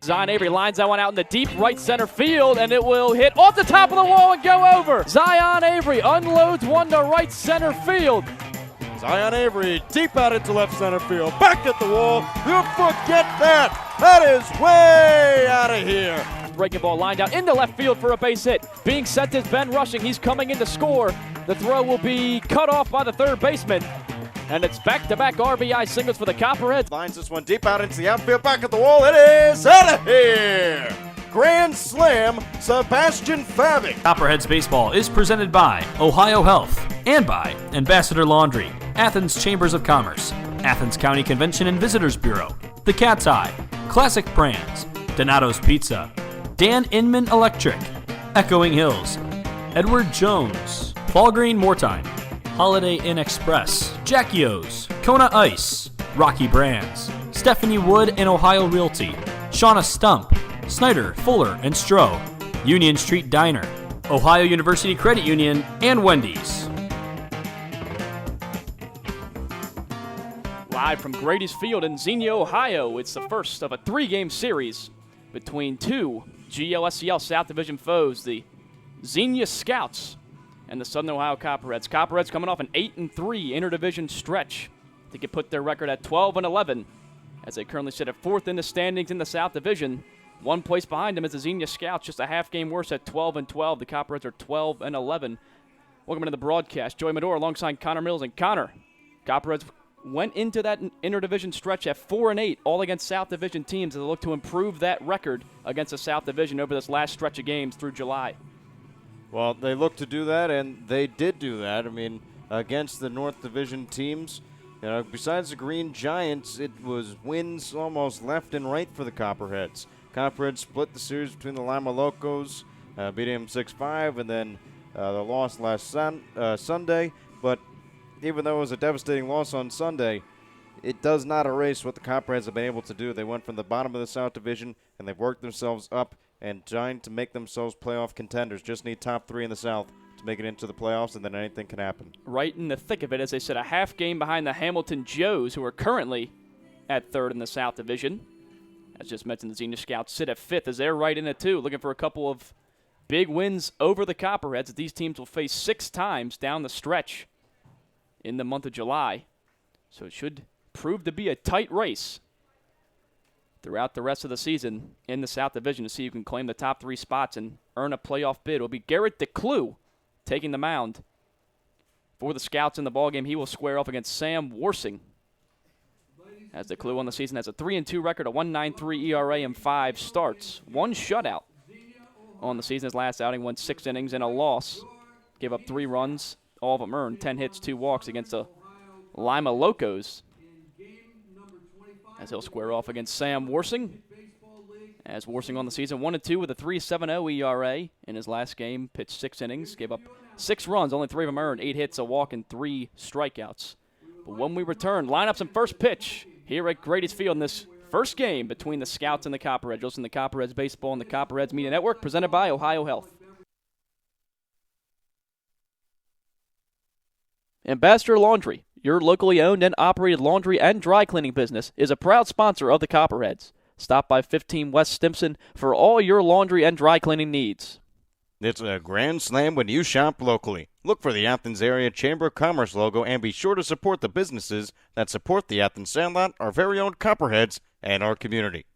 Zion Avery lines that one out in the deep right center field, and it will hit off the top of the wall and go over. Zion Avery unloads one to right center field. Zion Avery deep out into left center field. Back at the wall. You forget that. That is way out of here. Breaking ball lined out into left field for a base hit. Being sent is Ben Rushing. He's coming in to score. The throw will be cut off by the third baseman. And it's back-to-back RBI singles for the Copperheads. Lines this one deep out into the outfield, back at the wall. It is out of here. Grand slam, Sebastian Fabic. Copperheads Baseball is presented by Ohio Health and by Ambassador Laundry, Athens Chambers of Commerce, Athens County Convention and Visitors Bureau, The Cat's Eye, Classic Brands, Donato's Pizza, Dan Inman Electric, Echoing Hills, Edward Jones, Fall Green Moretime, Holiday Inn Express, Jackie O's, Kona Ice, Rocky Brands, Stephanie Wood and Ohio Realty, Shauna Stump, Snyder, Fuller, and Stroh, Union Street Diner, Ohio University Credit Union, and Wendy's. Live from Grady's Field in Xenia, Ohio, it's the first of a three-game series between two GLSCL South Division foes, the Xenia Scouts and the Southern Ohio Copperheads. Copperheads coming off an 8-3 interdivision stretch to put their record at 12-11 as they currently sit at fourth in the standings in the South Division. One place behind them is the Xenia Scouts, just a half game worse at 12-12. The Copperheads are 12-11. Welcome to the broadcast. Joey Medor alongside Connor Mills. And Connor, Copperheads went into that interdivision stretch at 4-8, all against South Division teams as they look to improve that record against the South Division over this last stretch of games through July. Well, they looked to do that, and they did do that. I mean, against the North Division teams, you know, besides the Green Giants, it was wins almost left and right for the Copperheads. Copperheads split the series between the Lima Locos, beating them 6-5, and then the loss last Sunday. But even though it was a devastating loss on Sunday, it does not erase what the Copperheads have been able to do. They went from the bottom of the South Division, and they've worked themselves up and trying to make themselves playoff contenders. Just need top three in the South to make it into the playoffs, and then anything can happen. Right in the thick of it, as they said, a half game behind the Hamilton Joes, who are currently at third in the South Division. As just mentioned, the Xenia Scouts sit at fifth as they're right in it too, looking for a couple of big wins over the Copperheads that these teams will face 6 times down the stretch in the month of July. So it should prove to be a tight race throughout the rest of the season in the South Division to see who can claim the top 3 spots and earn a playoff bid. It will be Garrett DeClue taking the mound for the Scouts in the ballgame. He will square off against Sam Worsing, as DeClue on the season has a 3-2 record, a 1.93 ERA, and 5 starts. 1 shutout on the season. His last outing went 6 innings and a loss. Gave up 3 runs, all of them earned, 10 hits, 2 walks against the Lima Locos, as he'll square off against Sam Worsing. As Worsing on the season 1-2 with a 3.70 ERA. In his last game, pitched 6 innings, gave up 6 runs, only 3 of them earned, 8 hits, a walk, and 3 strikeouts. But when we return, lineups and first pitch here at Grady's Field in this first game between the Scouts and the Copperheads. Listen to Copperheads Baseball and the Copperheads Media Network, presented by Ohio Health. Ambassador Laundry, your locally owned and operated laundry and dry cleaning business, is a proud sponsor of the Copperheads. Stop by 15 West Stimson for all your laundry and dry cleaning needs. It's a grand slam when you shop locally. Look for the Athens Area Chamber of Commerce logo and be sure to support the businesses that support the Athens Sandlot, our very own Copperheads, and our community.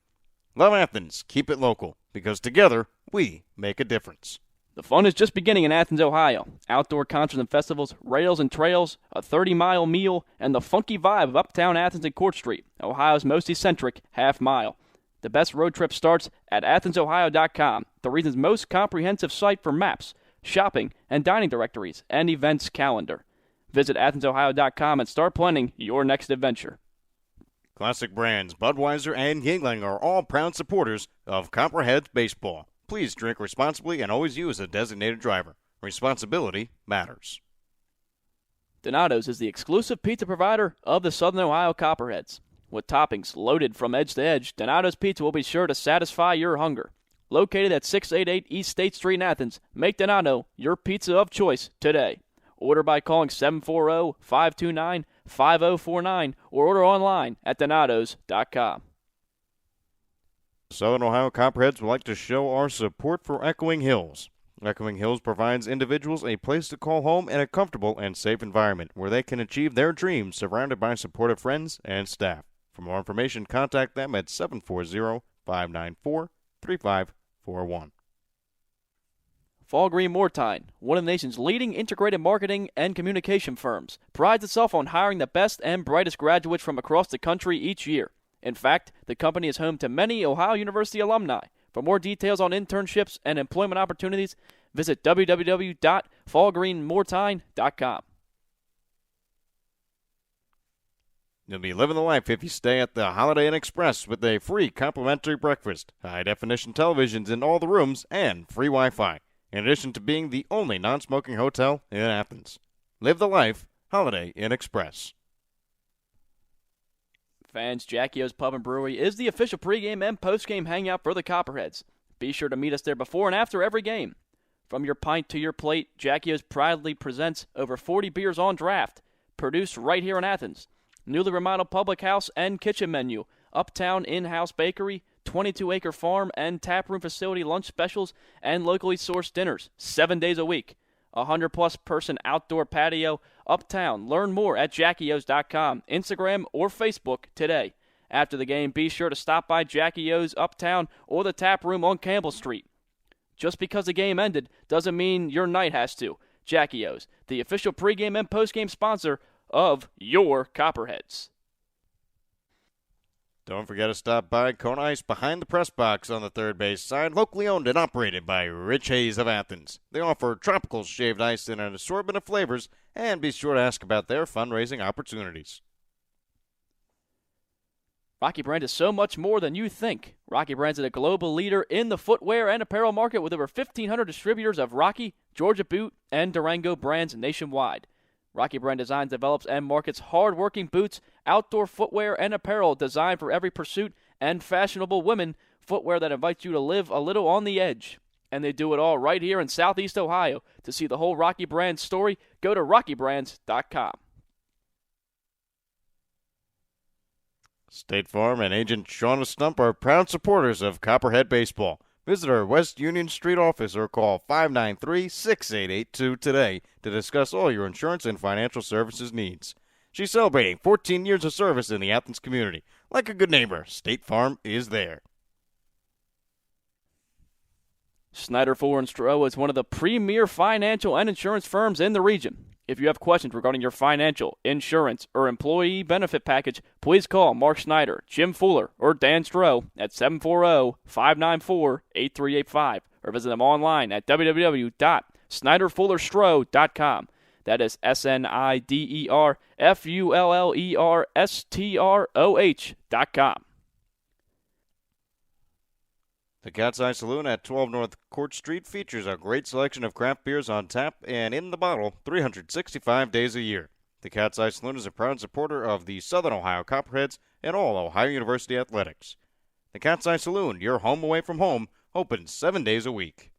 Love Athens. Keep it local, because together we make a difference. The fun is just beginning in Athens, Ohio. Outdoor concerts and festivals, rails and trails, a 30-mile meal, and the funky vibe of Uptown Athens and Court Street, Ohio's most eccentric half-mile. The best road trip starts at AthensOhio.com, the region's most comprehensive site for maps, shopping, and dining directories, and events calendar. Visit AthensOhio.com and start planning your next adventure. Classic Brands, Budweiser, and Yingling are all proud supporters of Copperheads Baseball. Please drink responsibly and always use a designated driver. Responsibility matters. Donato's is the exclusive pizza provider of the Southern Ohio Copperheads. With toppings loaded from edge to edge, Donato's Pizza will be sure to satisfy your hunger. Located at 688 East State Street in Athens, make Donato your pizza of choice today. Order by calling 740-529-5049 or order online at donatos.com. Southern Ohio Copperheads would like to show our support for Echoing Hills. Echoing Hills provides individuals a place to call home and a comfortable and safe environment where they can achieve their dreams surrounded by supportive friends and staff. For more information, contact them at 740-594-3541. Fall Green Moortine, one of the nation's leading integrated marketing and communication firms, prides itself on hiring the best and brightest graduates from across the country each year. In fact, the company is home to many Ohio University alumni. For more details on internships and employment opportunities, visit www.fallgreenmoortine.com. You'll be living the life if you stay at the Holiday Inn Express with a free complimentary breakfast, high-definition televisions in all the rooms, and free Wi-Fi, in addition to being the only non-smoking hotel in Athens. Live the life, Holiday Inn Express. Fans, Jackie O's Pub and Brewery is the official pregame and postgame hangout for the Copperheads. Be sure to meet us there before and after every game. From your pint to your plate, Jackie O's proudly presents over 40 beers on draft, produced right here in Athens. Newly remodeled public house and kitchen menu, uptown in-house bakery, 22-acre farm and taproom facility lunch specials, and locally sourced dinners, 7 days a week. 100-plus person outdoor patio, uptown. Learn more at JackieO's.com, Instagram, or Facebook today. After the game, be sure to stop by Jackie O's Uptown or the Tap Room on Campbell Street. Just because the game ended doesn't mean your night has to. Jackie O's, the official pregame and postgame sponsor of your Copperheads. Don't forget to stop by Kona Ice behind the press box on the third base side, locally owned and operated by Rich Hayes of Athens. They offer tropical shaved ice in an assortment of flavors, and be sure to ask about their fundraising opportunities. Rocky Brands is so much more than you think. Rocky Brands is a global leader in the footwear and apparel market with over 1,500 distributors of Rocky, Georgia Boot, and Durango brands nationwide. Rocky Brand designs, develops, and markets hard-working boots, outdoor footwear, and apparel designed for every pursuit, and fashionable women footwear that invites you to live a little on the edge. And they do it all right here in Southeast Ohio. To see the whole Rocky Brand story, go to rockybrands.com. State Farm and agent Shauna Stump are proud supporters of Copperhead Baseball. Visit our West Union Street office or call 593-6882 today to discuss all your insurance and financial services needs. She's celebrating 14 years of service in the Athens community. Like a good neighbor, State Farm is there. Snyder, Fuller & Stroh is one of the premier financial and insurance firms in the region. If you have questions regarding your financial, insurance, or employee benefit package, please call Mark Snyder, Jim Fuller, or Dan Stroh at 740-594-8385 or visit them online at www.snyderfullerstroh.com. That is SNIDERFULLERSTROH.com. The Cat's Eye Saloon at 12 North Court Street features a great selection of craft beers on tap and in the bottle 365 days a year. The Cat's Eye Saloon is a proud supporter of the Southern Ohio Copperheads and all Ohio University athletics. The Cat's Eye Saloon, your home away from home, open 7 days a week.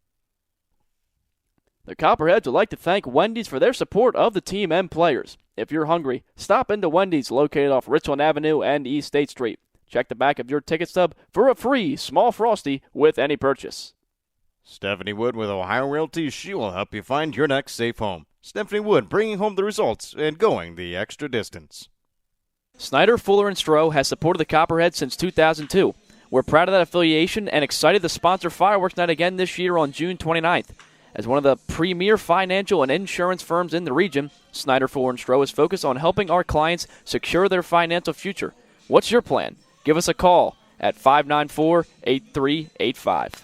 The Copperheads would like to thank Wendy's for their support of the team and players. If you're hungry, stop into Wendy's located off Richland Avenue and East State Street. Check the back of your ticket stub for a free small Frosty with any purchase. Stephanie Wood with Ohio Realty. She will help you find your next safe home. Stephanie Wood bringing home the results and going the extra distance. Snyder, Fuller & Stroh has supported the Copperheads since 2002. We're proud of that affiliation and excited to sponsor Fireworks Night again this year on June 29th. As one of the premier financial and insurance firms in the region, Snyder, Fuller & Stroh is focused on helping our clients secure their financial future. What's your plan? Give us a call at 594-8385.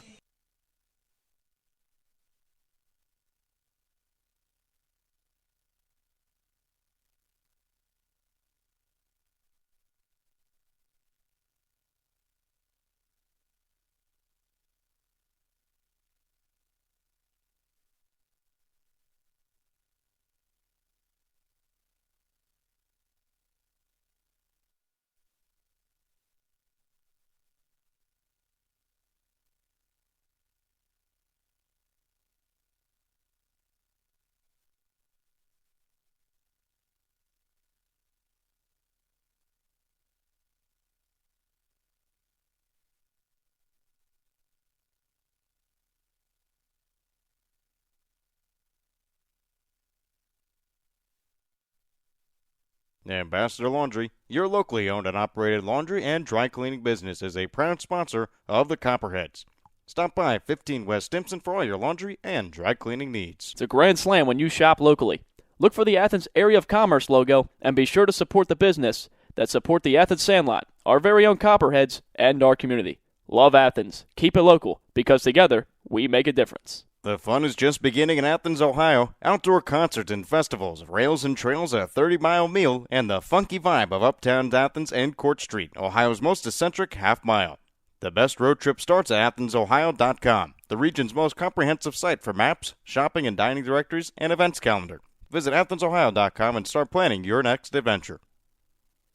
Ambassador Laundry, your locally owned and operated laundry and dry cleaning business, is a proud sponsor of the Copperheads. Stop by 15 West Stimson for all your laundry and dry cleaning needs. It's a grand slam when you shop locally. Look for the Athens Area of Commerce logo and be sure to support the business that support the Athens Sandlot, our very own Copperheads, and our community. Love Athens. Keep it local, because together we make a difference. The fun is just beginning in Athens, Ohio. Outdoor concerts and festivals, rails and trails, a 30-mile meal, and the funky vibe of Uptown Athens and Court Street, Ohio's most eccentric half-mile. The best road trip starts at AthensOhio.com, the region's most comprehensive site for maps, shopping and dining directories, and events calendar. Visit AthensOhio.com and start planning your next adventure.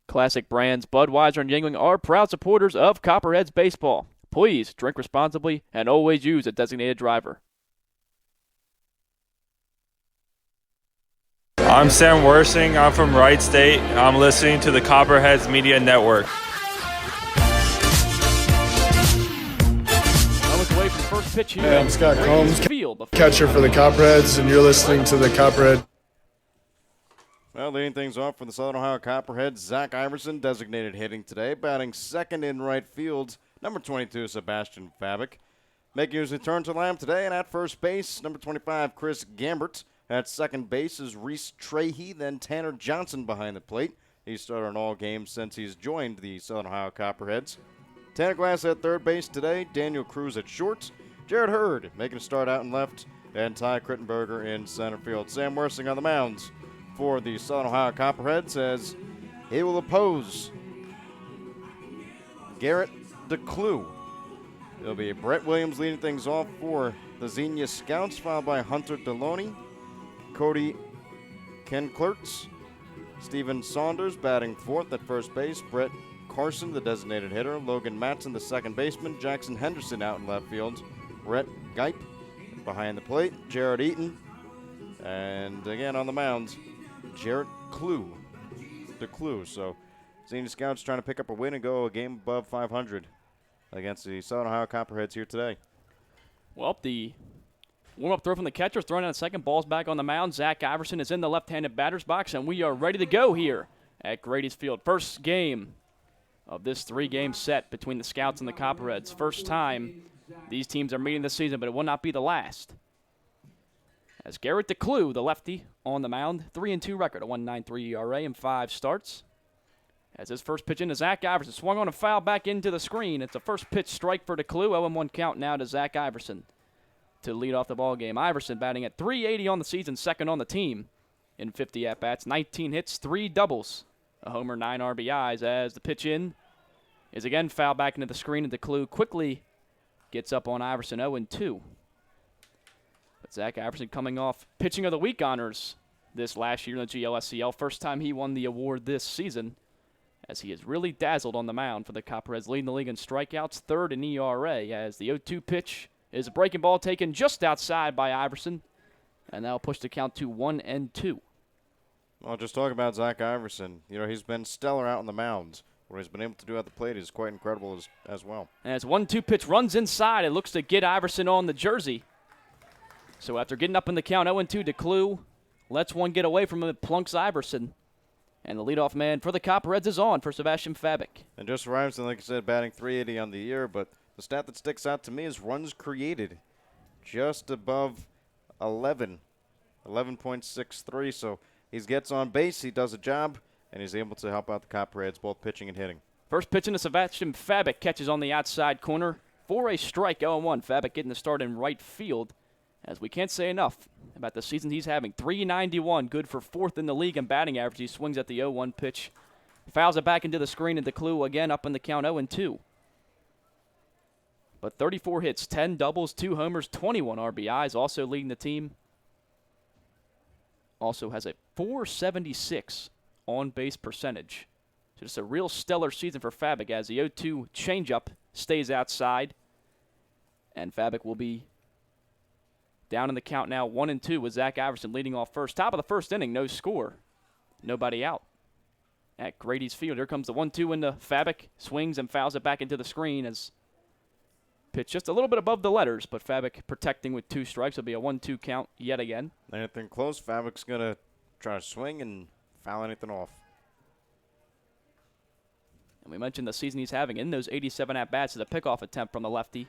Classic brands Budweiser and Yuengling are proud supporters of Copperheads baseball. Please drink responsibly and always use a designated driver. I'm Sam Worsing. I'm from Wright State. I'm listening to the Copperheads Media Network. Moments away from first pitch here. Hey, I'm Scott Combs, Field. catcher for the Copperheads, and you're listening to the Copperhead. Well, leading things off for the Southern Ohio Copperheads, Zach Iverson, designated hitting today, batting second in right field, number 22, Sebastian Fabic. Making his return to line today, and at first base, number 25, Chris Gambert. At second base is Reese Trahey, then Tanner Johnson behind the plate. He's started in all games since he's joined the Southern Ohio Copperheads. Tanner Glass at third base today, Daniel Cruz at short, Jared Hurd making a start out in left, and Ty Krittenberger in center field. Sam Worsing on the mounds for the Southern Ohio Copperheads as he will oppose Garrett DeClue. It'll be Brett Williams leading things off for the Xenia Scouts, followed by Hunter Deloney, Cody Kenklertz, Steven Saunders batting fourth at first base, Brett Carson, the designated hitter, Logan Matson, the second baseman, Jackson Henderson out in left field, Rhett Geip behind the plate, Jared Eaton, and again on the mound, Jarrett DeClue. So Xenia Scouts trying to pick up a win and go a game above 500 against the Southern Ohio Copperheads here today. Well, the warm-up throw from the catcher, throwing out second, ball's back on the mound. Zach Iverson is in the left-handed batter's box, and we are ready to go here at Grady's Field. First game of this three-game set between the Scouts and the Copperheads. First time these teams are meeting this season, but it will not be the last. As Garrett DeClue, the lefty, on the mound, 3-2 record, a 1.93 ERA in 5 starts. As his first pitch into Zach Iverson, swung on a foul back into the screen. It's a first pitch strike for DeClue. 0-1 count now to Zach Iverson to lead off the ball game. Iverson batting at .380 on the season, second on the team in 50 at-bats, 19 hits, 3 doubles, a homer, 9 RBIs. As the pitch in is again fouled back into the screen, and DeClue quickly gets up on Iverson, 0-2. But Zach Iverson coming off pitching of the week honors this last year in the GLSCL. First time he won the award this season, as he has really dazzled on the mound for the Copperheads, leading the league in strikeouts, third in ERA. As the 0-2 pitch is a breaking ball taken just outside by Iverson, and that'll push the count to 1-2. Well, just talking about Zach Iverson, he's been stellar out on the mound. What he's been able to do at the plate is quite incredible as well. And as 1-2 pitch runs inside, it looks to get Iverson on the jersey. So after getting up in the count, 0-2, DeClue lets one get away from him, plunks Iverson. And the leadoff man for the Copperheads is on for Sebastian Fabic. And Joseph Iverson, like I said, batting .380 on the year, but the stat that sticks out to me is runs created, just above 11.63. So he gets on base, he does a job, and he's able to help out the Copperheads, both pitching and hitting. First pitch into Sebastian Fabic, catches on the outside corner for a strike, 0-1. Fabic getting the start in right field, as we can't say enough about the season he's having. .391, good for fourth in the league in batting average. He swings at the 0-1 pitch, fouls it back into the screen, and DeClue again up in the count, 0-2. But 34 hits, 10 doubles, 2 homers, 21 RBIs, also leading the team. Also has a .476 on-base percentage. So just a real stellar season for Fabic, as the 0-2 changeup stays outside. And Fabic will be down in the count now, 1-2, with Zach Iverson leading off first. Top of the first inning, no score. Nobody out at Grady's Field. Here comes the 1-2 into Fabic. Swings and fouls it back into the screen as pitch just a little bit above the letters, but Fabic protecting with 2 strikes. It'll be a 1-2 count yet again. Anything close, Fabic's going to try to swing and foul anything off. We mentioned the season he's having in those 87 at-bats to the pickoff attempt from the lefty.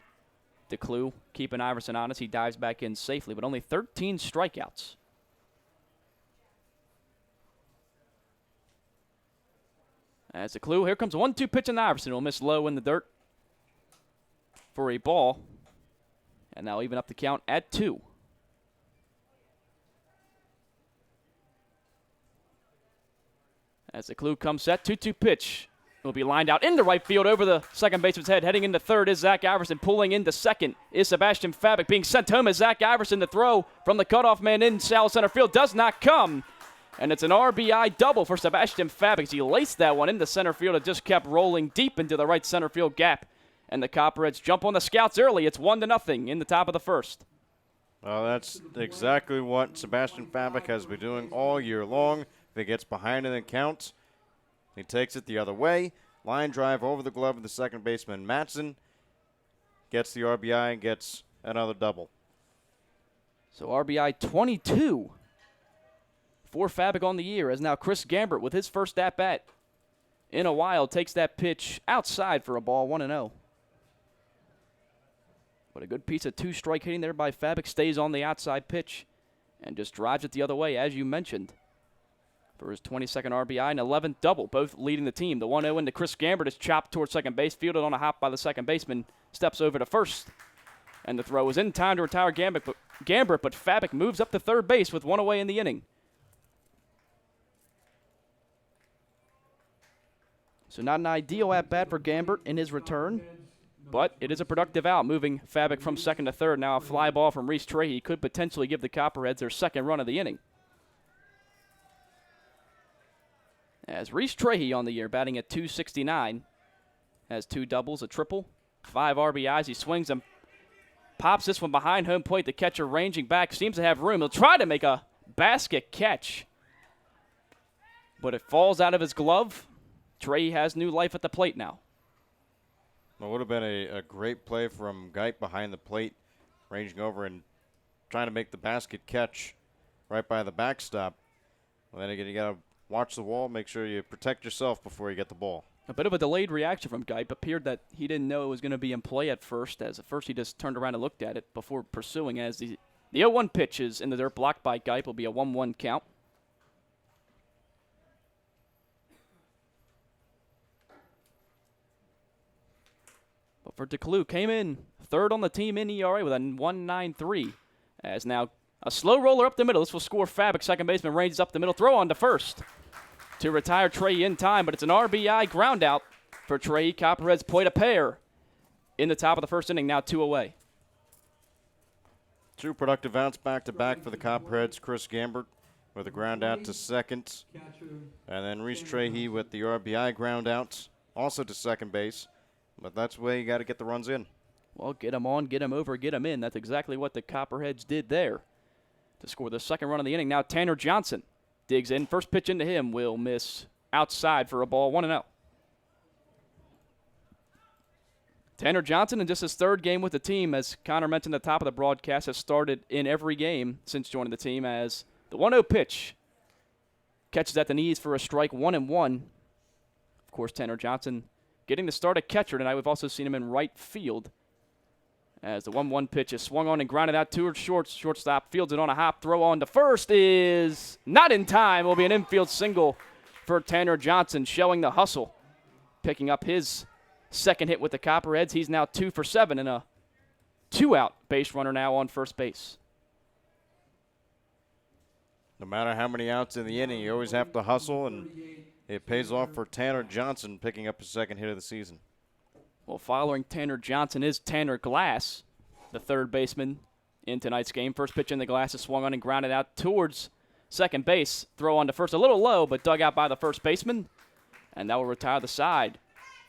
DeClue keeping Iverson honest. He dives back in safely, but only 13 strikeouts. As DeClue, here comes a 1-2 pitch in Iverson. Will miss low in the dirt for a ball. And now even up the count at 2. As DeClue comes set, 2-2 pitch. Will be lined out into right field over the second baseman's head. Heading into third is Zach Iverson. Pulling into second is Sebastian Fabic. Being sent home as Zach Iverson. The throw from the cutoff man in shallow center field does not come. And it's an RBI double for Sebastian Fabic. He laced that one into center field. It just kept rolling deep into the right center field gap. And the Copperheads jump on the Scouts early. It's 1-0 in the top of the first. Well, that's exactly what Sebastian Fabic has been doing all year long. If he gets behind and it counts, he takes it the other way. Line drive over the glove of the second baseman, Matson. Gets the RBI and gets another double. So RBI 22 for Fabic on the year, as now Chris Gambert with his first at-bat in a while takes that pitch outside for a ball, 1-0. But a good piece of two-strike hitting there by Fabic. Stays on the outside pitch and just drives it the other way, as you mentioned, for his 22nd RBI and 11th double, both leading the team. The 1-0 into Chris Gambert is chopped towards second base, fielded on a hop by the second baseman, steps over to first, and the throw is in time to retire Gambert, but Fabic moves up to third base with one away in the inning. So not an ideal at-bat for Gambert in his return, but it is a productive out, moving Fabic from second to third. Now a fly ball from Reese Trahey could potentially give the Copperheads their second run of the inning. As Reese Trahey on the year, batting at .269, has 2 doubles, a triple, 5 RBIs. He swings and pops this one behind home plate. The catcher ranging back, seems to have room. He'll try to make a basket catch, but it falls out of his glove. Trahey has new life at the plate now. It would have been a great play from Geit behind the plate, ranging over and trying to make the basket catch right by the backstop. Well, then again, you got to watch the wall, make sure you protect yourself before you get the ball. A bit of a delayed reaction from Geit. Appeared that he didn't know it was going to be in play at first, as at first he just turned around and looked at it before pursuing. As the 0-1 pitch is in the dirt, blocked by Geit, will be a 1-1 count. But for DeClue, came in third on the team in ERA with a 1.93. As now a slow roller up the middle. This will score Fabic. Second baseman ranges up the middle. Throw on to first to retire Trahey in time, but it's an RBI ground out for Trahey. Copperheads played a pair in the top of the first inning, now 2 away. 2 productive outs back-to-back for the Copperheads. Chris Gambert with a ground out to second. And then Reese Trahey with the RBI ground outs, also to second base. But that's the way you got to get the runs in. Well, get them on, get them over, get them in. That's exactly what the Copperheads did there to score the second run of the inning. Now Tanner Johnson digs in. First pitch into him will miss outside for a ball, 1-0. Tanner Johnson, in just his third game with the team, as Connor mentioned at the top of the broadcast, has started in every game since joining the team, as the 1-0 pitch catches at the knees for a strike, 1-1. Of course, Tanner Johnson getting the start at catcher tonight. We've also seen him in right field, as the 1-1 pitch is swung on and grounded out towards shortstop. Fields it on a hop. Throw on to first is not in time. Will be an infield single for Tanner Johnson, showing the hustle, picking up his second hit with the Copperheads. He's now 2 for 7 and a 2-out base runner now on first base. No matter how many outs in the inning, you always have to hustle, and it pays off for Tanner Johnson picking up his second hit of the season. Well, following Tanner Johnson is Tanner Glass, the third baseman in tonight's game. First pitch in the Glass is swung on and grounded out towards second base. Throw on to first, a little low, but dug out by the first baseman, and that will retire the side.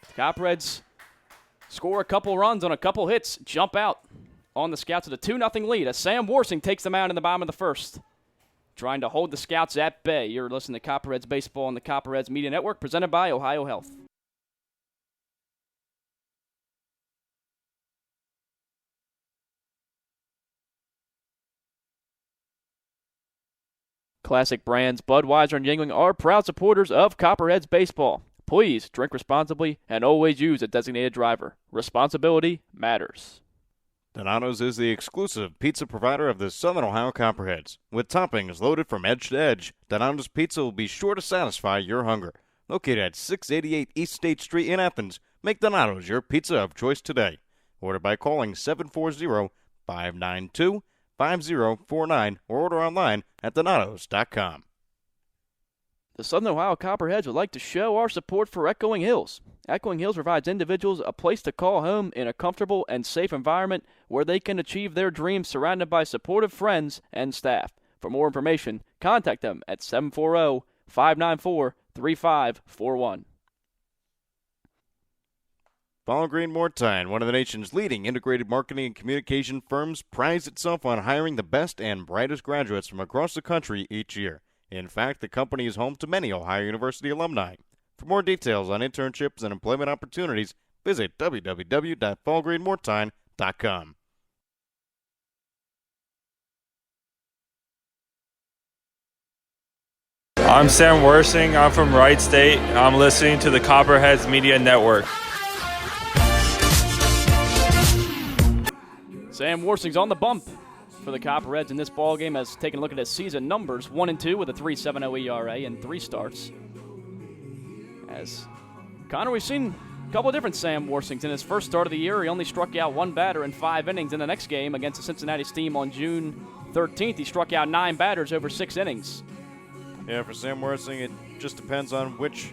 The Copperheads score a couple runs on a couple hits, jump out on the Scouts with a 2-0 lead as Sam Worsing takes them out in the bottom of the first, trying to hold the Scouts at bay. You're listening to Copperheads Baseball on the Copperheads Media Network, presented by Ohio Health. Classic brands Budweiser and Yuengling are proud supporters of Copperheads Baseball. Please drink responsibly and always use a designated driver. Responsibility matters. Donato's is the exclusive pizza provider of the Southern Ohio Copperheads. With toppings loaded from edge to edge, Donato's Pizza will be sure to satisfy your hunger. Located at 688 East State Street in Athens, make Donato's your pizza of choice today. Order by calling 740-592-5049 or order online at donatos.com. The Southern Ohio Copperheads would like to show our support for Echoing Hills. Echoing Hills provides individuals a place to call home in a comfortable and safe environment where they can achieve their dreams surrounded by supportive friends and staff. For more information, contact them at 740-594-3541. Ball Green Mortine, one of the nation's leading integrated marketing and communication firms, prides itself on hiring the best and brightest graduates from across the country each year. In fact, the company is home to many Ohio University alumni. For more details on internships and employment opportunities, visit www.ballgreenmortine.com. I'm Sam Worsing. I'm from Wright State. I'm listening to the Copperheads Media Network. Sam Worsing's on the bump for the Copperheads in this ballgame, has taken a look at his season numbers, 1-2 with a 3.70 ERA and 3 starts. As Connor, we've seen a couple of different Sam Worsings. In his first start of the year, he only struck out 1 batter in 5 innings. In the next game against the Cincinnati Steam on June 13th, he struck out 9 batters over 6 innings. Yeah, for Sam Worsing, it just depends on which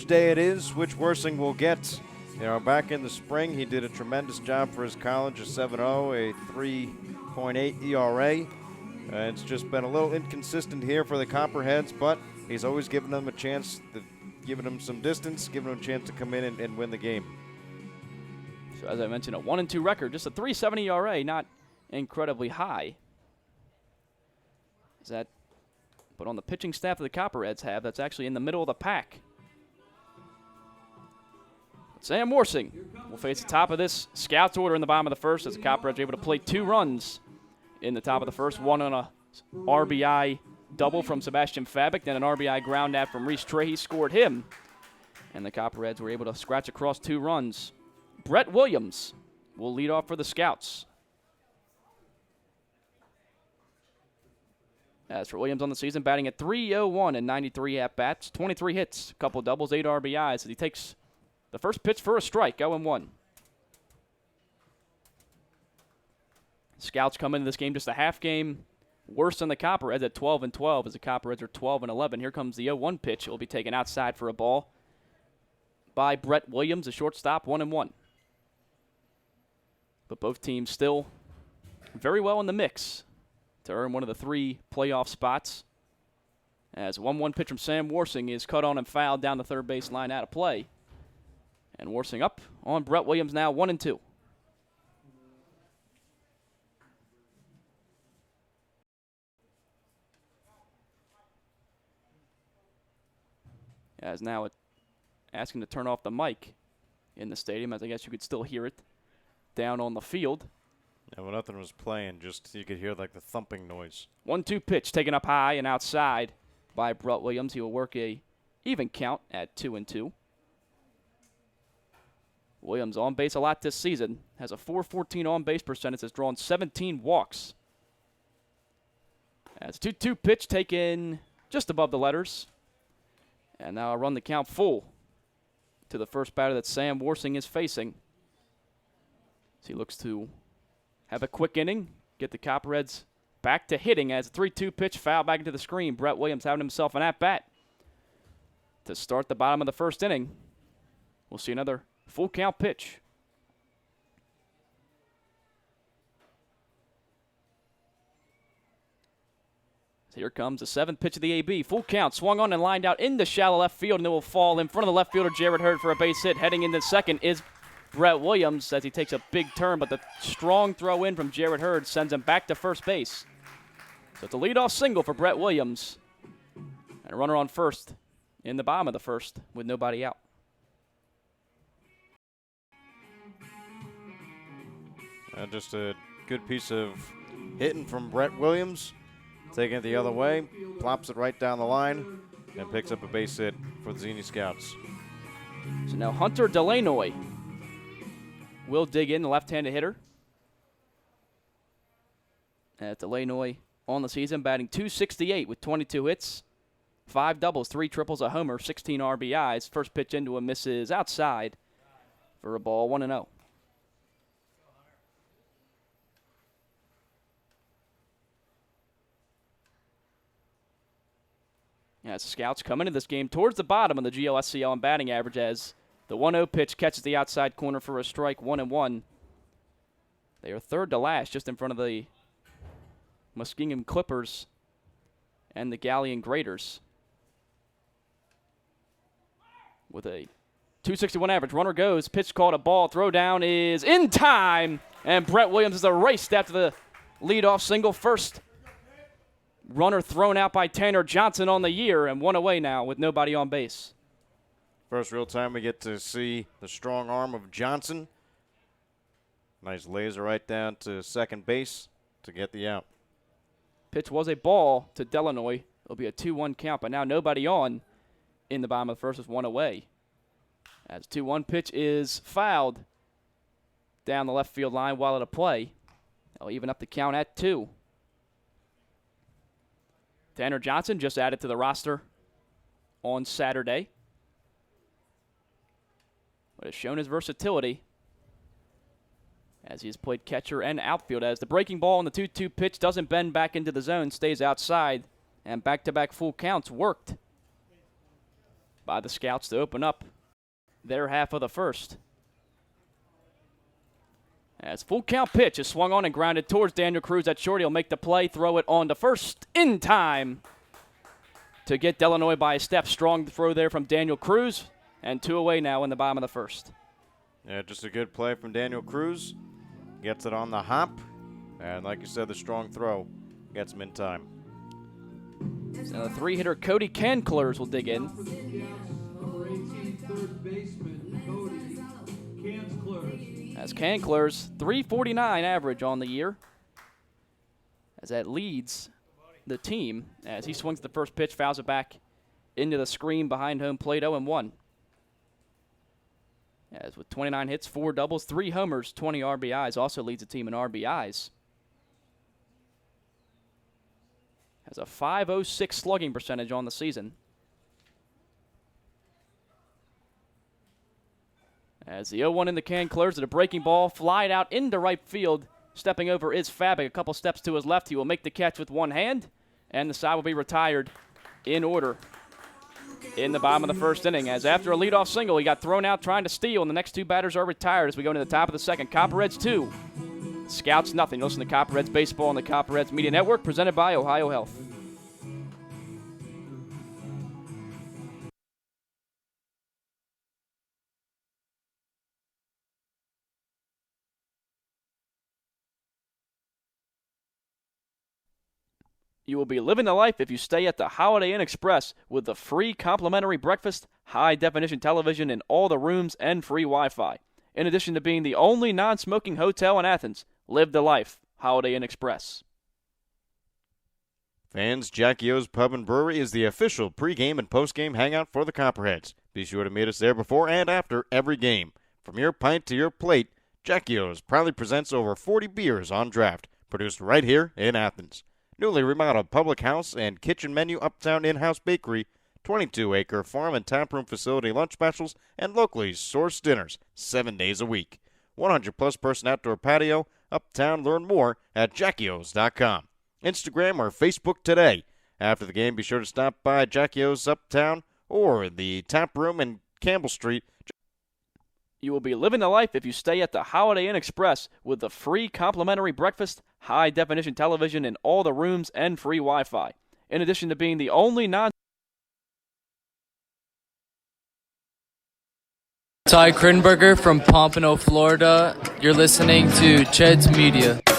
day it is, which Worsing will get. You know, back in the spring, he did a tremendous job for his college, a 7.0, a 3.8 ERA. It's just been a little inconsistent here for the Copperheads, but he's always given them a chance, giving them some distance, giving them a chance to come in and win the game. So as I mentioned, a 1-2 record, just a 3.70 ERA, not incredibly high. But on the pitching staff that the Copperheads have, that's actually in the middle of the pack. Sam Worsing will face the top of this Scouts order in the bottom of the first as the Copperheads are able to play 2 runs in the top of the first, one on a RBI double from Sebastian Fabic, then an RBI ground out from Reese Trey. He scored him, and the Copperheads were able to scratch across 2 runs. Brett Williams will lead off for the Scouts. As for Williams on the season, batting at .301 and 93 at-bats, 23 hits, a couple doubles, 8 RBIs, as he takes the first pitch for a strike, 0-1. Scouts come into this game just a half game worse than the Copperheads at 12-12, as the Copperheads are 12-11. Here comes the 0-1 pitch. It will be taken outside for a ball by Brett Williams, a shortstop, 1-1. But both teams still very well in the mix to earn one of the 3 playoff spots. As 1-1 pitch from Sam Worsing is cut on and fouled down the third base line out of play. And Worsing up on Brett Williams now, 1-2. As now asking to turn off the mic in the stadium, as I guess you could still hear it down on the field. Yeah, well, nothing was playing, just you could hear like the thumping noise. 1-2 pitch taken up high and outside by Brett Williams. He will work a even count at 2-2. Williams on base a lot this season, has a .414 on base percentage, has drawn 17 walks. As 2-2 pitch taken just above the letters. And now I'll run the count full to the first batter that Sam Worsing is facing. As he looks to have a quick inning, get the Copperheads back to hitting as a 3-2 pitch foul back into the screen. Brett Williams having himself an at-bat to start the bottom of the first inning. We'll see another full count pitch. Here comes the 7th pitch of the AB. Full count, swung on and lined out into shallow left field, and it will fall in front of the left fielder, Jared Hurd, for a base hit. Heading into second is Brett Williams as he takes a big turn, but the strong throw in from Jared Hurd sends him back to first base. So it's a leadoff single for Brett Williams. And a runner on first in the bottom of the first with nobody out. Just a good piece of hitting from Brett Williams. Taking it the other way, plops it right down the line. and picks up a base hit for the Xenia Scouts. So now Hunter Delanoy will dig in, the left-handed hitter. At Delanoy on the season, batting .268 with 22 hits, 5 doubles, 3 triples, a homer, 16 RBIs. First pitch into him misses outside for a ball, 1-0. As the Scouts come into this game towards the bottom of the GLSCL in batting average as the 1-0 pitch catches the outside corner for a strike, 1-1. They are third to last, just in front of the Muskingum Clippers and the Galleon Graders. With a .261 average, runner goes, pitch called a ball, throw down is in time, and Brett Williams is erased after the leadoff single. First runner thrown out by Tanner Johnson on the year, and 1 away now with nobody on base. First real time we get to see the strong arm of Johnson. Nice laser right down to second base to get the out. Pitch was a ball to Delanoy. It'll be a 2-1 count, but now nobody on in the bottom of the first with 1 away. As 2-1 pitch is fouled down the left field line while at a play. They'll even up the count at 2. Tanner Johnson just added to the roster on Saturday, but has shown his versatility as he's played catcher and outfield. As the breaking ball on the 2-2 pitch doesn't bend back into the zone, stays outside, and back-to-back full counts worked by the Scouts to open up their half of the first. As full count pitch is swung on and grounded towards Daniel Cruz at short. He'll make the play, throw it on to first in time to get Delanoy by a step. Strong throw there from Daniel Cruz, and 2 away now in the bottom of the first. Yeah, just a good play from Daniel Cruz. Gets it on the hop, and like you said, the strong throw gets him in time. So the 3-hitter Cody Canclers will dig in. As Canclers, .349 average on the year, as that leads the team as he swings the first pitch, fouls it back into the screen behind home plate, 0-1. As with 29 hits, 4 doubles, 3 homers, 20 RBIs, also leads the team in RBIs. Has a .506 slugging percentage on the season. As the 0-1 in the can clears, a breaking ball, flied out into right field. Stepping over is Fabic, a couple steps to his left. He will make the catch with one hand, and the side will be retired in order in the bottom of the first inning. As after a leadoff single, he got thrown out trying to steal, and the next 2 batters are retired as we go into the top of the second. Copperheads 2, Scouts nothing. Listen to Copperheads Baseball on the Copperheads Media Network, presented by Ohio Health. You will be living the life if you stay at the Holiday Inn Express with the free complimentary breakfast, high-definition television in all the rooms, and free Wi-Fi. In addition to being the only non-smoking hotel in Athens, live the life. Holiday Inn Express. Fans, Jackie O's Pub and Brewery is the official pregame and postgame hangout for the Copperheads. Be sure to meet us there before and after every game. From your pint to your plate, Jackie O's proudly presents over 40 beers on draft, produced right here in Athens. Newly remodeled public house and kitchen menu, uptown in-house bakery, 22-acre farm and taproom facility lunch specials, and locally sourced dinners 7 days a week. 100-plus person outdoor patio, uptown. Learn more at jackios.com. Instagram or Facebook today. After the game, be sure to stop by Jackie O's Uptown or the tap room in Campbell Street. You will be living the life if you stay at the Holiday Inn Express with the free complimentary breakfast, high-definition television in all the rooms, and free Wi-Fi. In addition to being the only Ty Krinberger from Pompano, Florida. You're listening to Ched's Media. Top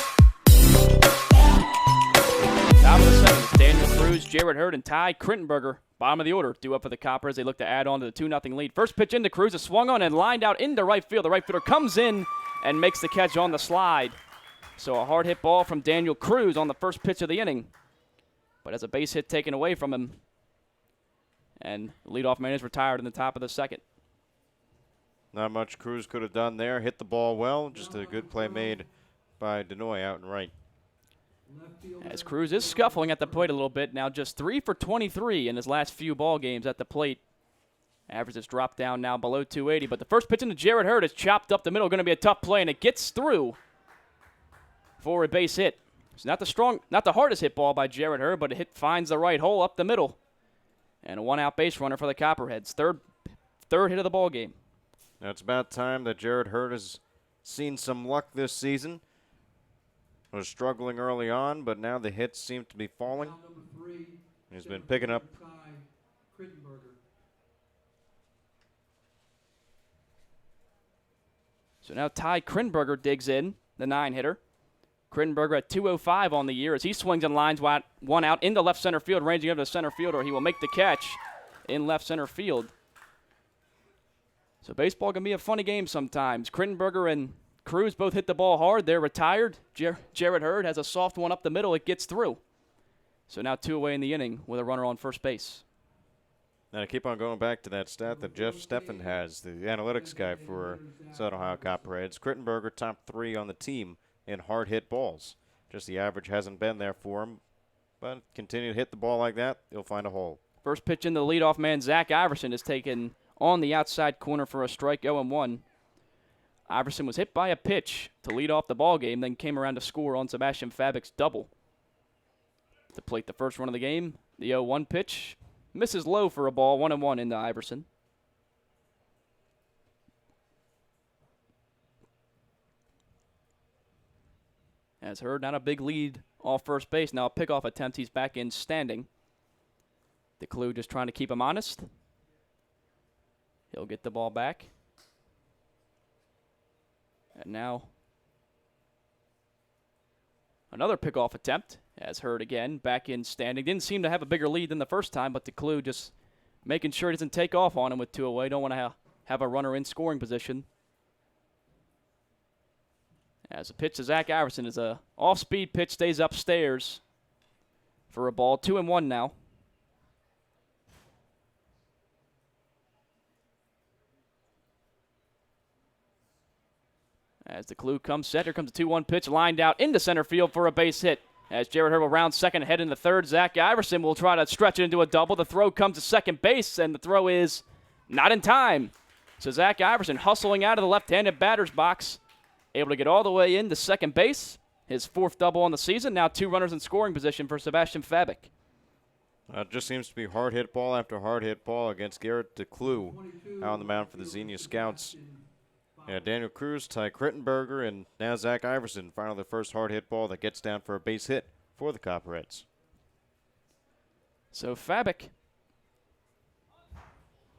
of the seventh, Daniel Cruz, Jared Hurd, and Ty Krittenberger, bottom of the order, due up for the Copper as they look to add on to the 2-0 lead. First pitch into Cruz is swung on and lined out into right field. The right fielder comes in and makes the catch on the slide. So a hard hit ball from Daniel Cruz on the first pitch of the inning, but has a base hit taken away from him. And the leadoff man is retired in the top of the second. Not much Cruz could have done there. Hit the ball well. Just a good play made by Denoy out and right. As Cruz is scuffling at the plate a little bit. Now just 3 for 23 in his last few ball games at the plate. Average has dropped down now below 280. But the first pitch into Jared Hurd is chopped up the middle. Going to be a tough play, and it gets through for a base hit. It's not the hardest hit ball by Jared Hurd, but it finds the right hole up the middle. And a one-out base runner for the Copperheads. Third hit of the ball game. Now it's about time that Jared Hurd has seen some luck this season. Was struggling early on, but now the hits seem to be falling. He's been picking up. So now Ty Krinberger digs in, the 9-hitter. Krinberger at 205 on the year as he swings and lines one out into left center field, ranging over to center fielder. He will make the catch in left center field. So baseball can be a funny game sometimes. Krinberger and Cruz both hit the ball hard. They're retired. Jared Hurd has a soft one up the middle. It gets through. So now 2 away in the inning with a runner on first base. And I keep on going back to that stat that Jeff Steffen has, the analytics guy for Southern Ohio Copperheads. Krittenberger top 3 on the team in hard hit balls. Just the average hasn't been there for him. But continue to hit the ball like that, you'll find a hole. First pitch in the leadoff man, Zach Iverson, is taken on the outside corner for a strike, 0-1. Iverson was hit by a pitch to lead off the ball game, then came around to score on Sebastian Fabic's double. To plate the first run of the game, the 0-1 pitch misses low for a ball, 1-1 into Iverson. As Hurd, not a big lead off first base. Now a pickoff attempt. He's back in standing. DeClue just trying to keep him honest. He'll get the ball back. And now another pickoff attempt as Hurd again back in standing. Didn't seem to have a bigger lead than the first time, but DeClue just making sure he doesn't take off on him with 2 away. Don't want to have a runner in scoring position. As the pitch to Zach Iverson is a off-speed pitch, stays upstairs for a ball. 2-1 now. As DeClue comes set, here comes a 2-1 pitch lined out into center field for a base hit. As Jared Hurd will round second, head into third, Zach Iverson will try to stretch it into a double. The throw comes to second base, and the throw is not in time. So Zach Iverson hustling out of the left-handed batter's box, able to get all the way into second base. His 4th double on the season. Now 2 runners in scoring position for Sebastian Fabic. It just seems to be hard hit ball after hard hit ball against Garrett DeClue out on the mound for the Xenia Scouts. Yeah, Daniel Cruz, Ty Krittenberger, and now Zach Iverson. Finally, the first hard hit ball that gets down for a base hit for the Copperheads. So Fabic,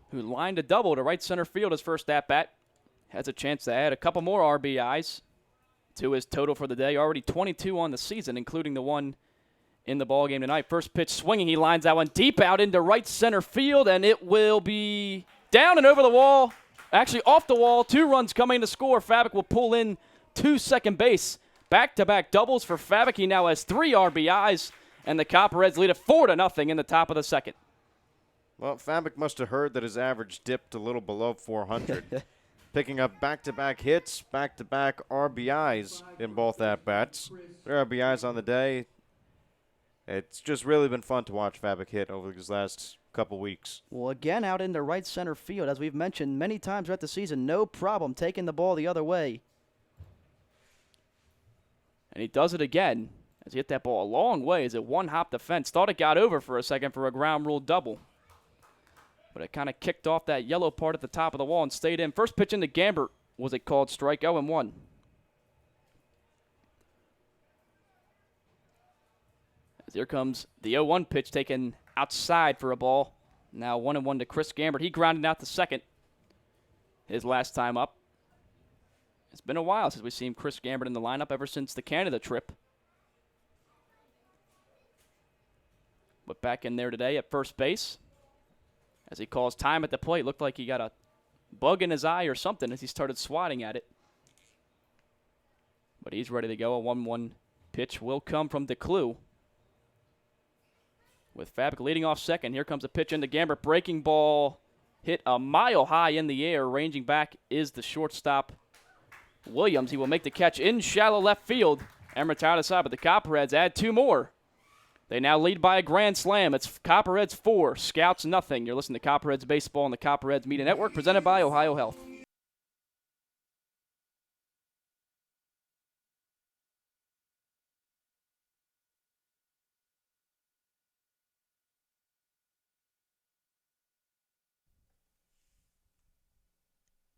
who lined a double to right center field his first at-bat, has a chance to add a couple more RBIs to his total for the day. Already 22 on the season, including the one in the ballgame tonight. First pitch swinging. He lines that one deep out into right center field, and it will be down and over the wall. Actually, off the wall. 2 runs coming to score. Fabic will pull in to second base. Back-to-back doubles for Fabic. He now has 3 RBIs, and the Copperheads lead it 4-0 in the top of the second. Well, Fabic must have heard that his average dipped a little below 400. Picking up back-to-back hits, back-to-back RBIs in both at-bats. 3 RBIs on the day. It's just really been fun to watch Fabic hit over these last couple weeks. Well, again, out into right center field, as we've mentioned many times throughout the season, no problem taking the ball the other way. And he does it again as he hit that ball a long way as it one-hopped the fence. Thought it got over for a second for a ground rule double. But it kind of kicked off that yellow part at the top of the wall and stayed in. First pitch into Gambert was it called strike, 0-1. As here comes the 0-1 pitch taken outside for a ball. Now 1-1 to Chris Gambert. He grounded out to second his last time up. It's been a while since we've seen Chris Gambert in the lineup, ever since the Canada trip. But back in there today at first base. As he calls time at the plate, looked like he got a bug in his eye or something as he started swatting at it. But he's ready to go. A 1-1 pitch will come from DeClue. with Fabic leading off second. Here comes a pitch into Gambert. Breaking ball hit a mile high in the air. Ranging back is the shortstop, Williams. He will make the catch in shallow left field and retire to side, but the Copperheads add 2 more. They now lead by a grand slam. It's Copperheads 4, Scouts nothing. You're listening to Copperheads Baseball on the Copperheads Media Network, presented by Ohio Health.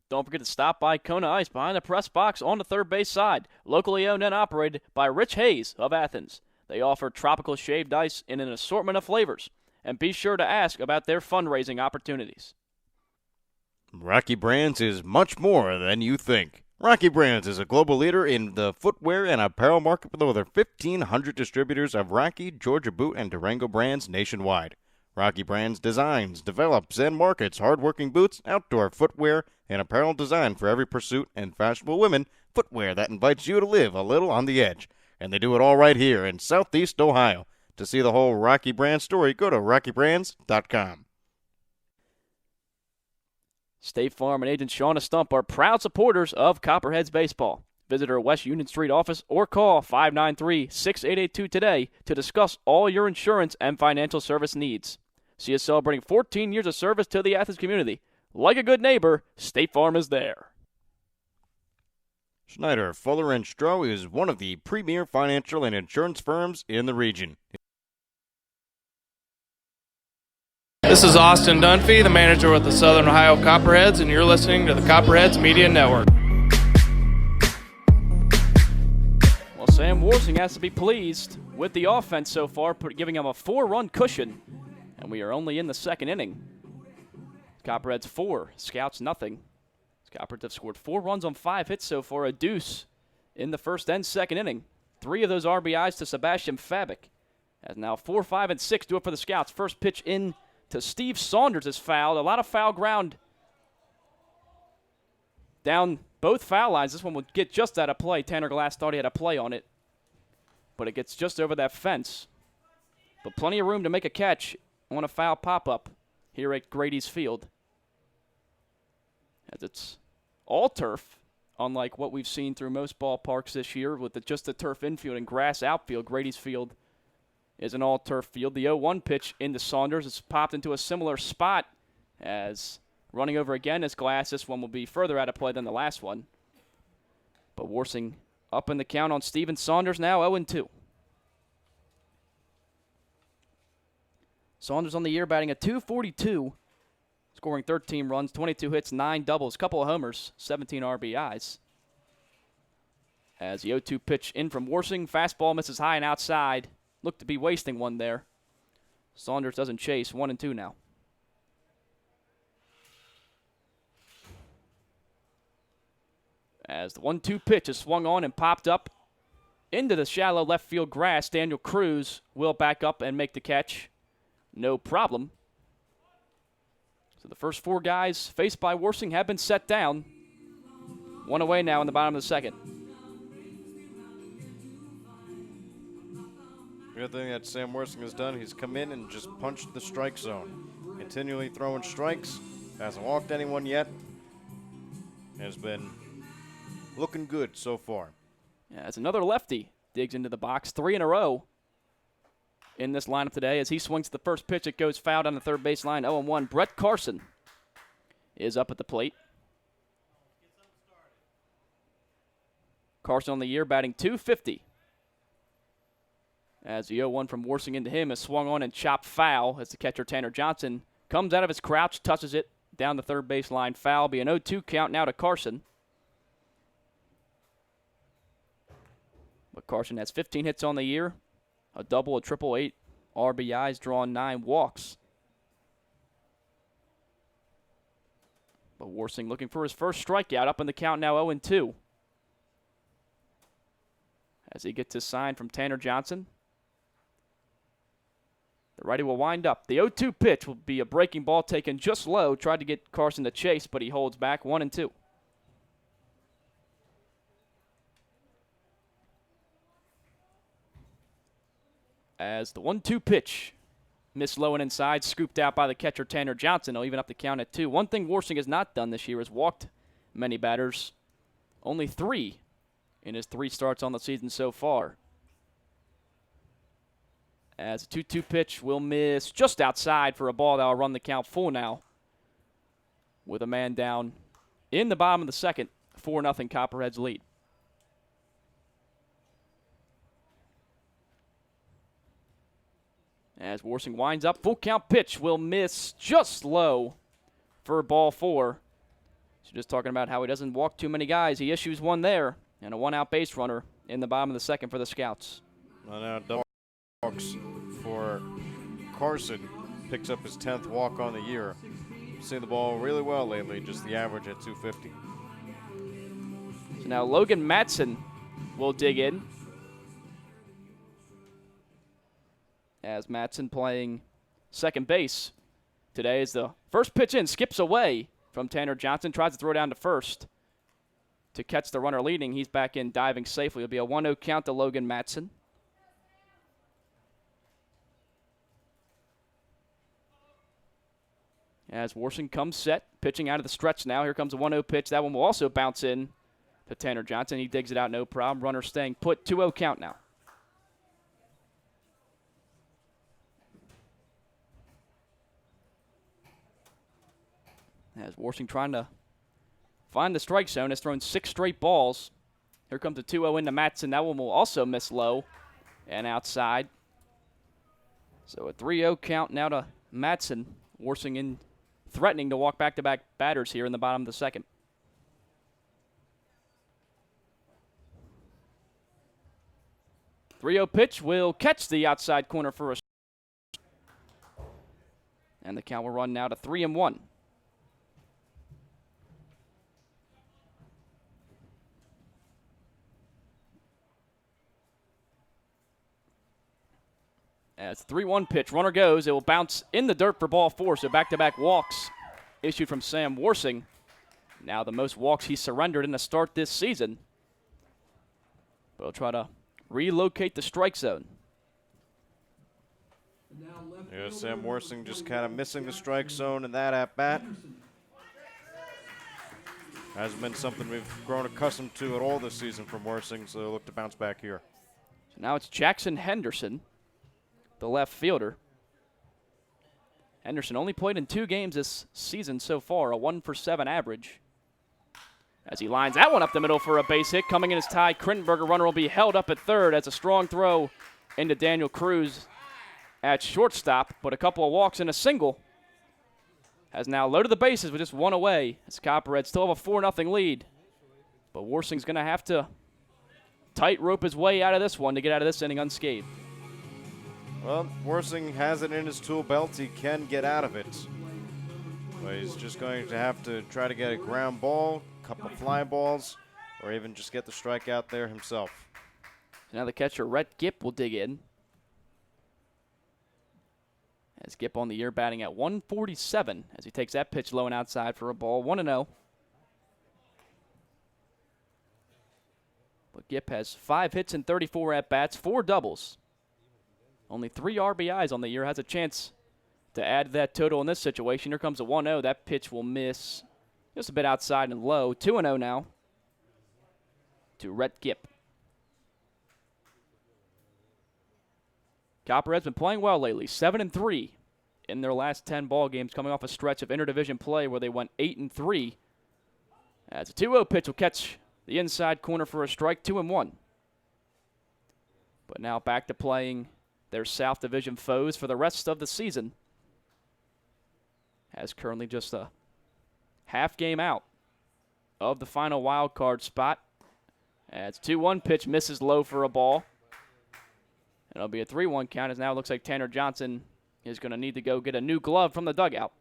Don't forget to stop by Kona Ice behind the press box on the third base side. Locally owned and operated by Rich Hayes of Athens. They offer tropical shaved ice in an assortment of flavors. And be sure to ask about their fundraising opportunities. Rocky Brands is much more than you think. Rocky Brands is a global leader in the footwear and apparel market with over 1,500 distributors of Rocky, Georgia Boot, and Durango brands nationwide. Rocky Brands designs, develops, and markets hardworking boots, outdoor footwear, and apparel designed for every pursuit, and fashionable women footwear that invites you to live a little on the edge. And they do it all right here in Southeast Ohio. To see the whole Rocky Brand story, go to rockybrands.com. State Farm and agent Shauna Stump are proud supporters of Copperheads Baseball. Visit our West Union Street office or call 593-6882 today to discuss all your insurance and financial service needs. She is celebrating 14 years of service to the Athens community. Like a good neighbor, State Farm is there. Schneider, Fuller & Stroh is one of the premier financial and insurance firms in the region. This is Austin Dunphy, the manager with the Southern Ohio Copperheads, and you're listening to the Copperheads Media Network. Well, Sam Worsing has to be pleased with the offense so far, giving him a 4-run cushion, and we are only in the second inning. Copperheads 4, Scouts nothing. Copperheads have scored 4 runs on 5 hits so far, a deuce in the first and second inning. 3 of those RBIs to Sebastian Fabic. As now 4, 5, and 6 do it for the Scouts. First pitch in to Steve Saunders is fouled. A lot of foul ground down both foul lines. This one would get just out of play. Tanner Glass thought he had a play on it, but it gets just over that fence. But plenty of room to make a catch on a foul pop-up here at Grady's Field. As it's all turf, unlike what we've seen through most ballparks this year with just the turf infield and grass outfield. Grady's Field is an all-turf field. The 0-1 pitch into Saunders is popped into a similar spot as running over again as Glass. This one will be further out of play than the last one. But Worsing up in the count on Steven Saunders now 0-2. Saunders on the year batting a .242, scoring 13 runs, 22 hits, 9 doubles, couple of homers, 17 RBIs. As the 0-2 pitch in from Worsing, fastball misses high and outside. Looked to be wasting one there. Saunders doesn't chase, 1-2 now. As the 1-2 pitch is swung on and popped up into the shallow left field grass, Daniel Cruz will back up and make the catch. No problem. So the first 4 guys faced by Worsing have been set down. 1 away now in the bottom of the second. The other thing that Sam Worsing has done, he's come in and just punched the strike zone. Continually throwing strikes. Hasn't walked anyone yet. Has been looking good so far. Yeah, as another lefty digs into the box, 3 in a row in this lineup today. As he swings the first pitch, it goes foul down the third base line, 0-1. Brett Carson is up at the plate. Carson on the year batting .250. As the 0-1 from Worsing into him is swung on and chopped foul as the catcher Tanner Johnson comes out of his crouch, touches it down the third base line. Foul, be an 0-2 count now to Carson. But Carson has 15 hits on the year, a double, a triple, 8 RBIs, drawn 9 walks. But Worsing looking for his first strikeout, up in the count now 0-2. As he gets his sign from Tanner Johnson. The righty will wind up. The 0-2 pitch will be a breaking ball taken just low. Tried to get Carson to chase, but he holds back, 1-2. As the 1-2 pitch missed low and inside, scooped out by the catcher Tanner Johnson. He'll even up the count at 2. One thing Worsing has not done this year is walked many batters. Only 3 in his 3 starts on the season so far. As a 2-2 pitch will miss just outside for a ball that will run the count full now. With a man down in the bottom of the second, 4-0 Copperheads lead. As Worsing winds up, full count pitch will miss just low for ball 4. So just talking about how he doesn't walk too many guys. He issues one there and a 1-out base runner in the bottom of the second for the Scouts. Well, now double walks for Carson. Picks up his 10th walk on the year. Seen the ball really well lately, just the average at 250. So now Logan Matson will dig in. As Matson playing second base today is the first pitch in, skips away from Tanner Johnson, tries to throw down to first to catch the runner leading. He's back in diving safely. It'll be a 1-0 count to Logan Matson. As Worsing comes set, pitching out of the stretch now. Here comes a 1-0 pitch. That one will also bounce in to Tanner Johnson. He digs it out, no problem. Runner staying put, 2-0 count now. As Worsing trying to find the strike zone, has thrown 6 straight balls. Here comes a 2-0 into Matson. That one will also miss low and outside. So a 3-0 count now to Matson. Worsing in threatening to walk back-to-back batters here in the bottom of the second. .30 pitch will catch the outside corner for a and the count will run now to 3-1. As 3-1 pitch, runner goes. It will bounce in the dirt for ball 4, so back-to-back walks issued from Sam Worsing. Now the most walks he surrendered in a start this season. But he'll try to relocate the strike zone. Yeah, Sam Worsing just kind of missing the strike zone in that at-bat. Hasn't been something we've grown accustomed to at all this season from Worsing, so they'll look to bounce back here. So now it's Jackson Henderson, the left fielder. Henderson only played in 2 games this season so far, a 1-for-7 average. As he lines that one up the middle for a base hit, coming in as Ty Krittenberger. Runner will be held up at third as a strong throw into Daniel Cruz at shortstop, but a couple of walks and a single. Has now loaded the bases with just 1 away as Copperheads still have a 4-0 lead. But Worsing's going to have to tightrope his way out of this one to get out of this inning unscathed. Well, Worsing has it in his tool belt. He can get out of it. But he's just going to have to try to get a ground ball, a couple fly balls, or even just get the strikeout there himself. Now the catcher, Rhett Gipp, will dig in. As Gipp on the year batting at 147 as he takes that pitch low and outside for a ball, 1-0. But Gipp has 5 hits and 34 at-bats, 4 doubles. Only 3 RBIs on the year, has a chance to add that total in this situation. Here comes a 1-0. That pitch will miss just a bit outside and low. 2-0 now to Rhett Gipp. Copperheads been playing well lately, 7-3 in their last 10 ball games, coming off a stretch of interdivision play where they went 8-3. As a 2-0 pitch will catch the inside corner for a strike, 2-1. But now back to playing their South Division foes for the rest of the season. Has currently just a half game out of the final wild card spot. As 2-1 pitch misses low for a ball. And it'll be a 3-1 count as now it looks like Tanner Johnson is going to need to go get a new glove from the dugout.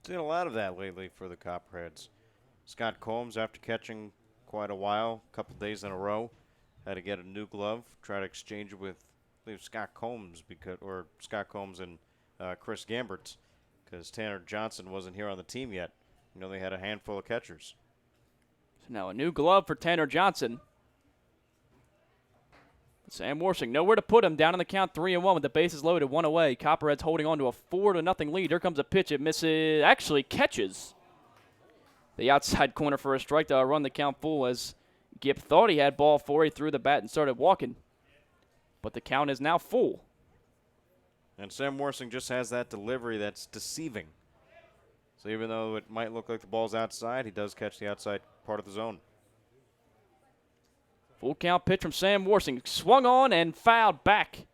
Seen a lot of that lately for the Copperheads. Scott Combs, after catching quite a while, a couple days in a row, had to get a new glove, try to exchange it with, I believe, Scott Combs and Chris Gambert, because Tanner Johnson wasn't here on the team yet. You know, they had a handful of catchers. So now a new glove for Tanner Johnson. Sam Worsing, nowhere to put him, down on the count 3-1 with the bases loaded, one away. Copperheads holding on to a 4-0 lead. Here comes a pitch. It misses, actually catches the outside corner for a strike. They'll run the count full as Gipp thought he had ball 4. He threw the bat and started walking. But the count is now full. And Sam Worsing just has that delivery that's deceiving. So even though it might look like the ball's outside, he does catch the outside part of the zone. Full count pitch from Sam Worsing. Swung on and fouled back.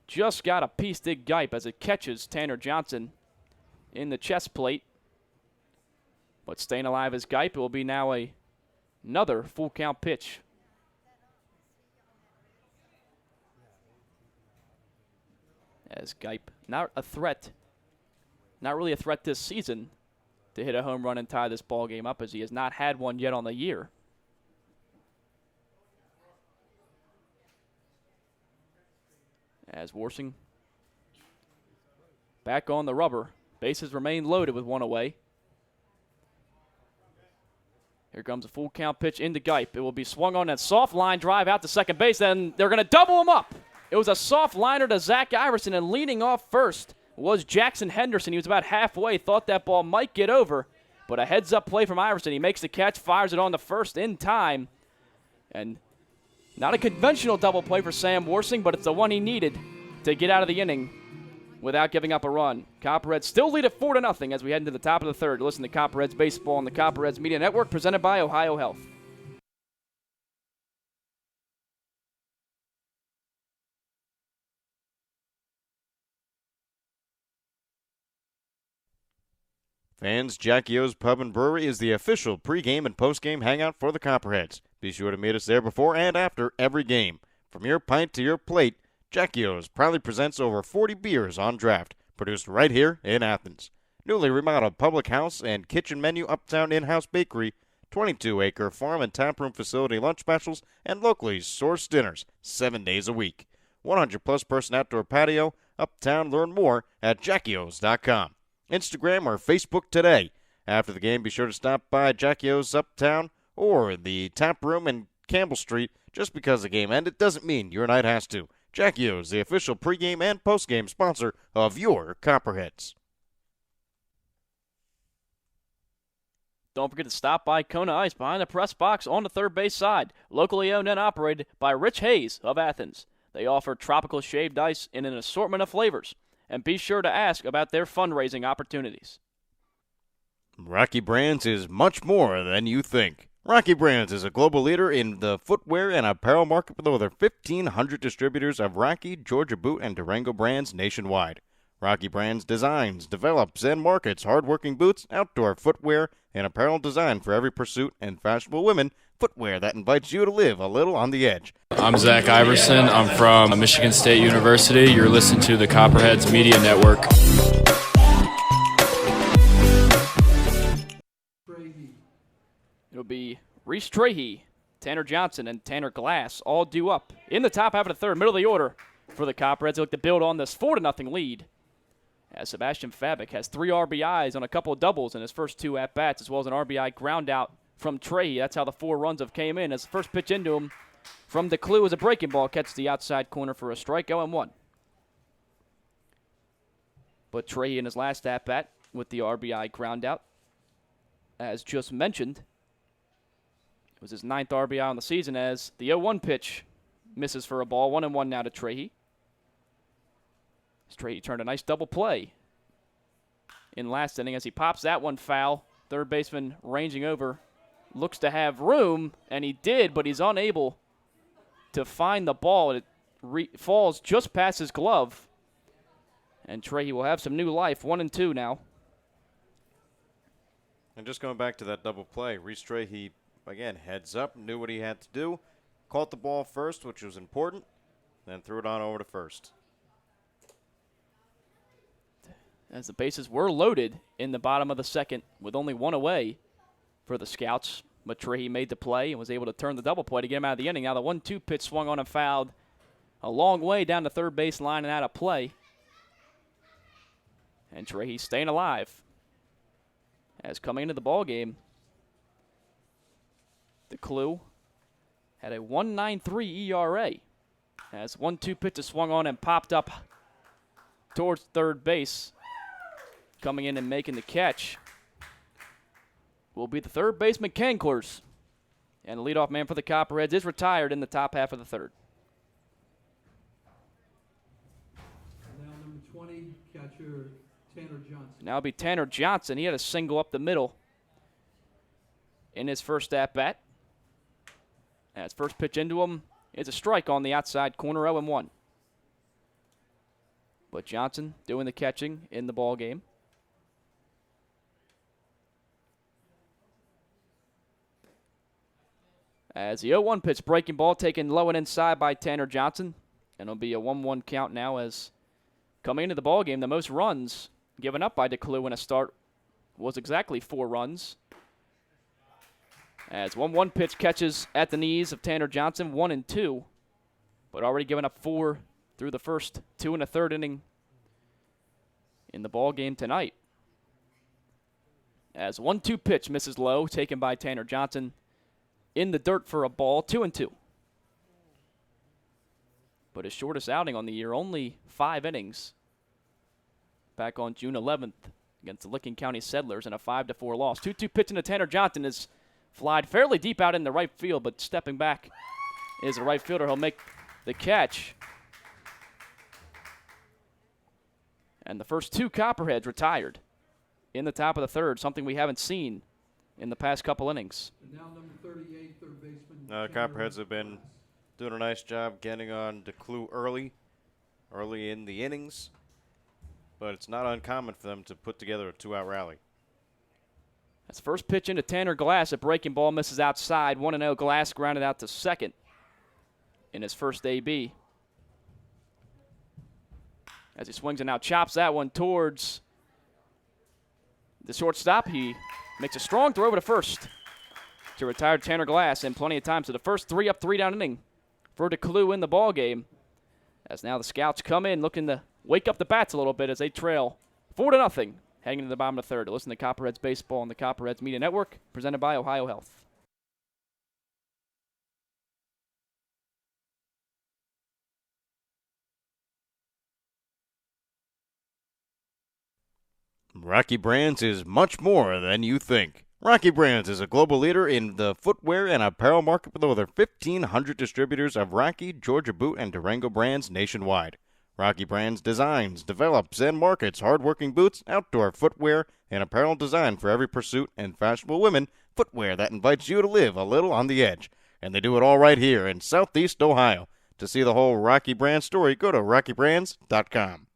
Just got a piece to Gipp as it catches Tanner Johnson in the chest plate. But staying alive is Gipp. It will be now another full count pitch. As Gipp, not a threat, not really a threat this season to hit a home run and tie this ball game up, as he has not had one yet on the year. As Worsing back on the rubber. Bases remain loaded with one away. Here comes a full count pitch into Gipp. It will be swung on that soft line drive out to second base. Then they're going to double him up. It was a soft liner to Zach Iverson, and leading off first was Jackson Henderson. He was about halfway, thought that ball might get over, but a heads-up play from Iverson. He makes the catch, fires it on the first in time, and not a conventional double play for Sam Worsing, but it's the one he needed to get out of the inning without giving up a run. Copperheads still lead at 4-0 as we head into the top of the third. Listen to Copperheads Baseball on the Copperheads Media Network, presented by Ohio Health. Fans, Jackie O's Pub and Brewery is the official pregame and postgame hangout for the Copperheads. Be sure to meet us there before and after every game. From your pint to your plate, Jackie O's proudly presents over 40 beers on draft, produced right here in Athens. Newly remodeled public house and kitchen menu, uptown in-house bakery, 22-acre farm and taproom facility lunch specials, and locally sourced dinners 7 days a week. 100-plus person outdoor patio, uptown. Learn more at jackios.com. Instagram or Facebook today. After the game, be sure to stop by Jackie O's Uptown or the tap room in Campbell Street. Just because the game ended doesn't mean your night has to. Jackie O's, the official pregame and postgame sponsor of your Copperheads. Don't forget to stop by Kona Ice behind the press box on the third base side. Locally owned and operated by Rich Hayes of Athens. They offer tropical shaved ice in an assortment of flavors. And be sure to ask about their fundraising opportunities. Rocky Brands is much more than you think. Rocky Brands is a global leader in the footwear and apparel market with over 1,500 distributors of Rocky, Georgia Boot, and Durango brands nationwide. Rocky Brands designs, develops, and markets hardworking boots, outdoor footwear, and apparel designed for every pursuit, and fashionable women footwear that invites you to live a little on the edge. I'm Zach Iverson. I'm from Michigan State University. You're listening to the Copperheads Media Network. It'll be Reese Trahey, Tanner Johnson, and Tanner Glass all due up in the top half of the third, middle of the order for the Copperheads. They look to build on this 4-0 lead, as Sebastian Fabic has 3 RBIs on a couple of doubles in his first 2 at-bats, as well as an RBI ground out from Trahey. That's how the 4 runs have came in, as the first pitch into him from DeClue was a breaking ball, catches the outside corner for a strike, 0-1. But Trahey in his last at-bat with the RBI ground out, as just mentioned, it was his 9th RBI on the season, as the 0-1 pitch misses for a ball. 1-1 now to Trahey. Trahey turned a nice double play in last inning as he pops that one foul. Third baseman ranging over, looks to have room, and he did, but he's unable to find the ball. It falls just past his glove, and Trahey will have some new life. 1-2 now. And just going back to that double play, Reese Trahey, again, heads up, knew what he had to do, caught the ball first, which was important, then threw it on over to first. As the bases were loaded in the bottom of the second with only 1 away for the Scouts. But Trahey made the play and was able to turn the double play to get him out of the inning. Now the 1-2 pitch swung on and fouled a long way down the third base line and out of play. And Trahey staying alive. As coming into the ball game, DeClue had a 1.93 ERA As 1-2 pitch is swung on and popped up towards third base. Coming in and making the catch will be the third baseman, Kanklers. And the leadoff man for the Copperheads is retired in the top half of the third. Now number 20, catcher Tanner Johnson. Now it'll be Tanner Johnson. He had a single up the middle in his first at-bat. As first pitch into him is a strike on the outside corner, 0-1. But Johnson doing the catching in the ball game. As the 0-1 pitch, breaking ball taken low and inside by Tanner Johnson. And it'll be a 1-1 count now as coming into the ball game, the most runs given up by DeClue in a start was exactly 4 runs. As 1-1 pitch catches at the knees of Tanner Johnson, 1-2. But already given up 4 through the first 2 1/3 inning in the ball game tonight. As 1-2 pitch misses low, taken by Tanner Johnson. In the dirt for a ball, 2-2. But his shortest outing on the year, only 5 innings. Back on June 11th against the Licking County Settlers in a 5-4 loss. 2-2 pitch into Tanner Johnson is flied fairly deep out in the right field, but stepping back is the right fielder. He'll make the catch. And the first 2 Copperheads retired in the top of the third, something we haven't seen in the past couple innings. And now number 38, third baseman. Copperheads have been doing a nice job getting on DeClue early in the innings, but it's not uncommon for them to put together a 2-out rally. That's first pitch into Tanner Glass. A breaking ball misses outside. 1-0. Glass grounded out to second in his first AB. As he swings and now chops that one towards the shortstop. He makes a strong throw over to first to retire Tanner Glass in plenty of time. So the first 3 up, 3 down inning for DeClue in the ball game. As now the scouts come in looking to wake up the bats a little bit as they trail 4-0, hanging to the bottom of the third. To listen to Copperheads Baseball on the Copperheads Media Network, presented by Ohio Health. Rocky Brands is much more than you think. Rocky Brands is a global leader in the footwear and apparel market with over 1,500 distributors of Rocky, Georgia Boot, and Durango brands nationwide. Rocky Brands designs, develops, and markets hardworking boots, outdoor footwear, and apparel designed for every pursuit and fashionable women, footwear that invites you to live a little on the edge. And they do it all right here in Southeast Ohio. To see the whole Rocky Brands story, go to rockybrands.com.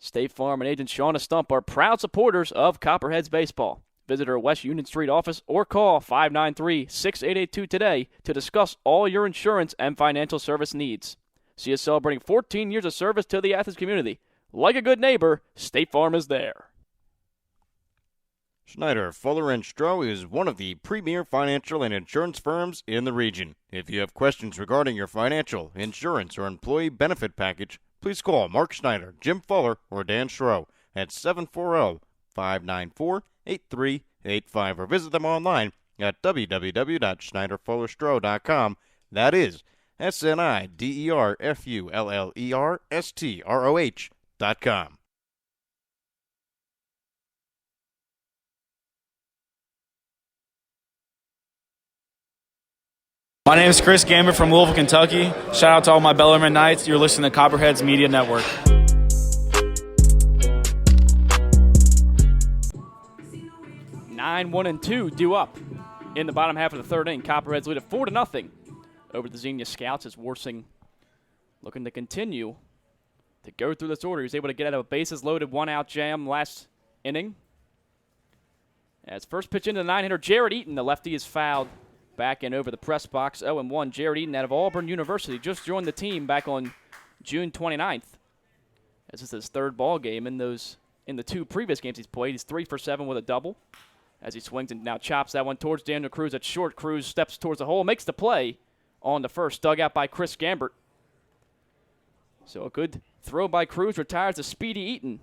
State Farm and Agent Shauna Stump are proud supporters of Copperheads Baseball. Visit our West Union Street office or call 593-6882 today to discuss all your insurance and financial service needs. See us celebrating 14 years of service to the Athens community. Like a good neighbor, State Farm is there. Schneider, Fuller & Stroh is one of the premier financial and insurance firms in the region. If you have questions regarding your financial, insurance, or employee benefit package, please call Mark Schneider, Jim Fuller, or Dan Stroh at 740-594-8385 or visit them online at www.schneiderfullerstroh.com. That is SNIDERFULLERSTROH.com. My name is Chris Gambit from Louisville, Kentucky. Shout out to all my Bellarmine Knights. You're listening to Copperheads Media Network. 9-1-2 due up in the bottom half of the third inning. Copperheads lead at 4-0 over the Xenia Scouts as Worsing looking to continue to go through this order. He was able to get out of a bases-loaded one-out jam last inning. As first pitch into the 9-hitter, Jared Eaton, the lefty, is fouled back in over the press box. 0-1. Jared Eaton out of Auburn University just joined the team back on June 29th. This is his third ball game in the 2 previous games he's played. He's 3 for 7 with a double as he swings and now chops that one towards Daniel Cruz at short. Cruz steps towards the hole, makes the play on the first, dug out by Chris Gambert. So a good throw by Cruz retires a speedy Eaton.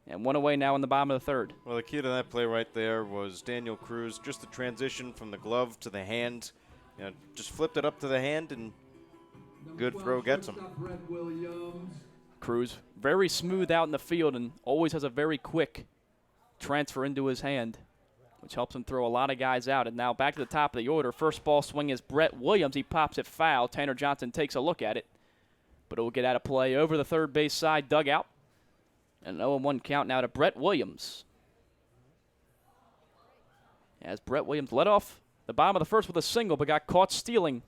And 1 away now in the bottom of the third. Well, the key to that play right there was Daniel Cruz, just the transition from the glove to the hand, just flipped it up to the hand, and good throw gets him. Cruz very smooth out in the field and always has a very quick transfer into his hand, which helps him throw a lot of guys out. And now back to the top of the order. First ball swing is Brett Williams. He pops it foul. Tanner Johnson takes a look at it, but it will get out of play over the third base side dugout. And an 0-1 count now to Brett Williams. As Brett Williams led off the bottom of the first with a single, but got caught stealing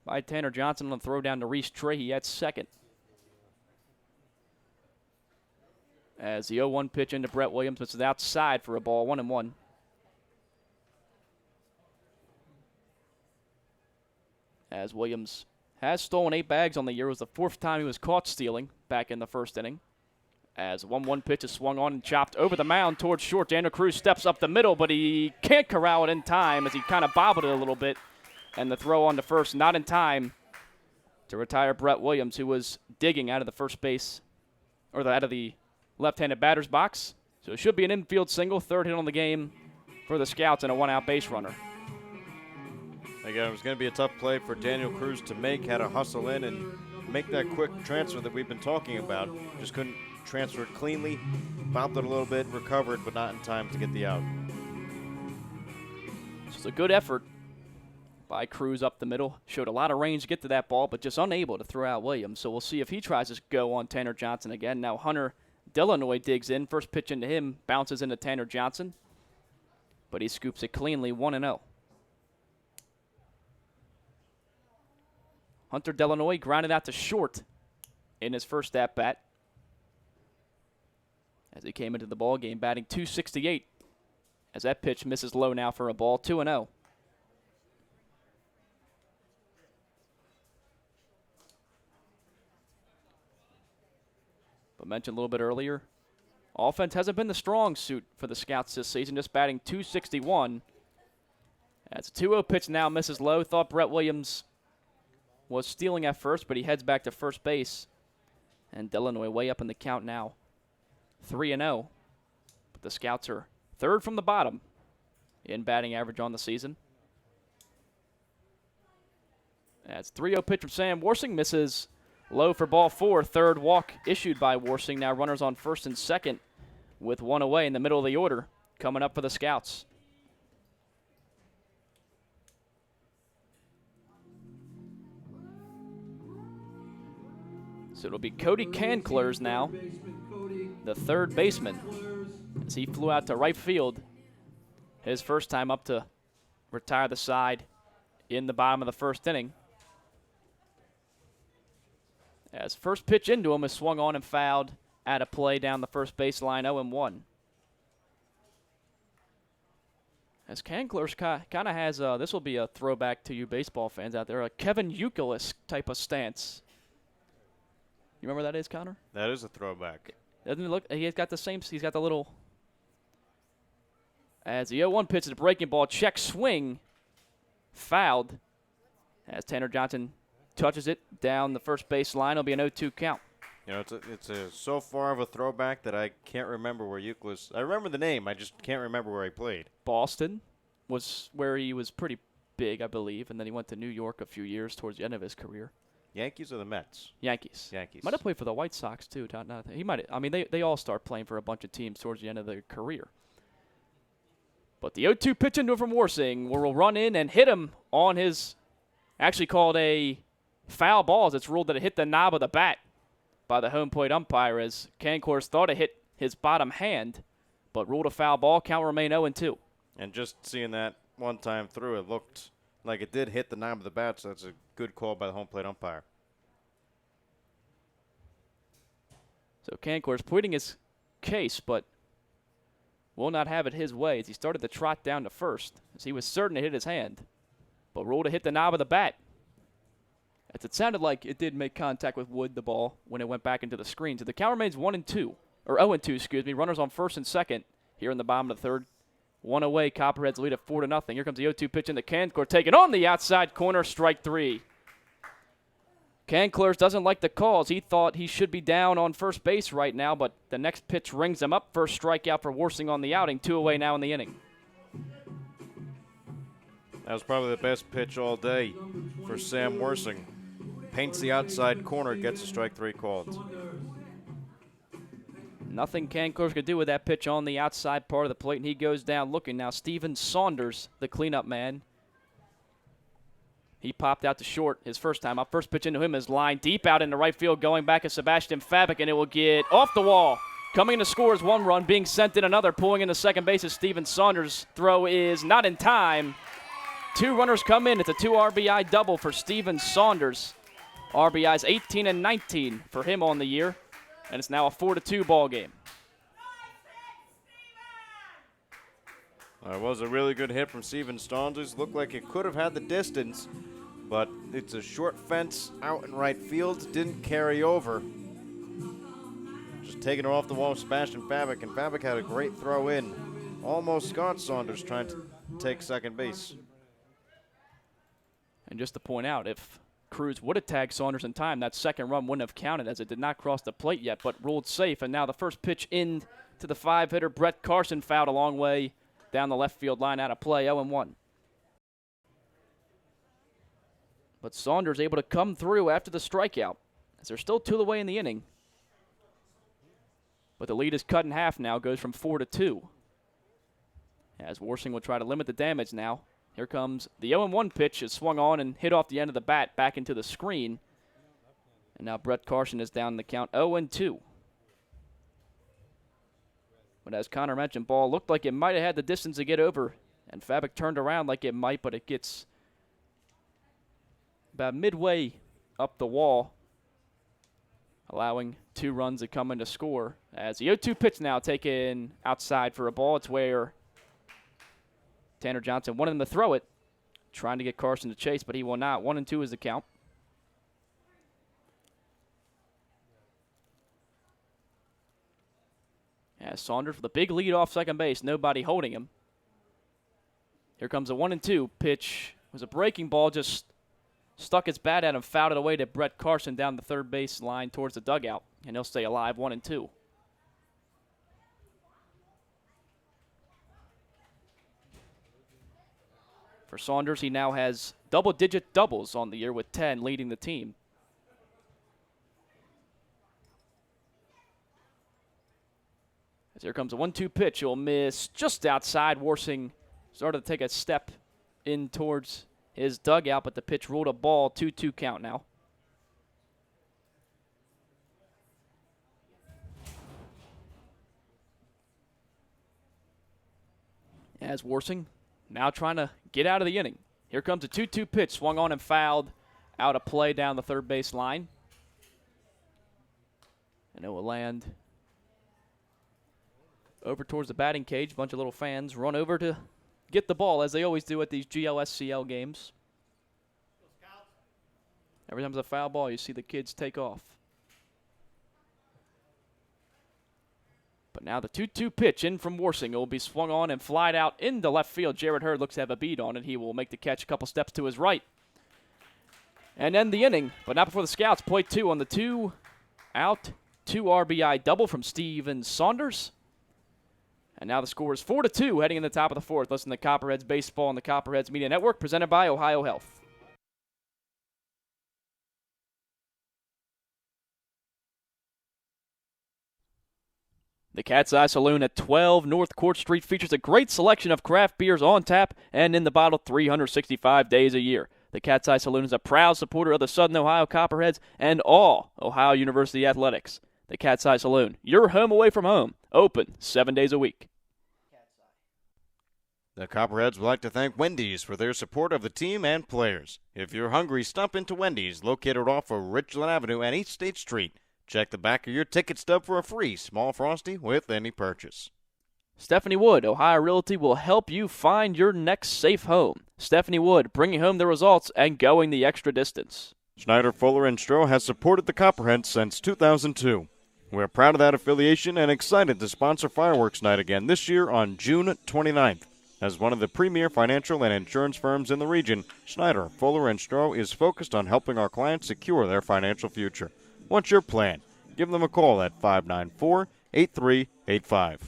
by Tanner Johnson on the throw down to Reese Trahey at second. As the 0-1 pitch into Brett Williams, which is outside for a ball, 1-1. As Williams has stolen 8 bags on the year. It was the 4th time he was caught stealing back in the first inning. As 1-1 pitch is swung on and chopped over the mound towards short. Daniel Cruz steps up the middle, but he can't corral it in time as he kind of bobbled it a little bit. And the throw on to first, not in time to retire Brett Williams, who was digging out of the first base, or out of the left-handed batter's box. So it should be an infield single, 3rd hit on the game for the Scouts, and a 1-out base runner. Again, it was going to be a tough play for Daniel Cruz to make. Had to hustle in and make that quick transfer that we've been talking about. Just couldn't transfer it cleanly. Bobbed it a little bit, recovered, but not in time to get the out. Just a good effort by Cruz up the middle. Showed a lot of range to get to that ball, but just unable to throw out Williams. So we'll see if he tries to go on Tanner Johnson again. Now Hunter Delanoy digs in. First pitch into him, bounces into Tanner Johnson, but he scoops it cleanly, 1-0. Hunter Delanoy grounded out to short in his first at-bat as he came into the ball game, batting .268. As that pitch misses low now for a ball, 2-0. But mentioned a little bit earlier, offense hasn't been the strong suit for the Scouts this season, just batting .261. As a 2-0 pitch now misses low. Thought Brett Williams was stealing at first, but he heads back to first base. And Delanoy way up in the count now, 3-0. But the Scouts are 3rd from the bottom in batting average on the season. As 3-0 pitch from Sam Warsing misses low for ball 4. 3rd walk issued by Warsing. Now runners on first and second with 1 away in the middle of the order coming up for the Scouts. So it'll be Cody Canclers now, the 3rd baseman, as he flew out to right field his first time up to retire the side in the bottom of the first inning. As first pitch into him is swung on and fouled out of play down the first baseline, 0-1. As Canclers kind of has, this will be a throwback to you baseball fans out there, a Kevin Youkilis type of stance. You remember what that is, Connor? That is a throwback. Doesn't it look? He's got the same. He's got the little. As the 0-1 pitch is a breaking ball, check swing, fouled. As Tanner Johnson touches it down the first base line, it'll be an 0-2 count. You know, it's so far of a throwback that I can't remember where Euclid. I remember the name, I just can't remember where he played. Boston was where he was pretty big, I believe, and then he went to New York a few years towards the end of his career. Yankees or the Mets? Yankees. Might have played for the White Sox too. He might. I mean, they all start playing for a bunch of teams towards the end of their career. But the 0-2 pitch into from Warsing will run in and hit him on his, actually called a foul ball, as it's ruled that it hit the knob of the bat by the home plate umpire, as Canclers thought it hit his bottom hand, but ruled a foul ball. Count remain 0-2. And just seeing that one time through, it looked like it did hit the knob of the bat, so that's a good call by the home plate umpire. So Canclers pleading his case, but will not have it his way as he started to trot down to first, as he was certain it hit his hand, but ruled to hit the knob of the bat. As it sounded like it did make contact with wood, the ball, when it went back into the screen. So the count remains 1-2, or 0-2, excuse me. Runners on first and second here in the bottom of the third. 1 away, Copperheads lead at 4-0. Here comes the 0-2 pitch into Canclers, taken on the outside corner, strike 3. Canclers doesn't like the calls. He thought he should be down on first base right now, but the next pitch rings him up. First strikeout for Warsing on the outing. 2 away now in the inning. That was probably the best pitch all day for Sam Worsing. Paints the outside corner, gets a strike 3 called. Nothing Cancor could do with that pitch on the outside part of the plate, and he goes down looking. Now Steven Saunders, the cleanup man. He popped out to short his first time up. First pitch into him is line deep out into right field, going back is Sebastian Fabic, and it will get off the wall. Coming in to score is 1 run, being sent in another. Pulling into second base is Steven Saunders. Throw is not in time. 2 runners come in. It's a 2 RBI double for Steven Saunders. RBIs 18 and 19 for him on the year. And it's now a 4-2 ball game. It was a really good hit from Steven Saunders. Looked like it could have had the distance, but it's a short fence out in right field. Didn't carry over. Just taking it off the wall, Sebastian Fabic, and Fabic had a great throw in. Almost got Saunders trying to take second base. And just to point out, if Cruz would have tagged Saunders in time, that second run wouldn't have counted as it did not cross the plate yet, but ruled safe. And now the first pitch in to the 5-hitter, Brett Carson, fouled a long way down the left field line, out of play, 0-1. But Saunders able to come through after the strikeout, as they're still 2 away in the inning. But the lead is cut in half now, goes from 4-2. As Worsing will try to limit the damage now. Here comes the 0-1 pitch, is swung on and hit off the end of the bat back into the screen. And now Brett Carson is down in the count, 0-2. But as Connor mentioned, ball looked like it might have had the distance to get over. And Fabic turned around like it might, but it gets about midway up the wall, allowing 2 runs to come in to score. As the 0-2 pitch now taken outside for a ball. It's where Tanner Johnson wanted him to throw it, trying to get Carson to chase, but he will not. 1-2 is the count. As Saunders with a big lead off second base, nobody holding him. Here comes a 1-2 pitch. It was a breaking ball, just stuck its bat at him, fouled it away to Brett Carson down the third base line towards the dugout, and he'll stay alive, 1-2. For Saunders, he now has double-digit doubles on the year with 10, leading the team. As here comes a 1-2 pitch. He'll miss just outside. Worsing started to take a step in towards his dugout, but the pitch ruled a ball. 2-2 count now. As Worsing now trying to get out of the inning. Here comes a 2-2 pitch, swung on and fouled out of play down the third base line. And it will land over towards the batting cage. A bunch of little fans run over to get the ball, as they always do at these GLSCL games. Every time there's a foul ball, you see the kids take off. But now the 2-2 pitch in from Worsing. It will be swung on and flied out into left field. Jared Hurd looks to have a bead on it. He will make the catch a couple steps to his right and end the inning, but not before the scouts. Play 2 on the 2 out, 2 RBI double from Steven Saunders. And now the score is 4-2 heading in the top of the 4th. Listen to Copperheads Baseball on the Copperheads Media Network, presented by Ohio Health. The Cat's Eye Saloon at 12 North Court Street features a great selection of craft beers on tap and in the bottle 365 days a year. The Cat's Eye Saloon is a proud supporter of the Southern Ohio Copperheads and all Ohio University athletics. The Cat's Eye Saloon, your home away from home, open 7 days a week. The Copperheads would like to thank Wendy's for their support of the team and players. If you're hungry, stop into Wendy's, located off of Richland Avenue and East State Street. Check the back of your ticket stub for a free small Frosty with any purchase. Stephanie Wood, Ohio Realty, will help you find your next safe home. Stephanie Wood, bringing home the results and going the extra distance. Schneider, Fuller, and Stroh has supported the Copperheads since 2002. We're proud of that affiliation and excited to sponsor Fireworks Night again this year on June 29th. As one of the premier financial and insurance firms in the region, Schneider, Fuller, and Stroh is focused on helping our clients secure their financial future. What's your plan? Give them a call at 594-8385.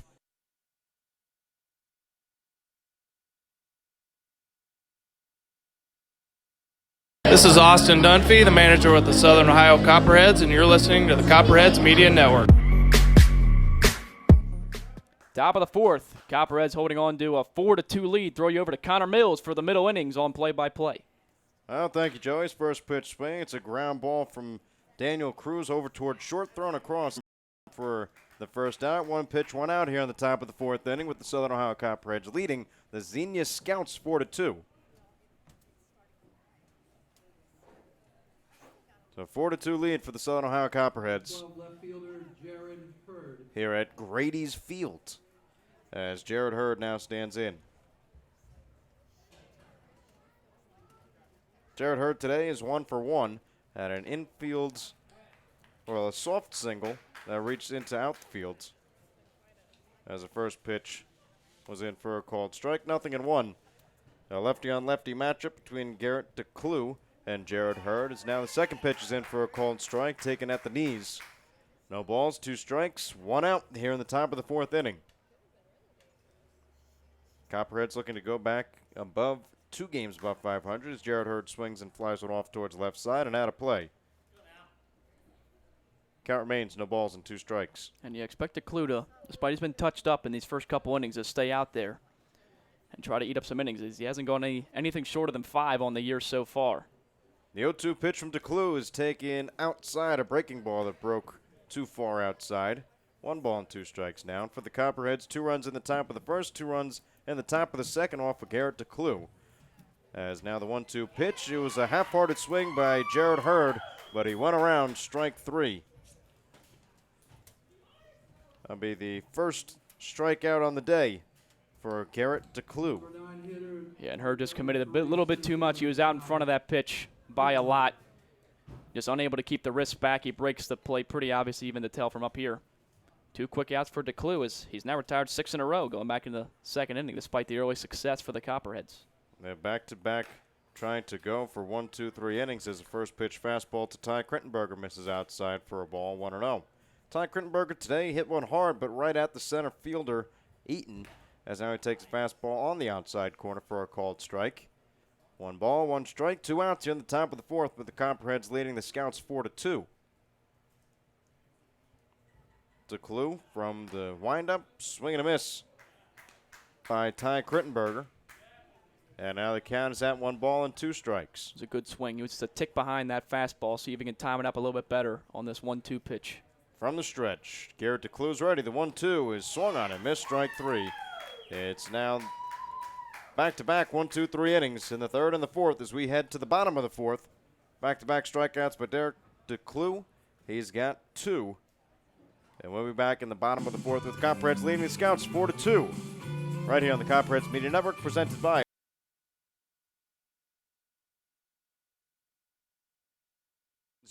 This is Austin Dunphy, the manager with the Southern Ohio Copperheads, and you're listening to the Copperheads Media Network. Top of the fourth, Copperheads holding on to a 4-2 lead. Throw you over to Connor Mills for the middle innings on play-by-play. Well, thank you, Joey's first pitch swing. It's a ground ball from Daniel Cruz over towards short, thrown across for the first out. One pitch, one out here on the top of the fourth inning with the Southern Ohio Copperheads leading the Xenia Scouts 4-2. So 4-2 lead for the Southern Ohio Copperheads Left fielder Jared Hurd. here at Grady's Field, as Jared Hurd now stands in. Jared Hurd today is 1 for 1 at an infield, a soft single that reached into outfield. As the first pitch was in for a called strike, 0-1. A lefty-on-lefty matchup between Garrett DeClue and Jared Hurd. Is now the second pitch is in for a called strike, taken at the knees. No balls, 2 strikes, 1 out here in the top of the fourth inning. Copperheads looking to go back above 2 games above 500 as Jared Hurd swings and flies it off towards left side and out of play. Count remains, no balls and 2 strikes. And you expect DeClue to, despite he's been touched up in these first couple innings, to stay out there and try to eat up some innings. He hasn't gone anything shorter than 5 on the year so far. The 0-2 pitch from DeClue is taken outside, a breaking ball that broke too far outside. 1 ball and 2 strikes now. And for the Copperheads, 2 runs in the top of the first, 2 runs in the top of the second off of Garrett DeClue. As now the 1-2 pitch, it was a half-hearted swing by Jared Hurd, but he went around strike 3. That'll be the first strikeout on the day for Garrett DeClue. Yeah, and Hurd just committed a little bit too much. He was out in front of that pitch by a lot. Just unable to keep the wrist back. He breaks the plate pretty obviously, even to tell from up here. 2 quick outs for DeClue as he's now retired 6 in a row, going back in the second inning despite the early success for the Copperheads. They're back-to-back trying to go for 1, 2, 3 innings as the first pitch fastball to Ty Crittenberger misses outside for a ball, 1-0. Ty Crittenberger today hit one hard, but right at the center fielder, Eaton, as now he takes a fastball on the outside corner for a called strike. 1 ball, 1 strike, 2 outs here in the top of the fourth with the Copperheads leading the Scouts 4-2. DeClue from the windup, swing and a miss by Ty Crittenberger. And now the count is at 1 ball and 2 strikes. It's a good swing. He was just a tick behind that fastball, see if he can time it up a little bit better on this 1-2 pitch. From the stretch, Garrett DeClue's ready. The 1-2 is swung on and missed, strike 3. It's now back-to-back 1, 2, 3 innings in the third and the fourth as we head to the bottom of the fourth. Back-to-back strikeouts by Derek DeClue. He's got 2. And we'll be back in the bottom of the fourth with Copperheads leading the Scouts 4-2. Right here on the Copperheads Media Network, presented by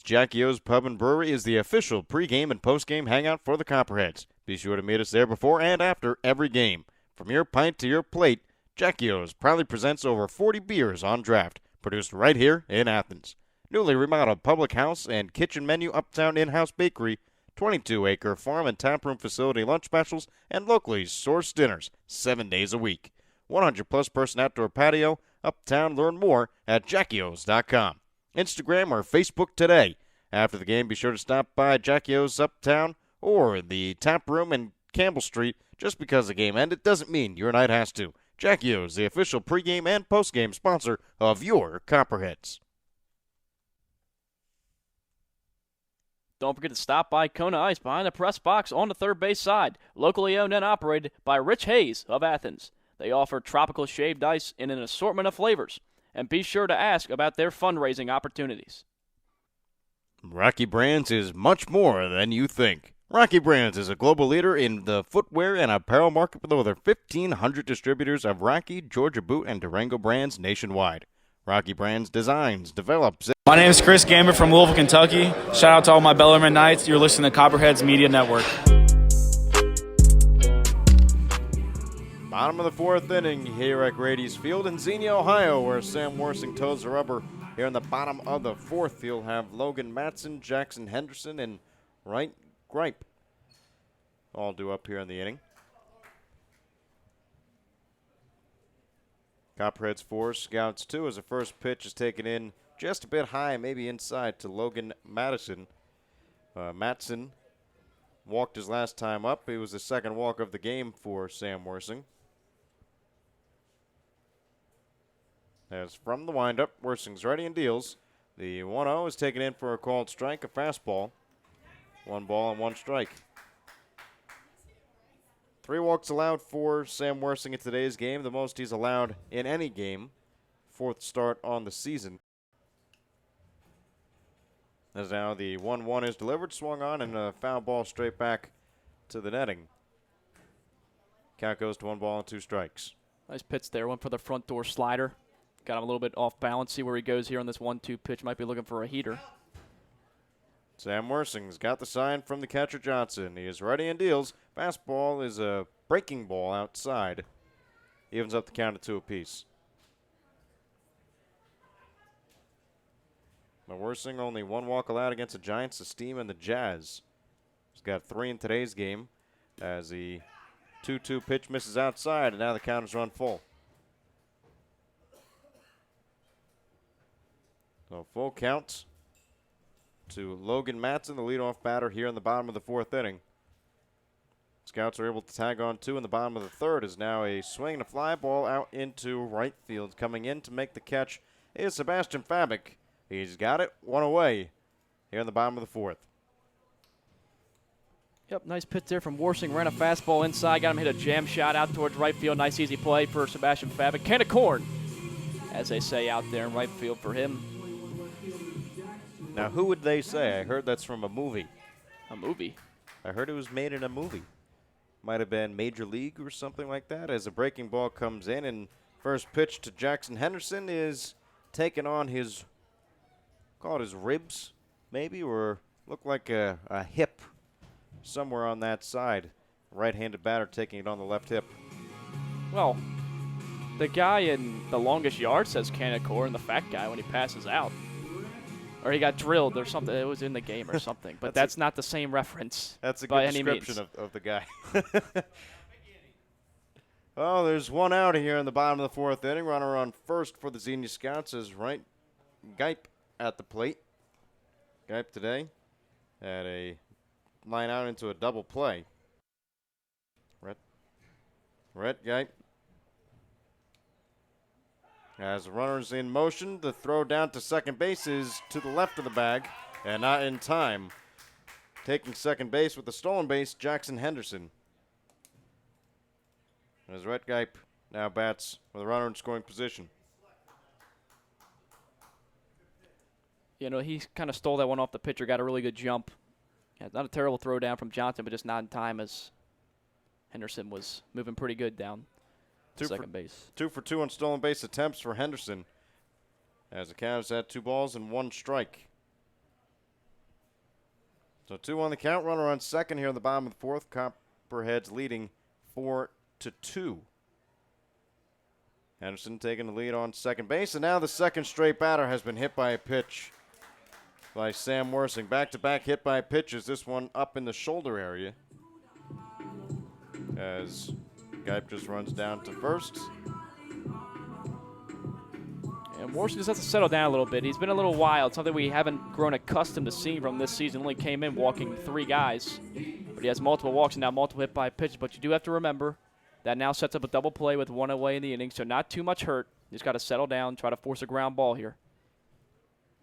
Jackie O's Pub and Brewery is the official pregame and postgame hangout for the Copperheads. Be sure to meet us there before and after every game. From your pint to your plate, Jackie O's proudly presents over 40 beers on draft, produced right here in Athens. Newly remodeled public house and kitchen menu, uptown in-house bakery, 22-acre farm and taproom facility, lunch specials, and locally sourced dinners 7 days a week. 100-plus person outdoor patio, uptown. Learn more at jackios.com. Instagram or Facebook today. After the game, be sure to stop by Jackie O's Uptown or the tap room in Campbell Street. Just because the game ended doesn't mean your night has to. Jackie O's, the official pregame and postgame sponsor of your Copperheads. Don't forget to stop by Kona Ice behind the press box on the third base side. Locally owned and operated by Rich Hayes of Athens. They offer tropical shaved ice in an assortment of flavors. And be sure to ask about their fundraising opportunities. Rocky Brands is much more than you think. Rocky Brands is a global leader in the footwear and apparel market with over 1,500 distributors of Rocky, Georgia Boot, and Durango brands nationwide. Rocky Brands designs, develops. My name is Chris Gamber from Louisville, Kentucky. Shout out to all my Bellarmine Knights. You're listening to Copperheads Media Network. Bottom of the fourth inning here at Grady's Field in Xenia, Ohio, where Sam Worsing toes the rubber. Here in the bottom of the fourth, you'll have Logan Matson, Jackson Henderson, and Wright Gripe all due up here in the inning. Copperheads 4, Scouts 2 as the first pitch is taken in just a bit high, maybe inside to Logan Madison. Matson walked his last time up. It was the second walk of the game for Sam Worsing. As from the windup, Worsing's ready and deals. The 1-0 is taken in for a called strike, a fastball. 1 ball and 1 strike. 3 walks allowed for Sam Worsing in today's game, the most he's allowed in any game. 4th start on the season. As now the 1-1 is delivered, swung on, and a foul ball straight back to the netting. Count goes to 1 ball and 2 strikes. Nice pitch there. Went for the front door slider. Got him a little bit off balance. See where he goes here on this 1-2 pitch. Might be looking for a heater. Sam Worsing's got the sign from the catcher Johnson. He is ready and deals. Fastball is a breaking ball outside. Evens up the count at 2 apiece. But Worsing only 1 walk allowed against the Giants, the Steam, and the Jazz. He's got 3 in today's game as the 2-2 pitch misses outside, and now the count is run full. So full count to Logan Matson, the leadoff batter here in the bottom of the 4th inning. Scouts are able to tag on 2 in the bottom of the 3rd. Is now a swing and a fly ball out into right field. Coming in to make the catch is Sebastian Fabic. He's got it, 1 away here in the bottom of the 4th. Yep, nice pitch there from Worsing. Ran a fastball inside, got him hit a jam shot out towards right field. Nice easy play for Sebastian Fabic. Can of corn, as they say out there in right field for him. Now, who would they say? I heard that's from a movie. A movie? I heard it was made in a movie. Might have been Major League or something like that. As a breaking ball comes in, and first pitch to Jackson Henderson is taking on his, call it his ribs, maybe, or look like a hip somewhere on that side. Right-handed batter taking it on the left hip. Well, the guy in the longest yard says Canacor, and the fat guy when he passes out. Or he got drilled or something. It was in the game or something. But that's not the same reference. That's a by good any description means. of the guy. Well, there's 1 out here in the bottom of the 4th inning. Runner on first for the Xenia Scouts is right Geip at the plate. Geip today had a line out into a double play. Rhett Geip. As the runner's in motion, the throw down to second base is to the left of the bag and not in time. Taking second base with the stolen base, Jackson Henderson. As Rhett Geip now bats with a runner in scoring position. You know, he kind of stole that one off the pitcher, got a really good jump. Yeah, not a terrible throw down from Johnson, but just not in time as Henderson was moving pretty good down second base. 2 for 2 on stolen base attempts for Henderson. As the count is at 2 balls and 1 strike. So 2 on the count. Runner on second here in the bottom of the 4th. Copperheads leading 4-2. Henderson taking the lead on second base. And now the second straight batter has been hit by a pitch by Sam Worsing. Back-to-back hit by pitches. This one up in the shoulder area. As Geip just runs down to first. And Worsing just has to settle down a little bit. He's been a little wild, something we haven't grown accustomed to seeing from this season. Only came in walking 3 guys. But he has multiple walks and now multiple hit by pitches. But you do have to remember that now sets up a double play with 1 away in the inning, so not too much hurt. He's got to settle down, try to force a ground ball here.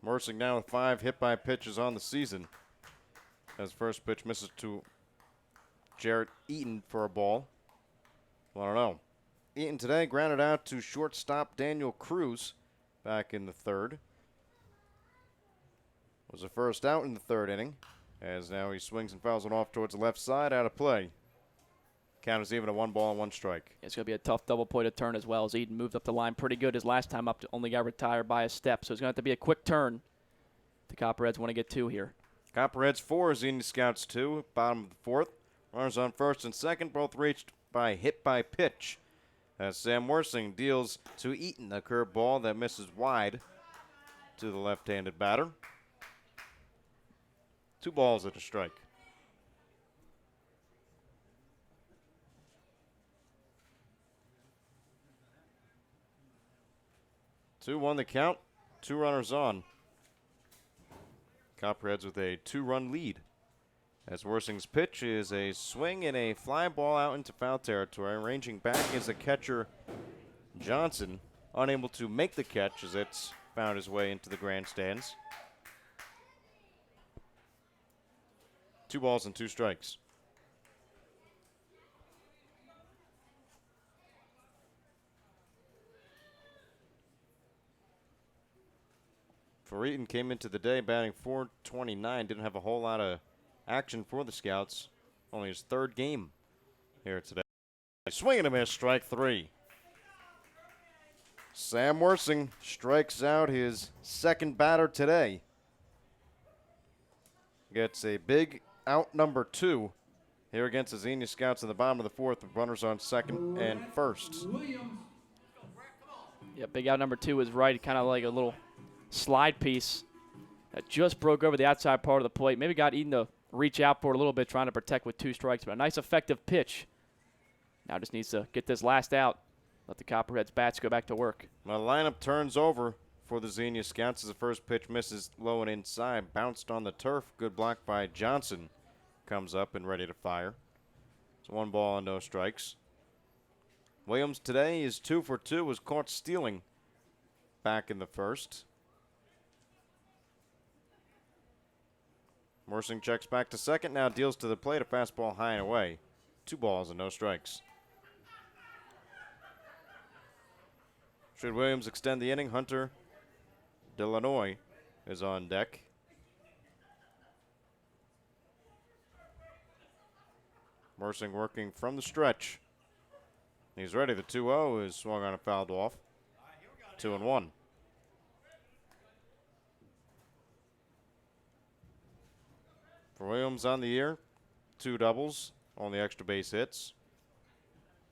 Worsing now with 5 hit by pitches on the season. As first pitch misses to Jarrett Eaton for a ball. 1-0. Eaton today grounded out to shortstop Daniel Cruz back in the 3rd. Was a first out in the 3rd inning. As now he swings and fouls it off towards the left side, out of play. Count is even at 1 ball and 1 strike. It's going to be a tough double play to turn as well, as Eden moved up the line pretty good his last time up, only got retired by a step. So it's going to have to be a quick turn. The Copperheads want to get 2 here. Copperheads 4, Xenia Scouts 2, bottom of the 4th. Runners on first and second, both reached by hit by pitch. As Sam Worsing deals to Eaton, a curveball that misses wide to the left-handed batter. 2 balls and a strike. 2-1 the count 2 runners on. Copperheads with a 2-run lead. As Worsing's pitch is a swing and a fly ball out into foul territory. Ranging back is the catcher, Johnson, unable to make the catch as it's found his way into the grandstands. 2 balls and 2 strikes. Eaton came into the day batting .429. Didn't have a whole lot of action for the Scouts. Only his 3rd game here today. Swing and a miss, strike 3. Sam Worsing strikes out his 2nd batter today. Gets a big out number 2 here against the Xenia Scouts in the bottom of the 4th with runners on 2nd and 1st. Yeah, big out number 2 is right, kind of like a little slide piece that just broke over the outside part of the plate. Maybe got Eaton to reach out for it a little bit, trying to protect with 2 strikes, but a nice effective pitch. Now just needs to get this last out. Let the Copperheads bats go back to work. The lineup turns over for the Xenia Scouts as the first pitch misses low and inside. Bounced on the turf. Good block by Johnson. Comes up and ready to fire. It's 1 ball and no strikes. Williams today is 2 for 2. Was caught stealing back in the 1st. Worsing checks back to 2nd. Now deals to the plate. A fastball high and away. 2 balls and no strikes. Should Williams extend the inning, Hunter Delanoy is on deck. Worsing working from the stretch. He's ready. The 2-0 is swung on and fouled off. 2-1. For Williams on the year, 2 doubles on the extra base hits.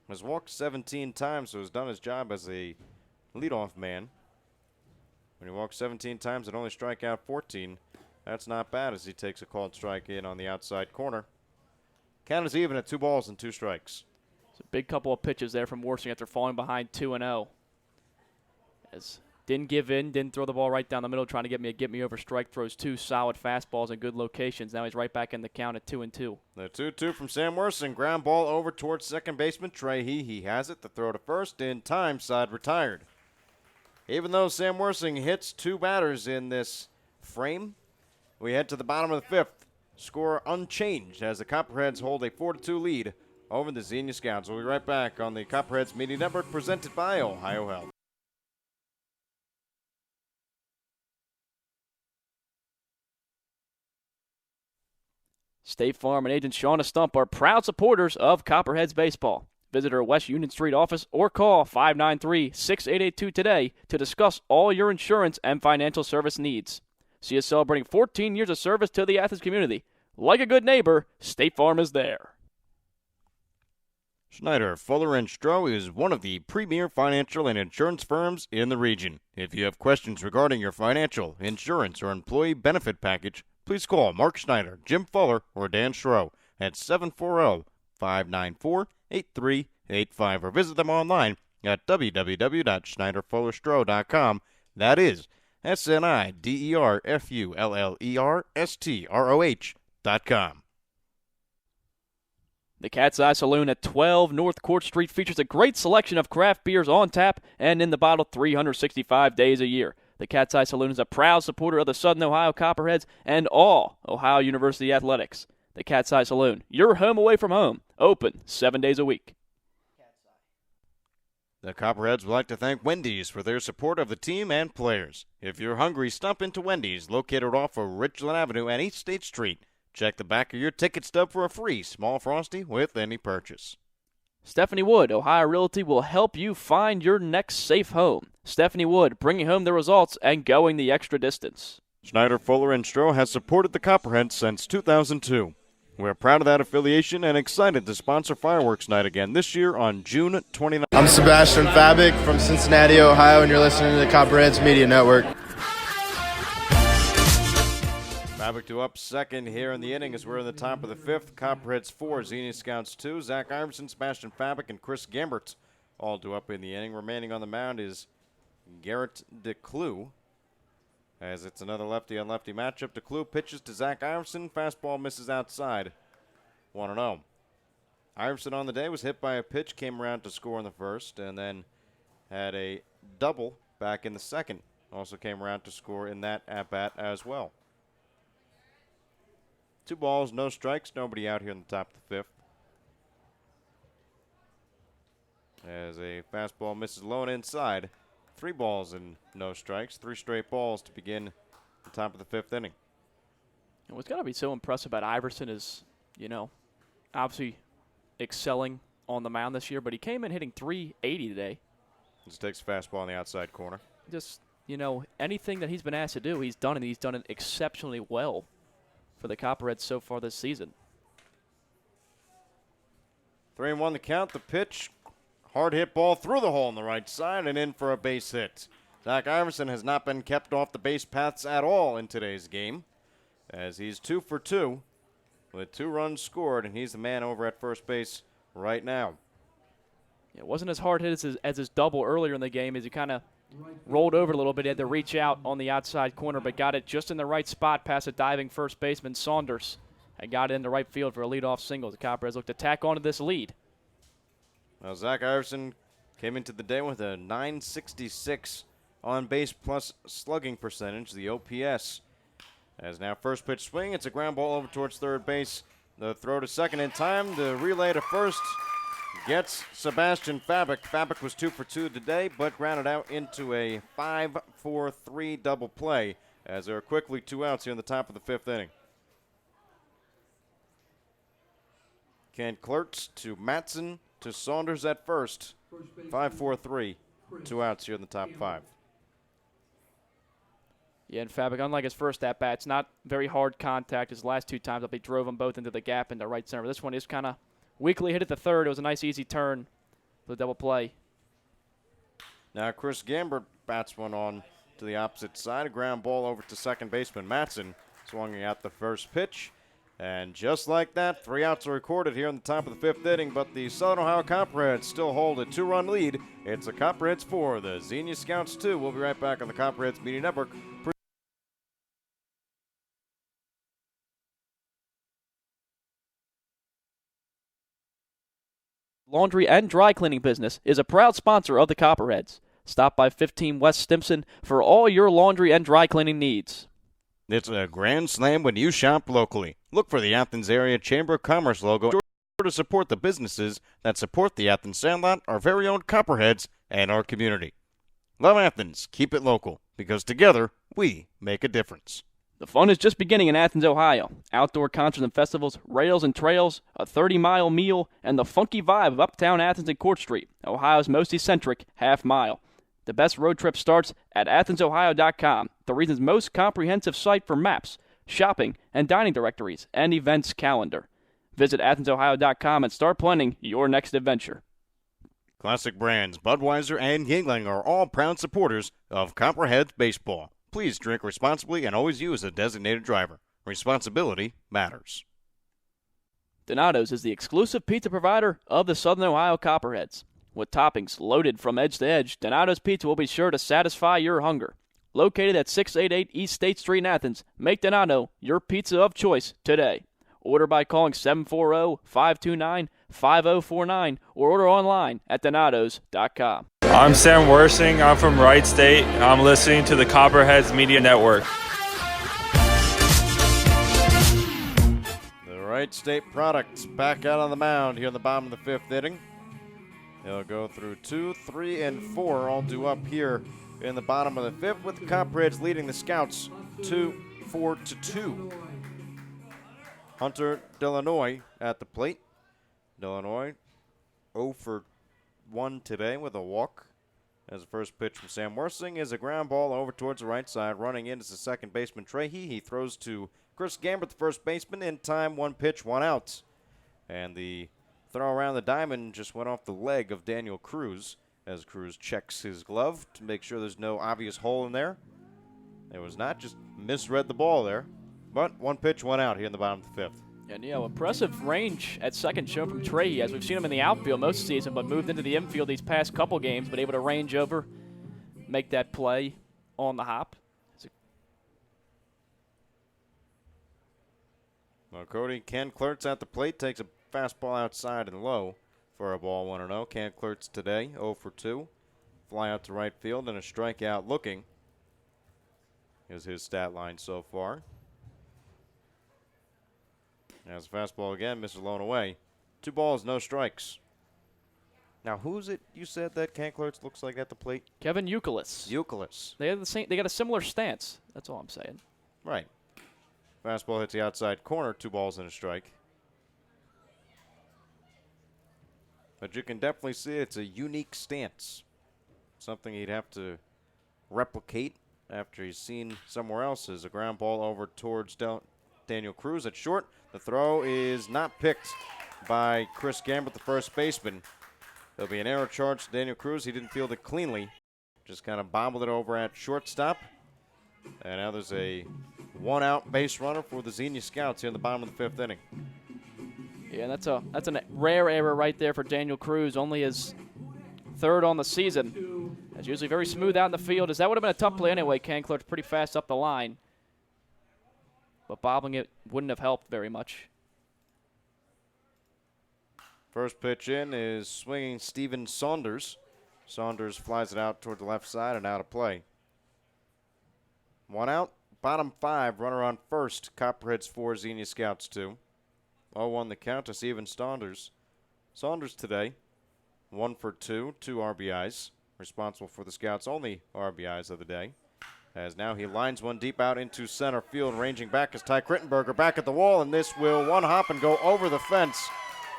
Has walked 17 times, so has done his job as a leadoff man. When he walks 17 times and only strike out 14, that's not bad as he takes a called strike in on the outside corner. Count is even at 2 balls and 2 strikes. It's a big couple of pitches there from Worsing after falling behind 2-0. As didn't give in, didn't throw the ball right down the middle, trying to get me over strike. Throws 2 solid fastballs in good locations. Now he's right back in the count at 2-2. The 2-2 from Sam Worsing. Ground ball over towards second baseman Trahey. He has it. The throw to first in time. Side retired. Even though Sam Worsing hits 2 batters in this frame, we head to the bottom of the 5th. Score unchanged as the Copperheads hold a 4-2 lead over the Xenia Scouts. We'll be right back on the Copperheads Media Network presented by Ohio Health. State Farm and agent Shauna Stump are proud supporters of Copperheads Baseball. Visit our West Union Street office or call 593-6882 today to discuss all your insurance and financial service needs. See us celebrating 14 years of service to the Athens community. Like a good neighbor, State Farm is there. Schneider, Fuller & Stroh is one of the premier financial and insurance firms in the region. If you have questions regarding your financial, insurance, or employee benefit package, please call Mark Schneider, Jim Fuller, or Dan Stroh at 740-594-8385 or visit them online at www.schneiderfullerstroh.com. That is SNIDERFULLERSTROH.com. The Cat's Eye Saloon at 12 North Court Street features a great selection of craft beers on tap and in the bottle 365 days a year. The Cat's Eye Saloon is a proud supporter of the Southern Ohio Copperheads and all Ohio University athletics. The Cat's Eye Saloon, your home away from home, open 7 days a week. The Copperheads would like to thank Wendy's for their support of the team and players. If you're hungry, stop into Wendy's, located off of Richland Avenue and East State Street. Check the back of your ticket stub for a free small Frosty with any purchase. Stephanie Wood, Ohio Realty, will help you find your next safe home. Stephanie Wood, bringing home the results and going the extra distance. Schneider, Fuller & Stroh has supported the Copperheads since 2002. We're proud of that affiliation and excited to sponsor Fireworks Night again this year on June 29th. I'm Sebastian Fabic from Cincinnati, Ohio, and you're listening to the Copperheads Media Network. Fabic to up second here in the inning as we're in the top of the 5th. Copperheads 4, Xenia Scouts 2. Zach Iverson, Sebastian Fabic, and Chris Gambert all due up in the inning. Remaining on the mound is Garrett DeClue. as it's another lefty-on-lefty matchup. DeClue pitches to Zach Iverson. Fastball misses outside. 1-0. Iverson on the day was hit by a pitch, came around to score in the first, and then had a double back in the second. Also came around to score in that at-bat as well. 2 balls, no strikes, nobody out here in the top of the 5th. As a fastball misses low and inside. 3 balls and no strikes. 3 straight balls to begin the top of the 5th inning. And what's got to be so impressive about Iverson is, obviously excelling on the mound this year, but he came in hitting .380 today. Just takes a fastball on the outside corner. Just, anything that he's been asked to do, he's done, and he's done it exceptionally well for the Copperheads so far this season. 3-1 the count. The pitch. Hard hit ball through the hole on the right side and in for a base hit. Zach Iverson has not been kept off the base paths at all in today's game, as he's 2 for 2 with 2 runs scored, and he's the man over at first base right now. It wasn't as hard hit as his double earlier in the game, as he kind of rolled over a little bit. He had to reach out on the outside corner, but got it just in the right spot past a diving first baseman, Saunders, and got it into right field for a leadoff single. The Copperheads look to tack onto this lead. Now, Zach Iverson came into the day with a .966 on-base plus slugging percentage, the OPS. As now first pitch swing, it's a ground ball over towards third base. The throw to second in time, the relay to first gets Sebastian Fabic. Fabic was 2 for 2 today, but grounded out into a 5-4-3 double play, as there are quickly 2 outs here in the top of the 5th inning. Ken Klertz to Matson to Saunders at first. 5-4-3. 2 outs here in the top 5. Yeah, and Fabic, unlike his first at-bat, it's not very hard contact. His last 2 times, they drove them both into the gap into right center. This one is kind of weakly hit at the third. It was a nice, easy turn for the double play. Now Chris Gambert bats one on to the opposite side. A ground ball over to second baseman Matson, swinging out the first pitch. And just like that, 3 outs are recorded here in the top of the 5th inning, but the Southern Ohio Copperheads still hold a 2-run lead. It's the Copperheads 4, the Xenia Scouts 2. We'll be right back on the Copperheads Media Network. Laundry and dry cleaning business is a proud sponsor of the Copperheads. Stop by 15 West Stimson for all your laundry and dry cleaning needs. It's a grand slam when you shop locally. Look for the Athens Area Chamber of Commerce logo to support the businesses that support the Athens Sandlot, our very own Copperheads, and our community. Love Athens. Keep it local, because together we make a difference. The fun is just beginning in Athens, Ohio. Outdoor concerts and festivals, rails and trails, a 30-mile meal, and the funky vibe of Uptown Athens and Court Street, Ohio's most eccentric half-mile. The best road trip starts at AthensOhio.com, the region's most comprehensive site for maps, shopping, and dining directories, and events calendar. Visit AthensOhio.com and start planning your next adventure. Classic brands Budweiser and Yingling are all proud supporters of Copperheads Baseball. Please drink responsibly and always use a designated driver. Responsibility matters. Donato's is the exclusive pizza provider of the Southern Ohio Copperheads. With toppings loaded from edge to edge, Donato's Pizza will be sure to satisfy your hunger. Located at 688 East State Street in Athens, make Donato your pizza of choice today. Order by calling 740-529-5049 or order online at donatos.com. I'm Sam Worsing. I'm from Wright State. I'm listening to the Copperheads Media Network. The Wright State products back out on the mound here in the bottom of the 5th inning. They'll go through 2, 3, and 4, all due up here in the bottom of the 5th, with the Copperheads leading the Scouts 4-2. Hunter Delanoy at the plate. Delanoy 0 for 1 today with a walk. As the first pitch from Sam Worsing is a ground ball over towards the right side. Running in is the second baseman Trahey. He throws to Chris Gambert, the first baseman. In time, 1 pitch, 1 out. And the throw around the diamond just went off the leg of Daniel Cruz, as Cruz checks his glove to make sure there's no obvious hole in there. It was not, just misread the ball there. But 1 pitch, 1 out here in the bottom of the 5th. And, impressive range at second shown from Trahey, as we've seen him in the outfield most of the season, but moved into the infield these past couple games, but able to range over, make that play on the hop. It's a Well, Cody, Ken Klertz at the plate takes a fastball outside and low for a ball 1-0. Ken Klertz today 0 for 2. Fly out to right field and a strikeout looking is his stat line so far. As a fastball again, misses low and away. 2 balls, no strikes. Now, who's it you said that Ken Klertz looks like at the plate? Kevin Youkilis. Youkilis. They have the same. They got a similar stance. That's all I'm saying. Right. Fastball hits the outside corner, 2 balls and a strike. But you can definitely see it's a unique stance. Something he'd have to replicate after he's seen somewhere else. Is a ground ball over towards Daniel Cruz at short. The throw is not picked by Chris Gambit, the first baseman. There'll be an error charge to Daniel Cruz. He didn't field it cleanly. Just kind of bobbled it over at shortstop. And now there's a 1-out base runner for the Xenia Scouts here in the bottom of the 5th inning. Yeah, that's a rare error right there for Daniel Cruz. Only his 3rd on the season. That's usually very smooth out in the field. As that would have been a tough play anyway. Ken Klertz pretty fast up the line. But bobbling it wouldn't have helped very much. First pitch in is swinging Steven Saunders. Saunders flies it out toward the left side and out of play. 1 out, bottom 5, runner on first. Copperheads 4, Xenia Scouts 2. 0-1 the count to Steven Saunders. Saunders today, 1 for 2, 2 RBIs. Responsible for the Scouts' only RBIs of the day. As now he lines one deep out into center field. Ranging back is Ty Crittenberger back at the wall, and this will one hop and go over the fence.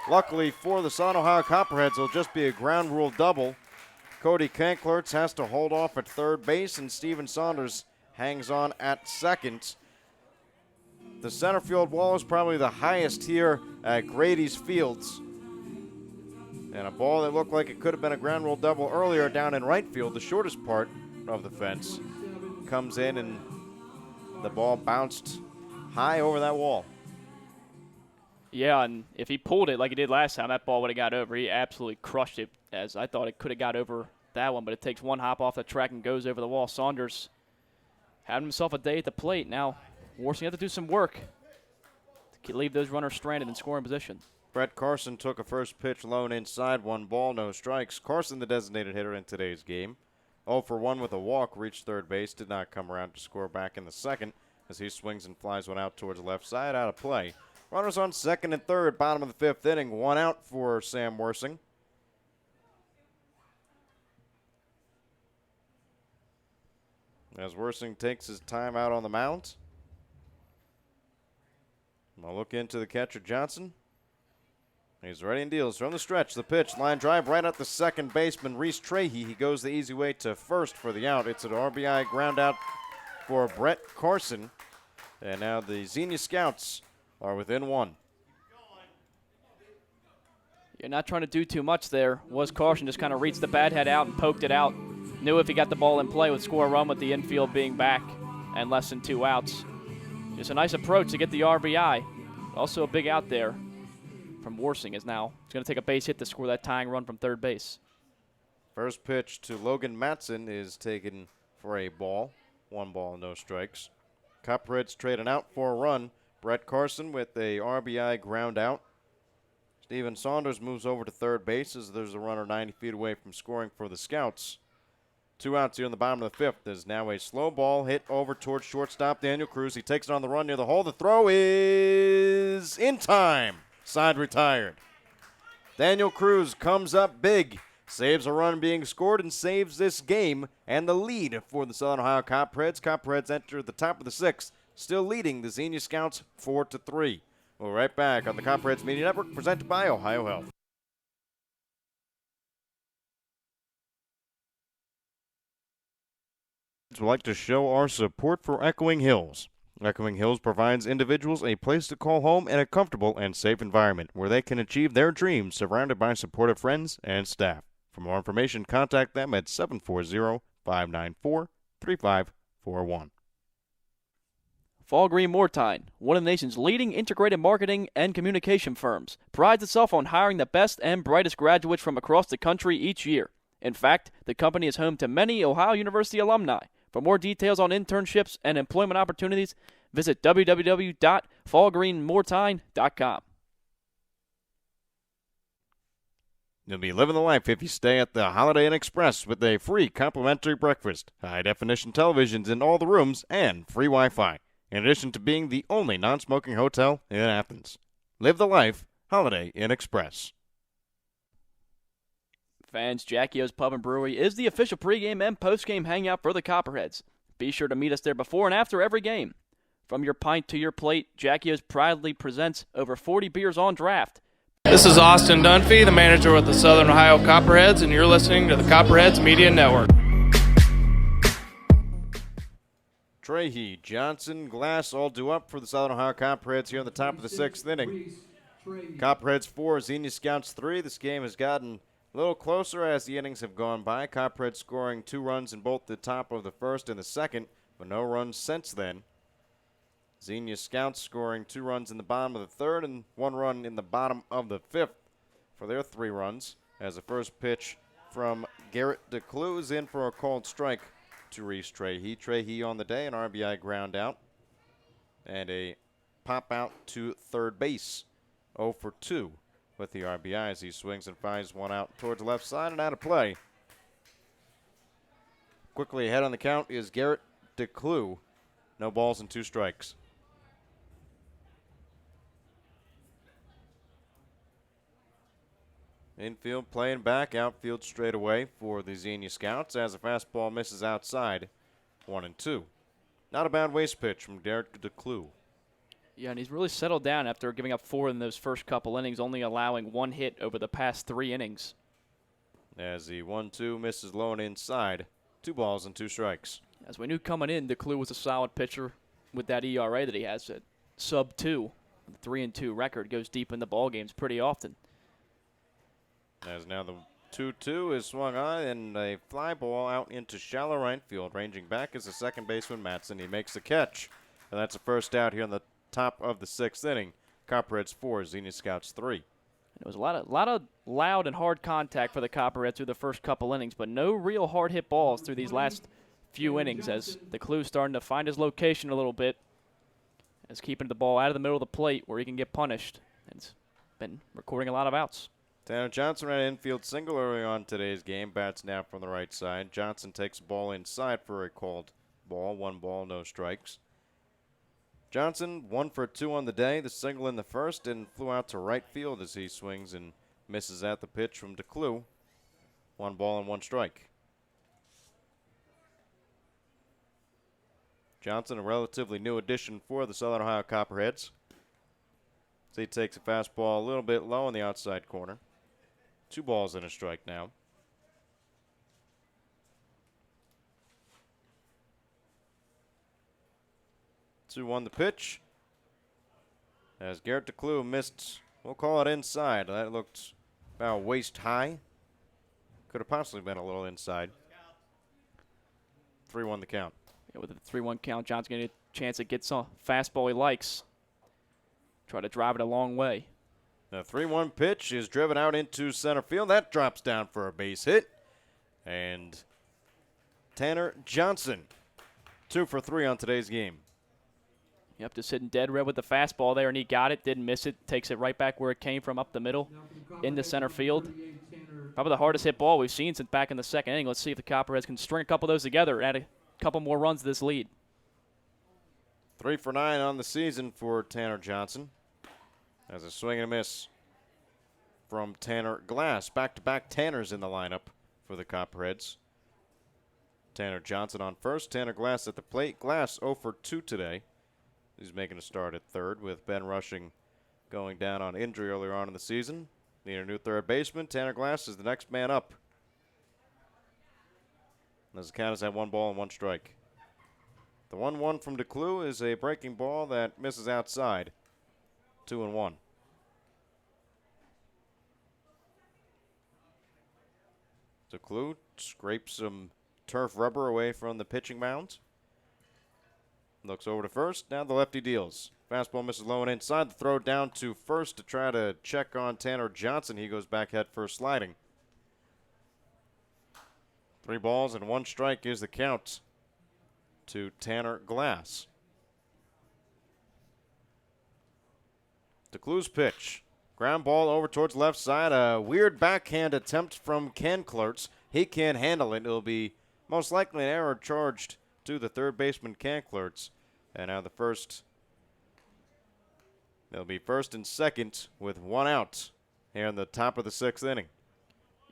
Luckily for the Southern Ohio Copperheads, it'll just be a ground rule double. Cody Kanklertz has to hold off at third base, and Steven Saunders hangs on at second. The center field wall is probably the highest here at Grady's Fields. And a ball that looked like it could have been a ground rule double earlier down in right field, the shortest part of the fence, comes in and the ball bounced high over that wall. Yeah, and if he pulled it like he did last time, that ball would have got over. He absolutely crushed it, as I thought it could have got over that one, but it takes one hop off the track and goes over the wall. Saunders had himself a day at the plate. Now, Worsing have to do some work to leave those runners stranded in scoring position. Brett Carson took a first pitch lone inside, 1 ball, no strikes. Carson, the designated hitter in today's game. 0 for 1 with a walk, reached third base, did not come around to score back in the second as he swings and flies one out towards the left side, out of play. Runners on second and third, bottom of the 5th inning, 1 out for Sam Worsing. As Worsing takes his time out on the mound. I'll look into the catcher, Johnson. He's ready and deals from the stretch. The pitch, line drive right at the second baseman, Reese Trahey. He goes the easy way to first for the out. It's an RBI ground out for Brett Carson. And now the Xenia Scouts are within 1. You're not trying to do too much there. Was Carson just kind of reached the bat head out and poked it out. Knew if he got the ball in play would score a run with the infield being back and less than 2 outs. Just a nice approach to get the RBI. Also a big out there from Worsing is now. He's going to take a base hit to score that tying run from third base. First pitch to Logan Matson is taken for a ball. 1 ball, no strikes. Copperheads trade an out for a run. Brett Carson with a RBI ground out. Steven Saunders moves over to third base as there's a runner 90 feet away from scoring for the Scouts. 2 outs here in the bottom of the 5th. There's now a slow ball hit over towards shortstop Daniel Cruz. He takes it on the run near the hole. The throw is in time. Side retired. Daniel Cruz comes up big, saves a run being scored, and saves this game and the lead for the Southern Ohio Copperheads. Copperheads enter the top of the 6th, still leading the Xenia Scouts 4-3. We'll be right back on the Copperheads Media Network, presented by Ohio Health. We'd like to show our support for Echoing Hills. Echoing Hills provides individuals a place to call home and a comfortable and safe environment where they can achieve their dreams surrounded by supportive friends and staff. For more information, contact them at 740-594-3541. Fall Green Mortine, one of the nation's leading integrated marketing and communication firms, prides itself on hiring the best and brightest graduates from across the country each year. In fact, the company is home to many Ohio University alumni. For more details on internships and employment opportunities, Visit www.fallgreenmoretine.com. You'll be living the life if you stay at the Holiday Inn Express with a free complimentary breakfast, high-definition televisions in all the rooms, and free Wi-Fi, in addition to being the only non-smoking hotel in Athens. Live the life, Holiday Inn Express. Fans, Jackie O's Pub and Brewery is the official pregame and postgame hangout for the Copperheads. Be sure to meet us there before and after every game. From your pint to your plate, Jackie O's proudly presents over 40 beers on draft. This is Austin Dunphy, the manager with the Southern Ohio Copperheads, and you're listening to the Copperheads Media Network. Trahey, Johnson, Glass all due up for the Southern Ohio Copperheads here in the top of the sixth inning. Copperheads 4, Xenia Scouts 3. This game has gotten a little closer as the innings have gone by. Copperheads scoring 2 runs in both the top of the first and the second, but no runs since then. Xenia Scouts scoring 2 runs in the bottom of the third and 1 run in the bottom of the fifth for their 3 runs. As the first pitch from Garrett DeClue is in for a called strike to Reese Trahey. Trahey on the day, an RBI ground out and a pop out to third base. 0 for 2 with the RBI as he swings and finds one out towards the left side and out of play. Quickly ahead on the count is Garrett DeClue. No balls and 2 strikes. Infield playing back, outfield straight away for the Xenia Scouts as a fastball misses outside. 1-2. Not a bad waste pitch from Derek DeClue. Yeah, and he's really settled down after giving up 4 in those first couple innings, only allowing 1 hit over the past 3 innings. As the 1-2 misses low and inside. 2 balls and 2 strikes. As we knew coming in, DeClue was a solid pitcher with that ERA that he has at sub-2. The 3-2 record goes deep in the ball games pretty often. As now the 2-2 is swung on and a fly ball out into shallow right field. Ranging back is the second baseman, Matson. He makes the catch. And that's a first out here in the top of the 6th inning. Copperheads 4, Xenia Scouts 3. It was a lot of loud and hard contact for the Copperheads through the first couple innings, but no real hard hit balls through these last few innings as DeClue's starting to find his location a little bit. As keeping the ball out of the middle of the plate where he can get punished. It's been recording a lot of outs. Tanner Johnson ran an infield single early on today's game. Bats now from the right side. Johnson takes the ball inside for a called ball. 1 ball, no strikes. Johnson 1 for 2 on the day. The single in the first and flew out to right field as he swings and misses at the pitch from DeClue. 1 ball and 1 strike. Johnson, a relatively new addition for the Southern Ohio Copperheads. So he takes a fastball a little bit low in the outside corner. 2 balls and a strike now. 2-1 the pitch. As Garrett DeClue missed, we'll call it inside. That looked about waist high. Could have possibly been a little inside. 3-1 the count. Yeah, with a 3-1 count, John's going to get a chance to get some fastball he likes. Try to drive it a long way. The 3-1 pitch is driven out into center field. That drops down for a base hit. And Tanner Johnson, 2 for 3 on today's game. Yep, just hitting dead red with the fastball there, and he got it, didn't miss it, takes it right back where it came from, up the middle, into center field. Probably the hardest hit ball we've seen since back in the second inning. Let's see if the Copperheads can string a couple of those together and add a couple more runs to this lead. 3 for 9 on the season for Tanner Johnson. As a swing and a miss from Tanner Glass. Back-to-back Tanners in the lineup for the Copperheads. Tanner Johnson on first, Tanner Glass at the plate. Glass 0 for 2 today. He's making a start at third with Ben Rushing going down on injury earlier on in the season. Need a new third baseman. Tanner Glass is the next man up. As the count is at 1 ball and 1 strike. The 1-1 from DeClue is a breaking ball that misses outside. 2-1. DeClue scrapes some turf rubber away from the pitching mound. Looks over to first. Now the lefty deals. Fastball misses low and inside. The throw down to first to try to check on Tanner Johnson. He goes back head first sliding. 3 balls and 1 strike is the count to Tanner Glass. DeClue's pitch. Ground ball over towards left side. A weird backhand attempt from Ken Klertz. He can't handle it. It'll be most likely an error charged to the third baseman, Ken Klertz. And now they'll be first and second with one out here in the top of the 6th inning.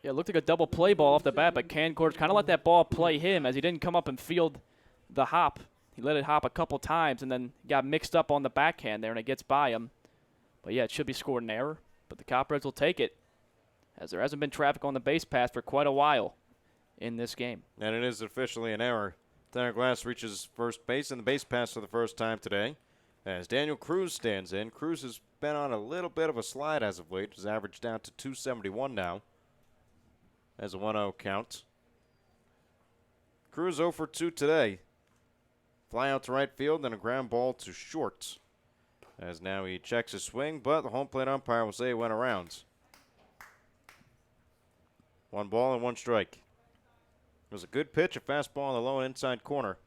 Yeah, it looked like a double play ball off the bat, but Ken Klertz kind of let that ball play him as he didn't come up and field the hop. He let it hop a couple times and then got mixed up on the backhand there, and it gets by him. But, yeah, it should be scored an error, but the Copperheads will take it as there hasn't been traffic on the base pass for quite a while in this game. And it is officially an error. Tanner Glass reaches first base in the base pass for the first time today as Daniel Cruz stands in. Cruz has been on a little bit of a slide as of late. His average down to 271 now as a 1-0 count. Cruz 0 for 2 today. Fly out to right field and a ground ball to short. As now he checks his swing, but the home plate umpire will say he went around. 1 ball and 1 strike. It was a good pitch, a fastball in the low and inside corner.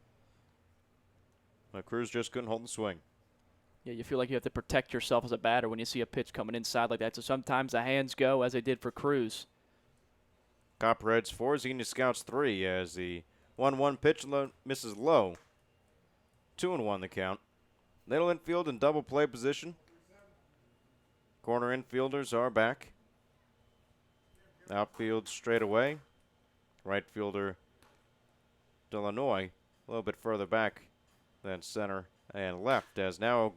But Cruz just couldn't hold the swing. Yeah, you feel like you have to protect yourself as a batter when you see a pitch coming inside like that. So sometimes the hands go, as they did for Cruz. Copperheads 4, Xenia Scouts 3, as the 1-1 pitch misses low. 2-1 the count. Middle infield in double play position. Corner infielders are back. Outfield straight away. Right fielder Delanoy a little bit further back than center and left, as now a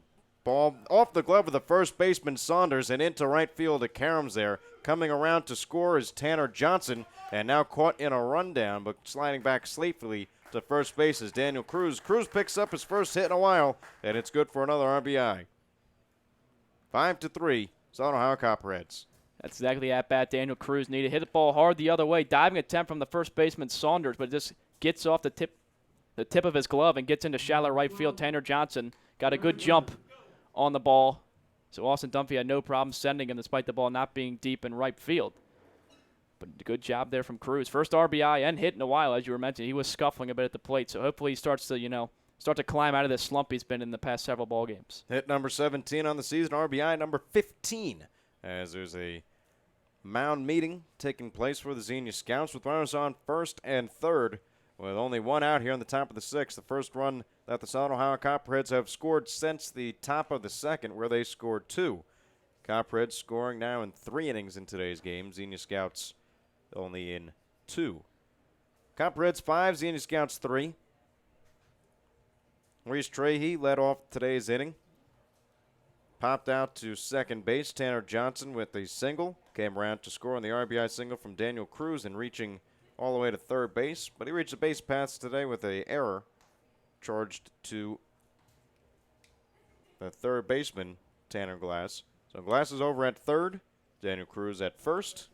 ball off the glove of the first baseman Saunders and into right field to Karams there. Coming around to score is Tanner Johnson, and now caught in a rundown, but sliding back sleepily to first base is Daniel Cruz. Cruz picks up his first hit in a while, and it's good for another RBI. 5-3, Southern Ohio Copperheads. That's exactly at bat Daniel Cruz needed. Hit the ball hard the other way. Diving attempt from the first baseman Saunders, but it just gets off the tip of his glove and gets into shallow right field. Tanner Johnson got a good jump on the ball. So Austin Dunphy had no problem sending him despite the ball not being deep in right field. But good job there from Cruz. First RBI and hit in a while, as you were mentioning. He was scuffling a bit at the plate, so hopefully he starts to climb out of this slump he's been in the past several ball games. Hit number 17 on the season, RBI number 15, as there's a mound meeting taking place for the Xenia Scouts with runners on first and third with only 1 out here on the top of the 6th. The first run that the Southern Ohio Copperheads have scored since the top of the 2nd, where they scored 2. Copperheads scoring now in 3 innings in today's game. Xenia Scouts only in 2. Copperheads 5, Xenia Scouts 3. Reese Trahey led off today's inning. Popped out to second base. Tanner Johnson with a single. Came around to score on the RBI single from Daniel Cruz and reaching all the way to third base. But he reached the base paths today with an error charged to the third baseman, Tanner Glass. So Glass is over at third. Daniel Cruz at first.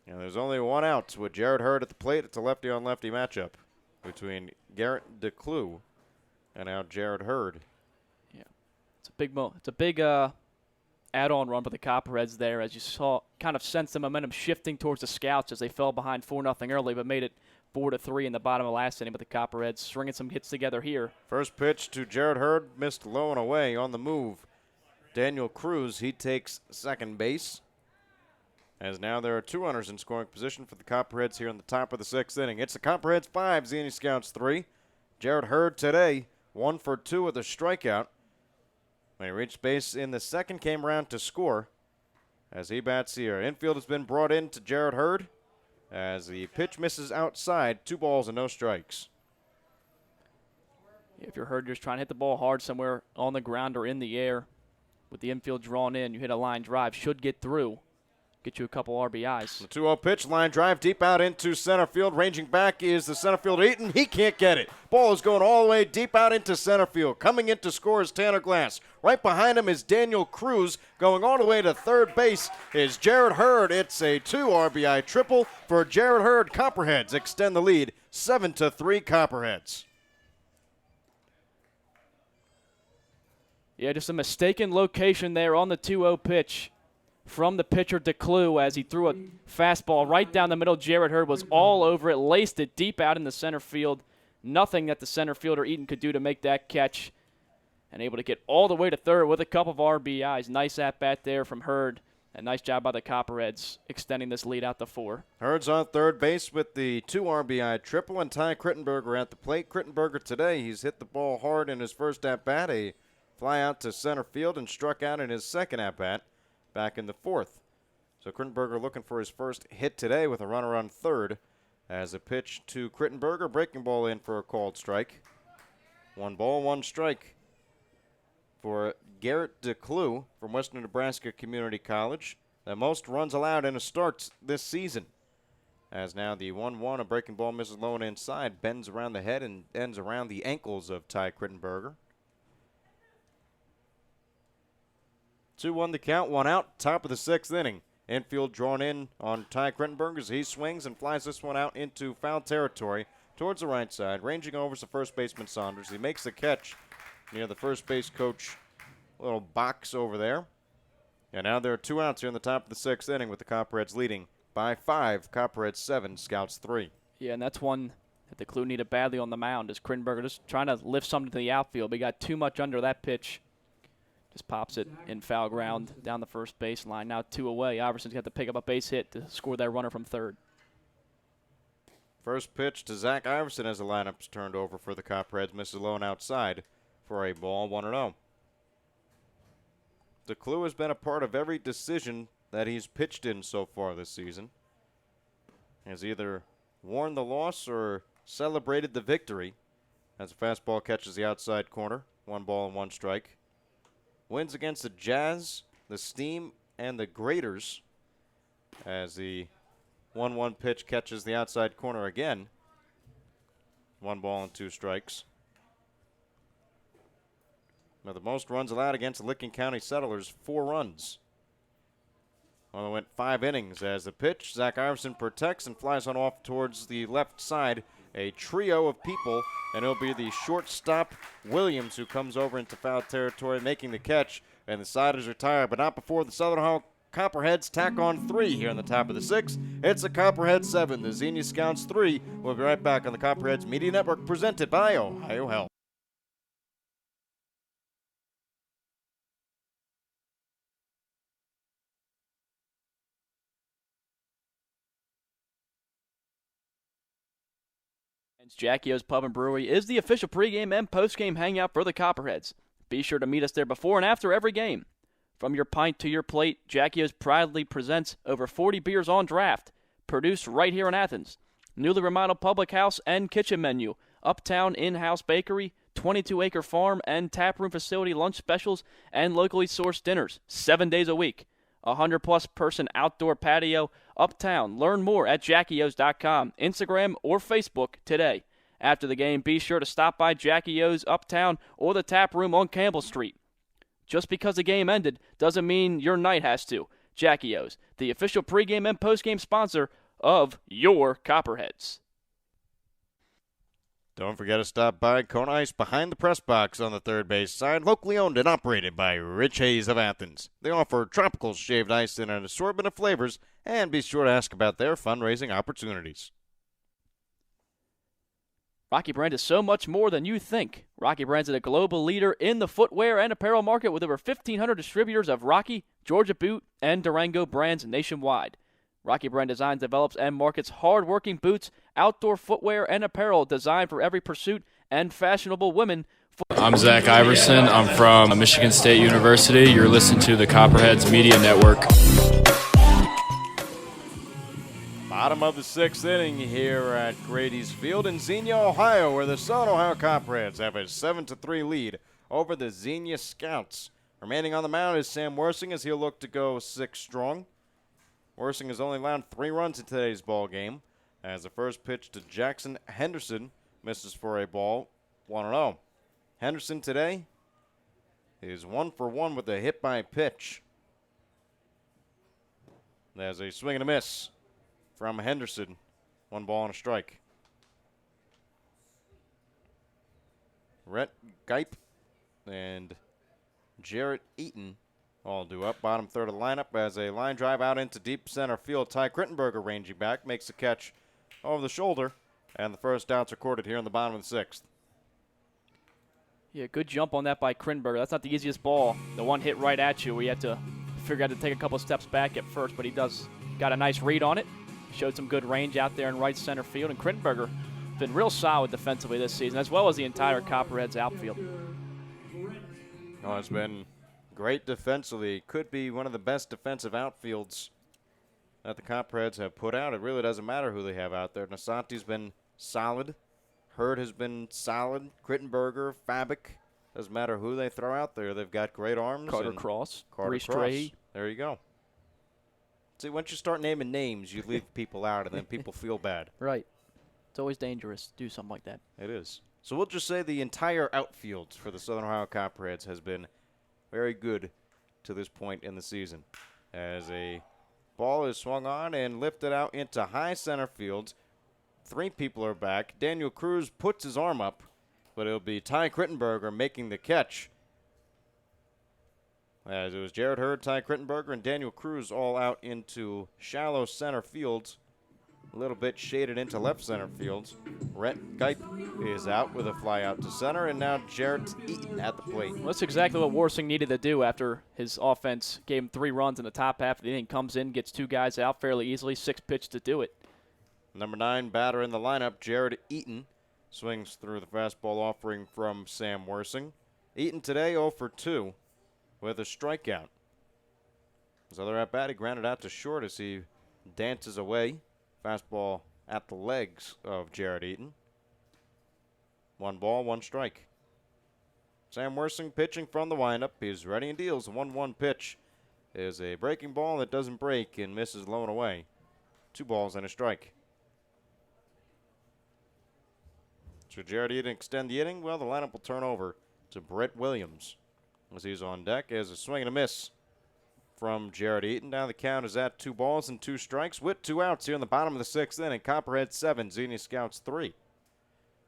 And there's only 1 out with Jared Hurd at the plate. It's a lefty-on-lefty matchup between Garrett DeClue and now Jared Hurd. Yeah, it's a big add-on run for the Copperheads there, as you saw, kind of sensed the momentum shifting towards the Scouts as they fell behind 4-0 early, but made it 4-3 in the bottom of last inning. But the Copperheads stringing some hits together here. First pitch to Jared Hurd, missed low and away on the move. Daniel Cruz, he takes second base. As now there are 2 runners in scoring position for the Copperheads here in the top of the 6th inning. It's the Copperheads 5, Xenia Scouts 3. Jared Hurd today, 1 for 2 with a strikeout. When he reached base in the 2nd, came around to score as he bats here. Infield has been brought in to Jared Hurd as the pitch misses outside. 2 balls and no strikes. If you're Hurd, you're just trying to hit the ball hard somewhere on the ground or in the air with the infield drawn in. You hit a line drive, should get through. Get you a couple RBIs. The 2-0 pitch, line drive deep out into center field. Ranging back is the center fielder Eaton. He can't get it. Ball is going all the way deep out into center field. Coming in to score is Tanner Glass. Right behind him is Daniel Cruz. Going all the way to third base is Jared Hurd. It's a 2 RBI triple for Jared Hurd. Copperheads extend the lead 7-3 Copperheads. Yeah, just a mistaken location there on the 2-0 pitch from the pitcher DeClue as he threw a fastball right down the middle. Jared Hurd was all over it, laced it deep out in the center field. Nothing that the center fielder Eaton could do to make that catch. and able to get all the way to third with a couple of RBIs. Nice at-bat there from Hurd. And nice job by the Copperheads extending this lead out to 4. Hurd's on third base with the 2 RBI triple, and Ty Crittenberger at the plate. Crittenberger today, he's hit the ball hard in his first at-bat, a fly out to center field, and struck out in his second at-bat back in the 4th. So Crittenberger looking for his first hit today with a runner on third. As a pitch to Crittenberger, breaking ball in for a called strike. 1 ball, 1 strike for Garrett DeClue from Western Nebraska Community College. The most runs allowed in a start this season. As now the 1-1, a breaking ball misses low and inside, bends around the head and ends around the ankles of Ty Crittenberger. 2-1 the count, 1 out, top of the 6th inning. Infield drawn in on Ty Crittenberger as he swings and flies this one out into foul territory towards the right side. Ranging over to first baseman Saunders. He makes the catch near the first base coach little box over there. And now there are 2 outs here in the top of the 6th inning with the Copperheads leading by 5. Copperheads 7, Scouts 3. Yeah, and that's one that the Clue needed badly on the mound, is Crittenberger just trying to lift something to the outfield, but he got too much under that pitch. Just pops it in foul ground down the first baseline. Now 2 away. Iverson's got to pick up a base hit to score that runner from third. First pitch to Zach Iverson as the lineup's turned over for the Copperheads. Misses low and outside for a ball, 1-0. DeClue has been a part of every decision that he's pitched in so far this season. He has either worn the loss or celebrated the victory as a fastball catches the outside corner. 1 ball and 1 strike. Wins against the Jazz, the Steam, and the Graders as the 1-1 pitch catches the outside corner again. 1 ball and 2 strikes. Now the most runs allowed against the Licking County Settlers, 4 runs. Well, it went 5 innings as the pitch. Zach Iverson protects and flies on off towards the left side. A trio of people, and it'll be the shortstop Williams who comes over into foul territory making the catch, and the side is retired, but not before the Southern Ohio Copperheads tack on 3 here in the top of the 6th. It's the Copperheads 7, the Xenia Scouts 3. We'll be right back on the Copperheads Media Network presented by Ohio Health. Jackie O's Pub and Brewery is the official pregame and postgame hangout for the Copperheads. Be sure to meet us there before and after every game. From your pint to your plate, Jackie O's proudly presents over 40 beers on draft, produced right here in Athens. Newly remodeled public house and kitchen menu, uptown in-house bakery, 22-acre farm and taproom facility lunch specials, and locally sourced dinners, 7 days a week. 100-plus person outdoor patio, uptown. Learn more at JackieO's.com, Instagram, or Facebook today. After the game, be sure to stop by Jackie O's Uptown or the Tap Room on Campbell Street. Just because the game ended doesn't mean your night has to. Jackie O's, the official pregame and postgame sponsor of your Copperheads. Don't forget to stop by Kona Ice behind the press box on the third base side, locally owned and operated by Rich Hayes of Athens. They offer tropical shaved ice in an assortment of flavors, and be sure to ask about their fundraising opportunities. Rocky Brand is so much more than you think. Rocky Brand is a global leader in the footwear and apparel market with over 1,500 distributors of Rocky, Georgia Boot, and Durango brands nationwide. Rocky Brand designs, develops, and markets hard-working boots, outdoor footwear, and apparel designed for every pursuit and fashionable women. I'm Zach Iverson. I'm from Michigan State University. You're listening to the Copperheads Media Network. Bottom of the 6th inning here at Grady's Field in Xenia, Ohio, where the Southern Ohio Copperheads have a 7-3 lead over the Xenia Scouts. Remaining on the mound is Sam Worsing as he'll look to go 6 strong. Worsing has only allowed 3 runs in today's ball game, as the first pitch to Jackson Henderson misses for a ball, 1-0. Henderson today is 1 for 1 with a hit by pitch. There's a swing and a miss from Henderson, 1 ball and a strike. Rhett Gipe and Jarrett Eaton all due up. Bottom third of the lineup as a line drive out into deep center field. Ty Crittenberger ranging back, makes the catch over the shoulder, and the first out's recorded here in the bottom of the 6th. Yeah, good jump on that by Krinberger. That's not the easiest ball. The one hit right at you where you had to figure out to take a couple steps back at first, but he got a nice read on it. Showed some good range out there in right center field, and Krinberger been real solid defensively this season, as well as the entire Copperheads outfield. Oh, it's been great defensively. Could be one of the best defensive outfields that the Copperheads have put out. It really doesn't matter who they have out there. Nasanti's been solid. Hurd has been solid. Krittenberger, Fabic. Doesn't matter who they throw out there. They've got great arms. Carter Cross. Carter Cross. There you go. See, once you start naming names, you leave people out, and then people feel bad. Right. It's always dangerous to do something like that. It is. So we'll just say the entire outfield for the Southern Ohio Copperheads has been very good to this point in the season. As a ball is swung on and lifted out into high center field. 3 people are back. Daniel Cruz puts his arm up, but it'll be Ty Krittenberger making the catch. As it was Jared Hurd, Ty Krittenberger, and Daniel Cruz all out into shallow center field. A little bit shaded into left center field. Rhett Geip is out with a fly out to center, and now Jarrett Eaton at the plate. Well, that's exactly what Warsing needed to do after his offense gave him 3 runs in the top half of the inning. Comes in, gets 2 guys out fairly easily, 6 pitches to do it. Number 9 batter in the lineup, Jared Eaton, swings through the fastball offering from Sam Worsing. Eaton today 0 for 2 with a strikeout. His other at bat, he grounded out to short as he dances away. Fastball at the legs of Jared Eaton. 1 ball, 1 strike. Sam Worsing pitching from the windup. He's ready and deals. A 1-1 pitch is a breaking ball that doesn't break and misses low and away. 2 balls and a strike. Should Jared Eaton extend the inning? Well, the lineup will turn over to Brett Williams as he's on deck as a swing and a miss from Jared Eaton. Now the count is at 2 balls and 2 strikes with 2 outs here in the bottom of the 6th inning. Copperhead 7, Xenia Scouts 3.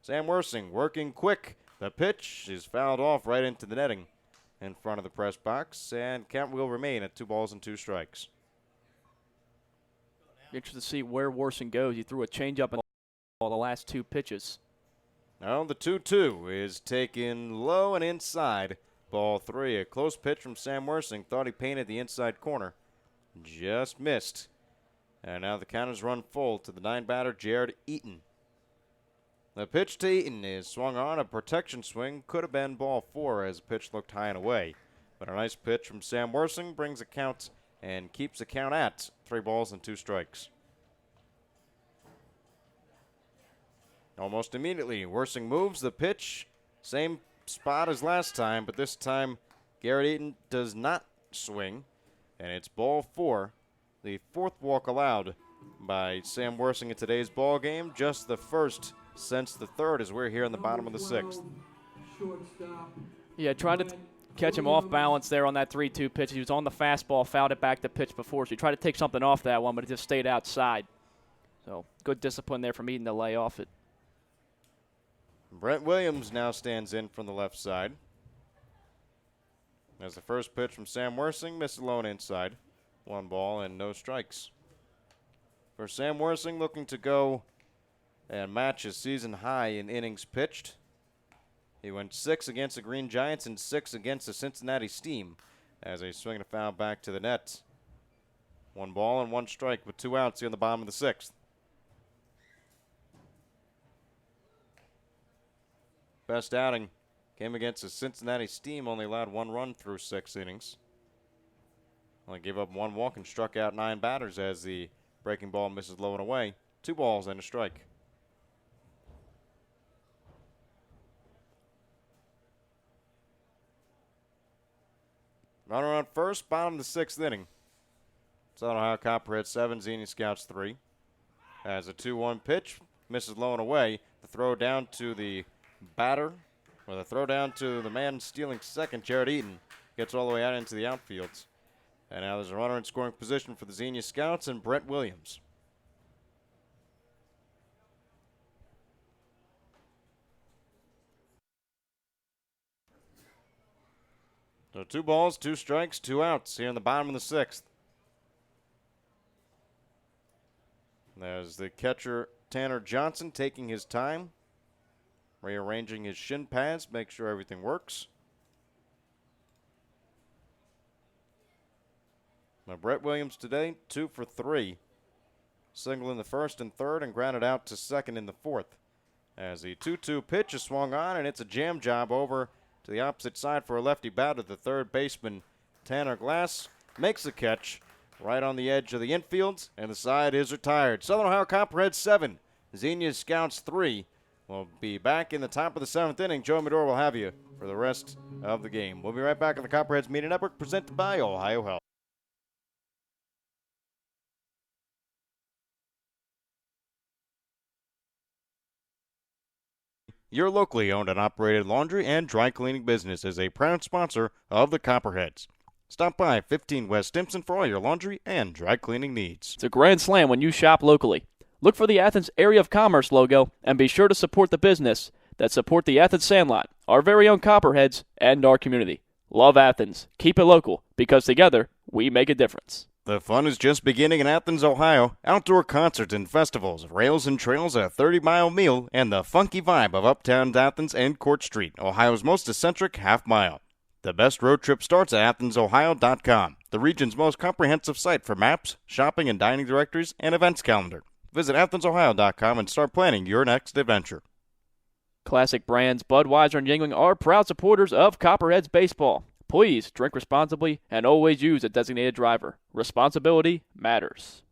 Sam Worsing working quick. The pitch is fouled off right into the netting in front of the press box, and count will remain at 2 balls and 2 strikes. Interested to see where Worsing goes. He threw a changeup in the last 2 pitches. Now the 2-2 is taken low and inside. Ball 3, a close pitch from Sam Worsing. Thought he painted the inside corner. Just missed. And now the count is run full to the 9-batter, Jared Eaton. The pitch to Eaton is swung on. A protection swing. Could have been ball 4 as the pitch looked high and away. But a nice pitch from Sam Worsing brings a count and keeps the count at 3 balls and 2 strikes. Almost immediately, Worsing moves the pitch. Same spot as last time, but this time Garrett Eaton does not swing, and it's ball 4. The 4th walk allowed by Sam Worsing in today's ball game, just the first since the 3rd as we're here in the bottom of the 6th. Yeah, trying to catch him off balance there on that 3-2 pitch. He was on the fastball, fouled it back the pitch before, so he tried to take something off that one, but it just stayed outside. So good discipline there from Eaton to lay off it. Brent Williams now stands in from the left side. As the first pitch from Sam Worsing, missed alone inside. 1 ball and no strikes. For Sam Worsing, looking to go and match his season high in innings pitched. He went 6 against the Green Giants and 6 against the Cincinnati Steam as they swing a foul back to the net. 1 ball and 1 strike with 2 outs here in the bottom of the 6th. Best outing came against the Cincinnati Steam, only allowed 1 run through 6 innings. Only gave up 1 walk and struck out 9 batters as the breaking ball misses low and away. 2 balls and a strike. Runner on first, bottom of the 6th inning. Southern Ohio Copperheads 7, Xenia Scouts 3. As a 2-1 pitch, misses low and away. The throw down to the batter, or the throw down to the man stealing second, Jared Eaton, gets all the way out into the outfield. And now there's a runner in scoring position for the Xenia Scouts and Brett Williams. So 2 balls, 2 strikes, 2 outs here in the bottom of the 6th. There's the catcher, Tanner Johnson, taking his time. rearranging his shin pads, make sure everything works. Now Brett Williams today, 2 for 3. Single in the first and third and grounded out to second in the fourth. As the 2-2 pitch is swung on, and it's a jam job over to the opposite side for a lefty batter. The third baseman, Tanner Glass, makes the catch right on the edge of the infield, and the side is retired. Southern Ohio Copperheads 7, Xenia Scouts 3. We'll be back in the top of the 7th inning. Joe Medor will have you for the rest of the game. We'll be right back on the Copperheads Media Network, presented by Ohio Health. Your locally owned and operated laundry and dry cleaning business is a proud sponsor of the Copperheads. Stop by 15 West Stimson for all your laundry and dry cleaning needs. It's a grand slam when you shop locally. Look for the Athens Area of Commerce logo and be sure to support the business that support the Athens Sandlot, our very own Copperheads, and our community. Love Athens. Keep it local, because together we make a difference. The fun is just beginning in Athens, Ohio. Outdoor concerts and festivals, rails and trails, a 30-mile meal, and the funky vibe of uptown Athens and Court Street, Ohio's most eccentric half-mile. The best road trip starts at AthensOhio.com, the region's most comprehensive site for maps, shopping and dining directories, and events calendar. Visit AthensOhio.com and start planning your next adventure. Classic brands Budweiser and Yuengling are proud supporters of Copperheads baseball. Please drink responsibly and always use a designated driver. Responsibility matters.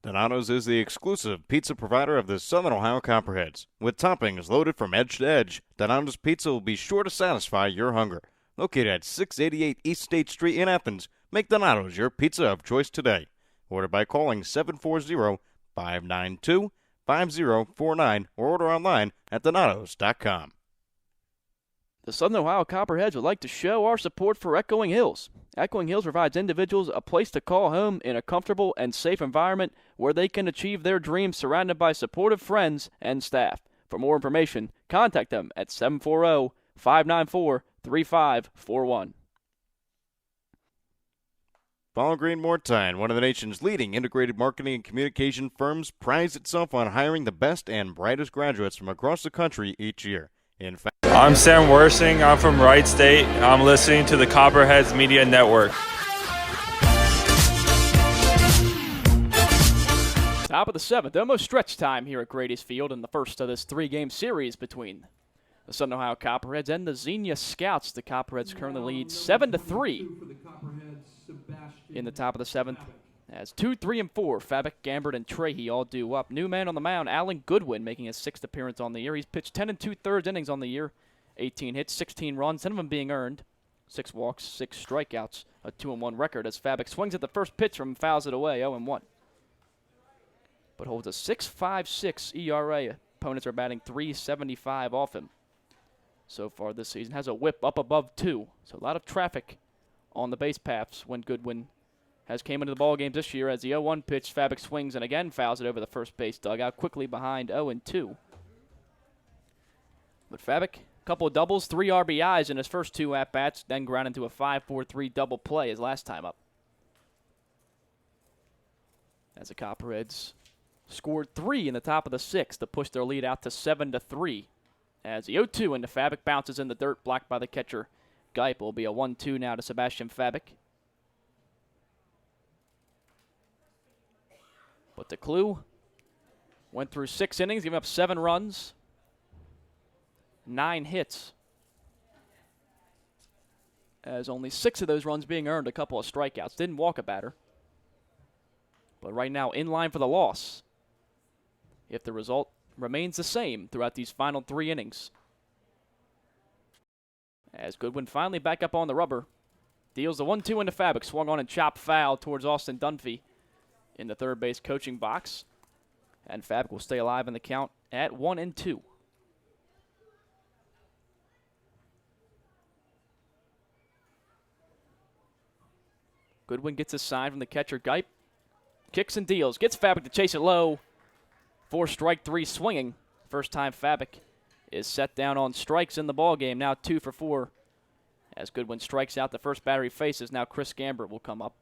Donato's is the exclusive pizza provider of the Southern Ohio Copperheads. With toppings loaded from edge to edge, Donato's Pizza will be sure to satisfy your hunger. Located at 688 East State Street in Athens, make Donato's your pizza of choice today. Order by calling 740-592-5049 or order online at donatos.com. The Southern Ohio Copperheads would like to show our support for Echoing Hills. Echoing Hills provides individuals a place to call home in a comfortable and safe environment where they can achieve their dreams surrounded by supportive friends and staff. For more information, contact them at 740-594-3541. Ball Green Mortine, one of the nation's leading integrated marketing and communication firms, prides itself on hiring the best and brightest graduates from across the country each year. In fact, I'm Sam Worsing. I'm from Wright State. I'm listening to the Copperheads Media Network. Top of the 7th, almost stretch time here at Grady's Field in the first of this 3-game series between the Southern Ohio Copperheads and the Xenia Scouts. The Copperheads currently lead 7-3 in the top of the 7th. As 2, 3, and 4, Fabic, Gambert, and Trahey all due up. New man on the mound, Alan Goodwin, making his 6th appearance on the year. He's pitched 10 2/3 innings on the year, 18 hits, 16 runs, 10 of them being earned, 6 walks, 6 strikeouts, a 2-1 record as Fabic swings at the first pitch from and fouls it away, 0-1. But holds a 6.56 ERA. Opponents are batting .375 off him so far this season. Has a whip up above 2, so a lot of traffic on the base paths when Goodwin has came into the ball games this year. As the 0-1 pitch, Fabic swings and again fouls it over the first base dugout, quickly behind 0-2. But Fabic, a couple of doubles, 3 RBIs in his first 2 at-bats, then ground into a 5-4-3 double play his last time up. As the Copperheads scored 3 in the top of the 6th to push their lead out to 7-3. As the 0-2 into Fabic bounces in the dirt, blocked by the catcher. Geip will be a 1-2 now to Sebastian Fabic. But the Clue went through 6 innings, giving up 7 runs, 9 hits. As only 6 of those runs being earned, a couple of strikeouts. Didn't walk a batter. But right now in line for the loss if the result remains the same throughout these final 3 innings. As Goodwin finally back up on the rubber, deals the 1-2 into Fabic, swung on and chopped foul towards Austin Dunphy in the third base coaching box. And Fabic will stay alive in the count at 1-2. Goodwin gets a sign from the catcher, Geip. Kicks and deals. Gets Fabic to chase it low. 4 strike 3 swinging. First time Fabic is set down on strikes in the ball game. Now 2 for 4. As Goodwin strikes out the first batter he faces, now Chris Gambert will come up.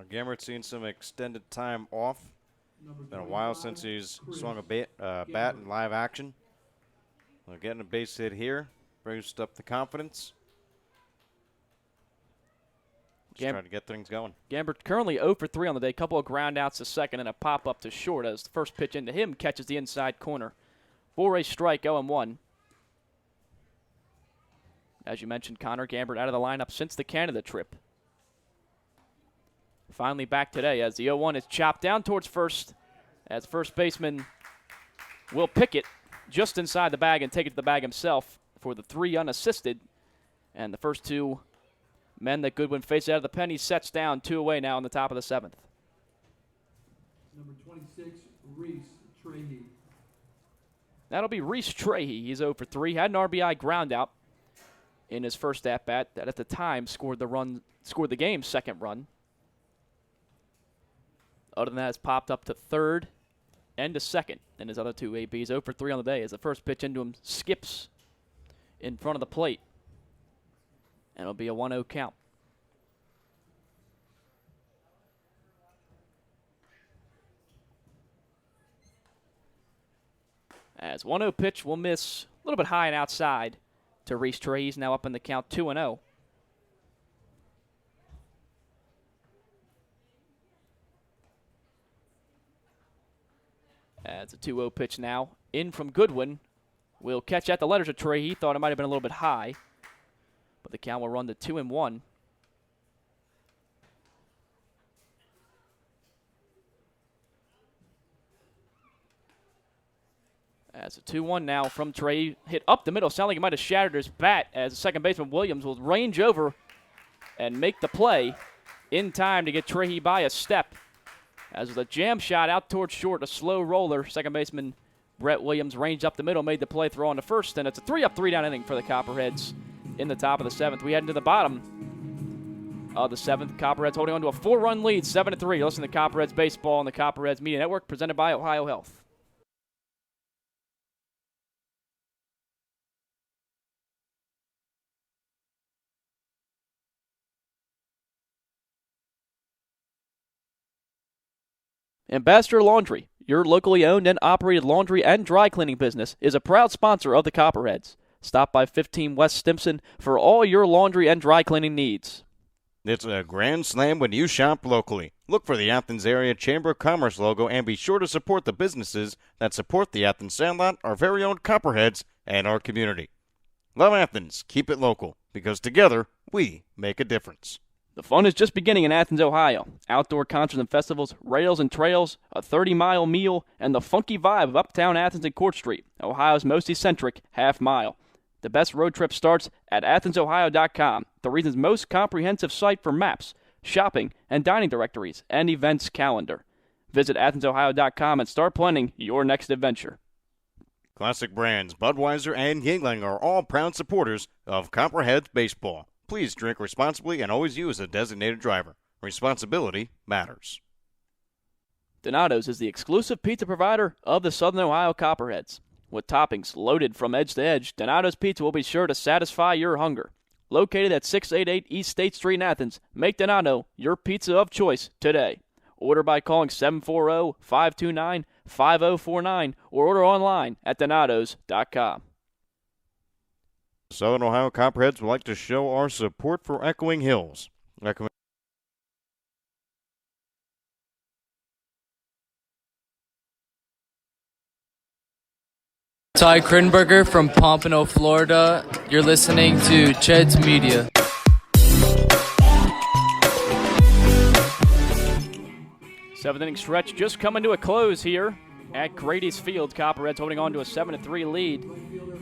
Gambert's seen some extended time off Been a while since he's swung a bat in live action. Well, getting a base hit here brings up the confidence. Just trying to get things going. Gambert currently 0 for 3 on the day. Couple of ground outs to second and a pop up to short as the first pitch into him catches the inside corner. For a strike, 0-1. As you mentioned, Connor, Gambert out of the lineup since the Canada trip. Finally back today as the 0-1 is chopped down towards first, as first baseman will pick it just inside the bag and take it to the bag himself for the 3 unassisted. And the first 2 men that Goodwin faces out of the pen, he sets down 2 away now in the top of the 7th. Number 26, Reese Trahey. That'll be Reese Trahey. He's 0 for 3. Had an RBI ground out in his first at-bat that at the time scored the game's second run. Other than that, has popped up to third and to second in his other 2 ABs. 0 for 3 on the day as the first pitch into him skips in front of the plate. And it'll be a 1-0 count. As 1-0 pitch will miss a little bit high and outside to Reese Trey. He's now up in the count 2-0. As a 2-0 pitch now in from Goodwin. Will catch at the letters of Trey. He thought it might have been a little bit high, but the count will run to 2-1. As a 2-1 now from Trey. Hit up the middle. Sounded like he might have shattered his bat as second baseman Williams will range over and make the play in time to get Trey by a step. As with a jam shot out towards short, a slow roller, second baseman Brett Williams ranged up the middle, made the play, throw on to first, and it's a 3-up, 3-down inning for the Copperheads in the top of the 7th. We head into the bottom of the 7th. Copperheads holding on to a 4-run lead, 7-3. You're listening to Copperheads Baseball on the Copperheads Media Network, presented by Ohio Health. Ambassador Laundry, your locally owned and operated laundry and dry cleaning business, is a proud sponsor of the Copperheads. Stop by 15 West Stimson for all your laundry and dry cleaning needs. It's a grand slam when you shop locally. Look for the Athens Area Chamber of Commerce logo and be sure to support the businesses that support the Athens Sandlot, our very own Copperheads, and our community. Love Athens. Keep it local, because together we make a difference. The fun is just beginning in Athens, Ohio. Outdoor concerts and festivals, rails and trails, a 30-mile meal, and the funky vibe of uptown Athens and Court Street, Ohio's most eccentric half-mile. The best road trip starts at AthensOhio.com, the region's most comprehensive site for maps, shopping, and dining directories, and events calendar. Visit AthensOhio.com and start planning your next adventure. Classic brands Budweiser and Yingling are all proud supporters of Copperheads Baseball. Please drink responsibly and always use a designated driver. Responsibility matters. Donato's is the exclusive pizza provider of the Southern Ohio Copperheads. With toppings loaded from edge to edge, Donato's Pizza will be sure to satisfy your hunger. Located at 688 East State Street in Athens, make Donato your pizza of choice today. Order by calling 740-529-5049 or order online at donatos.com. Southern Ohio Copperheads would like to show our support for Echoing Hills. Ty Krinberger from Pompano, Florida. You're listening to Ched's Media. Seventh inning stretch just coming to a close here at Grady's Field. Copperheads holding on to a 7-3 lead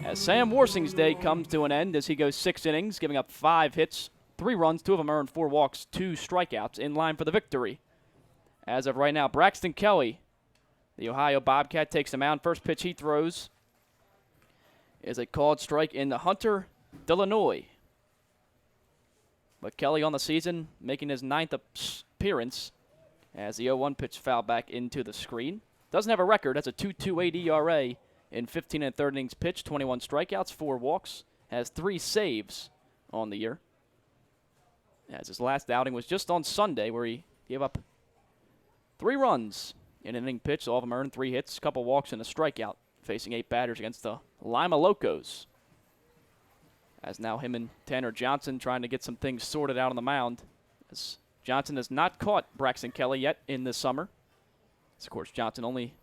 as Sam Warsing's day comes to an end as he goes 6 innings, giving up 5 hits, 3 runs, 2 of them earned, 4 walks, 2 strikeouts, in line for the victory. As of right now, Braxton Kelly, the Ohio Bobcat, takes the mound. First pitch he throws is a called strike in the Hunter Delanoy. But Kelly on the season making his 9th appearance as the 0-1 pitch fouled back into the screen. Doesn't have a record. That's a 2.28 ERA in 15 and third innings pitched, 21 strikeouts, 4 walks, has 3 saves on the year. As his last outing was just on Sunday where he gave up 3 runs in an inning pitch. All of them earned 3 hits, a couple walks, and a strikeout, facing 8 batters against the Lima Locos. As now him and Tanner Johnson trying to get some things sorted out on the mound. As Johnson has not caught Braxton Kelly yet in this summer. As of course, Johnson only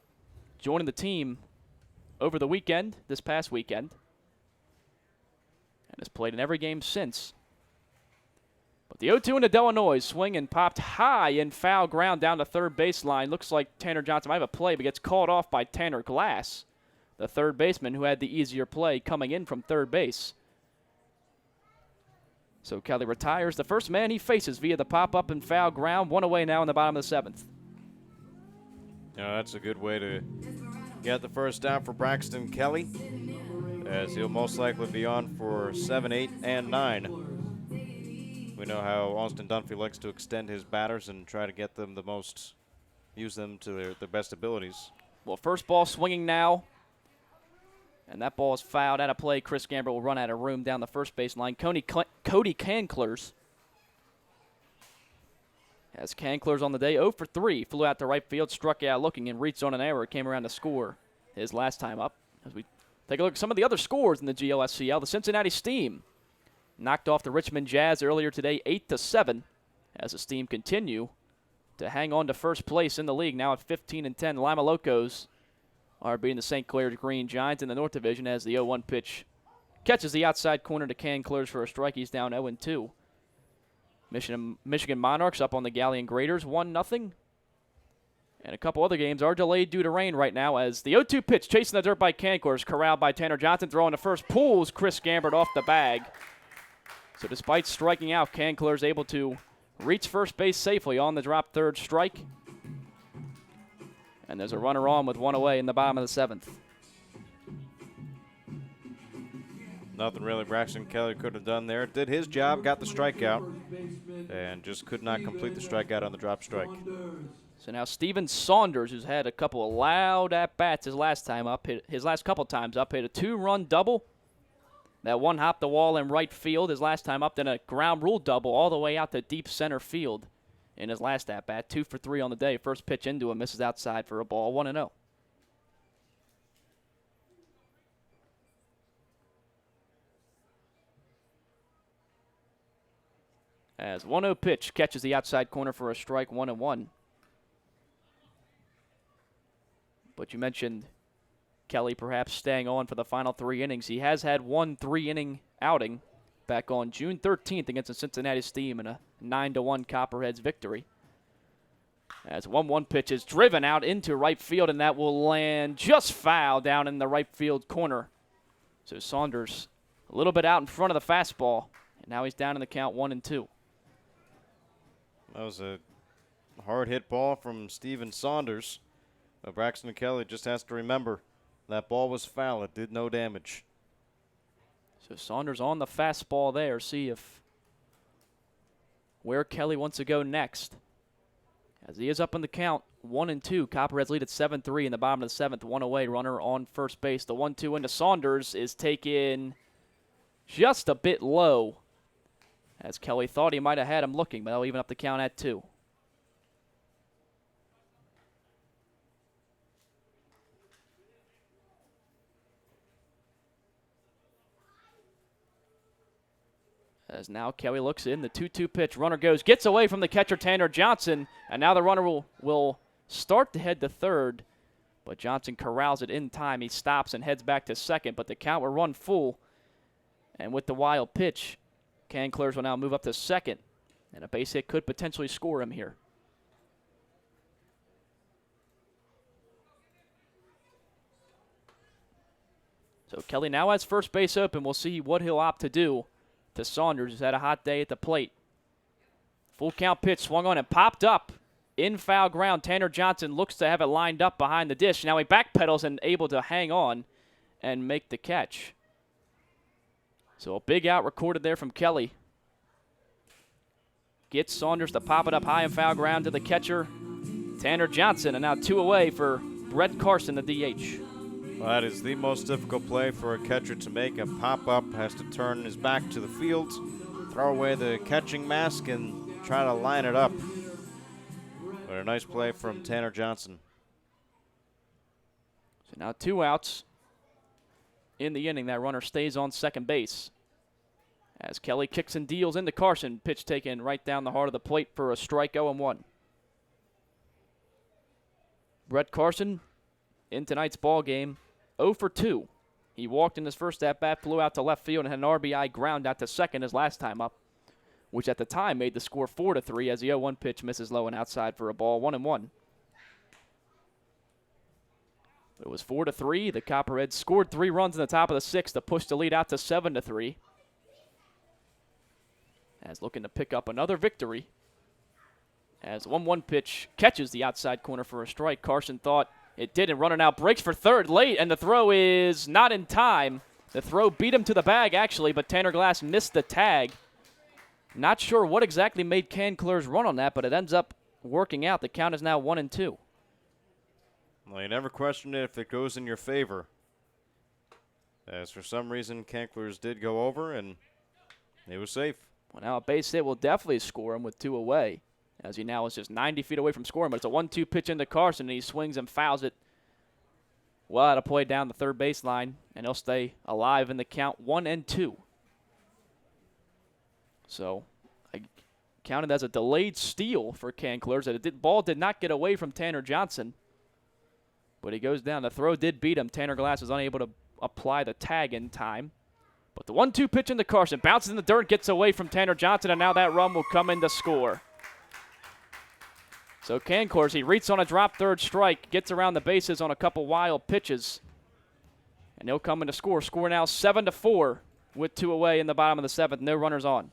joining the team over the weekend, this past weekend, and has played in every game since. But the 0-2 into Delanois, swing and popped high in foul ground down the third baseline. Looks like Tanner Johnson might have a play, but gets called off by Tanner Glass, the third baseman who had the easier play coming in from third base. So Kelly retires the first man he faces via the pop-up and foul ground. 1 away now in the bottom of the 7th. Yeah, that's a good way to get the first out for Braxton Kelly, as he'll most likely be on for 7, 8, and 9. We know how Austin Dunphy likes to extend his batters and try to get them use them to their best abilities. Well, first ball swinging now. And that ball is fouled out of play. Chris Gambert will run out of room down the first base line. Cody Canklers. As Canklers on the day, 0 for 3. Flew out to right field, struck out looking, and reached on an error. Came around to score his last time up. As we take a look at some of the other scores in the GLSCL, the Cincinnati Steam knocked off the Richmond Jazz earlier today, 8-7, as the Steam continue to hang on to first place in the league, now at 15-10. Lima Locos are beating the St. Clair Green Giants in the North Division as the 0-1 pitch catches the outside corner to Canklers for a strike. He's down 0-2. Michigan Monarchs up on the Galleon Graders, 1-0. And a couple other games are delayed due to rain right now as the 0-2 pitch chasing the dirt by Canklers, corralled by Tanner Johnson, throwing to first, pulls Chris Gambert off the bag. So despite striking out, Canklers able to reach first base safely on the drop third strike. And there's a runner on with 1 away in the bottom of the 7th. Nothing really Braxton Kelly could have done there. Did his job, got the strikeout, and just could not complete the strikeout on the drop strike. So now Steven Saunders, who's had a couple of loud at-bats his last couple times up, hit a 2-run double. That one hopped the wall in right field his last time up, then a ground rule double all the way out to deep center field in his last at-bat. 2 for 3 on the day. First pitch into him, misses outside for a ball, 1-0. As 1-0 pitch catches the outside corner for a strike, 1-1. But you mentioned Kelly perhaps staying on for the final 3 innings. He has had 1 3-inning outing back on June 13th against the Cincinnati Steam in a 9-1 Copperheads victory. As 1-1 pitch is driven out into right field, and that will land just foul down in the right field corner. So Saunders a little bit out in front of the fastball, and now he's down in the count 1-2. That was a hard hit ball from Steven Saunders. Braxton Kelly just has to remember that ball was foul. It did no damage. So Saunders on the fastball there. See if where Kelly wants to go next. As he is up in the count, 1-2. Copperheads lead at 7-3 in the bottom of the 7th. 1 away, runner on first base. The 1-2 into Saunders is taken just a bit low, as Kelly thought he might have had him looking, but that'll even up the count at 2. As now Kelly looks in, the 2-2 pitch, runner goes, gets away from the catcher Tanner Johnson, and now the runner will start to head to third, but Johnson corrals it in time. He stops and heads back to second, but the count will run full, and with the wild pitch, Canklers will now move up to second, and a base hit could potentially score him here. So Kelly now has first base open. We'll see what he'll opt to do to Saunders, who's had a hot day at the plate. Full count pitch swung on and popped up in foul ground. Tanner Johnson looks to have it lined up behind the dish. Now he backpedals and able to hang on and make the catch. So a big out recorded there from Kelly. Gets Saunders to pop it up high in foul ground to the catcher, Tanner Johnson, and now 2 away for Brett Carson, the DH. Well, that is the most difficult play for a catcher to make. A pop-up, has to turn his back to the field, throw away the catching mask, and try to line it up. But a nice play from Tanner Johnson. So now 2 outs in the inning. That runner stays on second base. As Kelly kicks and deals into Carson. Pitch taken right down the heart of the plate for a strike, 0-1. Brett Carson in tonight's ball game, 0 for 2. He walked in his first at-bat, flew out to left field, and had an RBI ground out to second his last time up, which at the time made the score 4-3 as the 0-1 pitch misses low and outside for a ball, 1-1. It was 4-3. The Copperheads scored 3 runs in the top of the 6th to push the lead out to 7-3. As looking to pick up another victory. As the 1-1 pitch catches the outside corner for a strike. Carson thought it didn't. Running out, breaks for third late, and the throw is not in time. The throw beat him to the bag, actually, but Tanner Glass missed the tag. Not sure what exactly made Cancler's run on that, but it ends up working out. The count is now 1-2. Well, you never question it if it goes in your favor. As for some reason, Cancler's did go over, and it was safe. Well, now a base hit will definitely score him with 2 away, as he now is just 90 feet away from scoring. But it's a 1-2 pitch into Carson, and he swings and fouls it well out of play down the third baseline, and he'll stay alive in the count, 1-2. So I counted as a delayed steal for Canclers. The ball did not get away from Tanner Johnson, but he goes down. The throw did beat him. Tanner Glass was unable to apply the tag in time. But the 1-2 pitch into Carson bounces in the dirt, gets away from Tanner Johnson, and now that run will come in to score. So Canclers, he reaches on a drop third strike, gets around the bases on a couple wild pitches, and he'll come in to score. Score now 7-4 with 2 away in the bottom of the 7th. No runners on.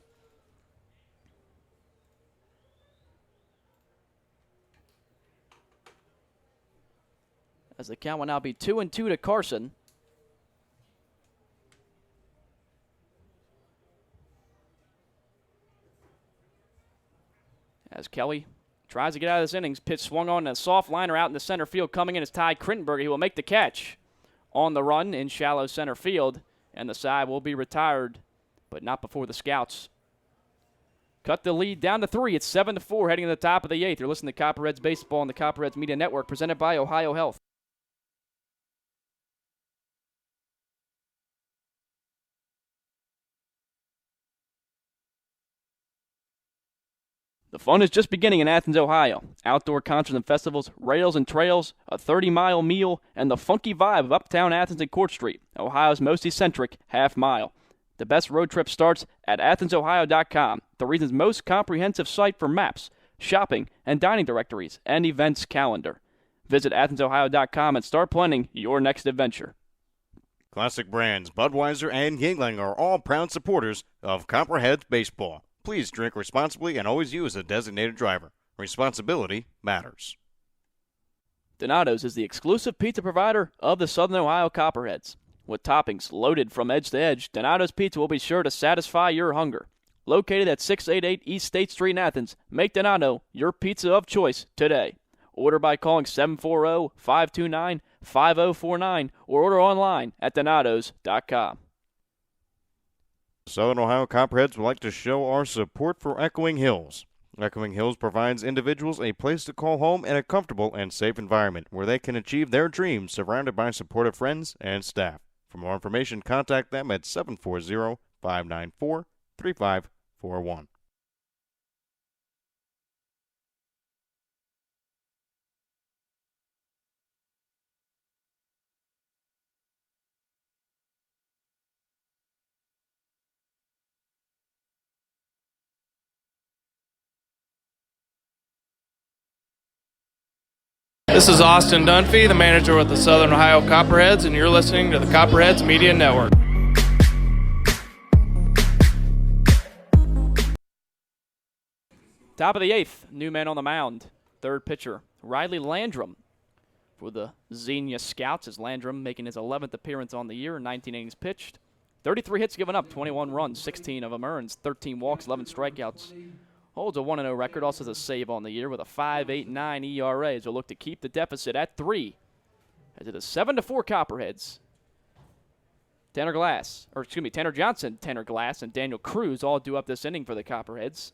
As the count will now be 2-2 to Carson. As Kelly tries to get out of this innings, pitch swung on, a soft liner out in the center field. Coming in is Ty Crittenberger. He will make the catch on the run in shallow center field, and the side will be retired, but not before the Scouts cut the lead down to 3. It's 7-4 heading to the top of the 8th. You're listening to Copperheads Baseball on the Copperheads Media Network, presented by Ohio Health. The fun is just beginning in Athens, Ohio. Outdoor concerts and festivals, rails and trails, a 30-mile meal, and the funky vibe of uptown Athens and Court Street, Ohio's most eccentric half-mile. The best road trip starts at AthensOhio.com, the region's most comprehensive site for maps, shopping, and dining directories, and events calendar. Visit AthensOhio.com and start planning your next adventure. Classic brands Budweiser and Yingling are all proud supporters of Copperheads Baseball. Please drink responsibly and always use a designated driver. Responsibility matters. Donato's is the exclusive pizza provider of the Southern Ohio Copperheads. With toppings loaded from edge to edge, Donato's Pizza will be sure to satisfy your hunger. Located at 688 East State Street in Athens, make Donato your pizza of choice today. Order by calling 740-529-5049 or order online at donatos.com. Southern Ohio Copperheads would like to show our support for Echoing Hills. Echoing Hills provides individuals a place to call home and a comfortable and safe environment where they can achieve their dreams surrounded by supportive friends and staff. For more information, contact them at 740-594-3541. This is Austin Dunphy, the manager with the Southern Ohio Copperheads, and you're listening to the Copperheads Media Network. Top of the 8th, new man on the mound. Third pitcher, Riley Landrum for the Xenia Scouts, as Landrum making his 11th appearance on the year, 19 innings pitched. 33 hits given up, 21 runs, 16 of them earned, 13 walks, 11 strikeouts. Holds a 1-0 record, also has a save on the year with a 5.89 ERA as we'll look to keep the deficit at 3. As it is 7-4 Copperheads. Tanner Johnson, Tanner Glass, and Daniel Cruz all due up this inning for the Copperheads.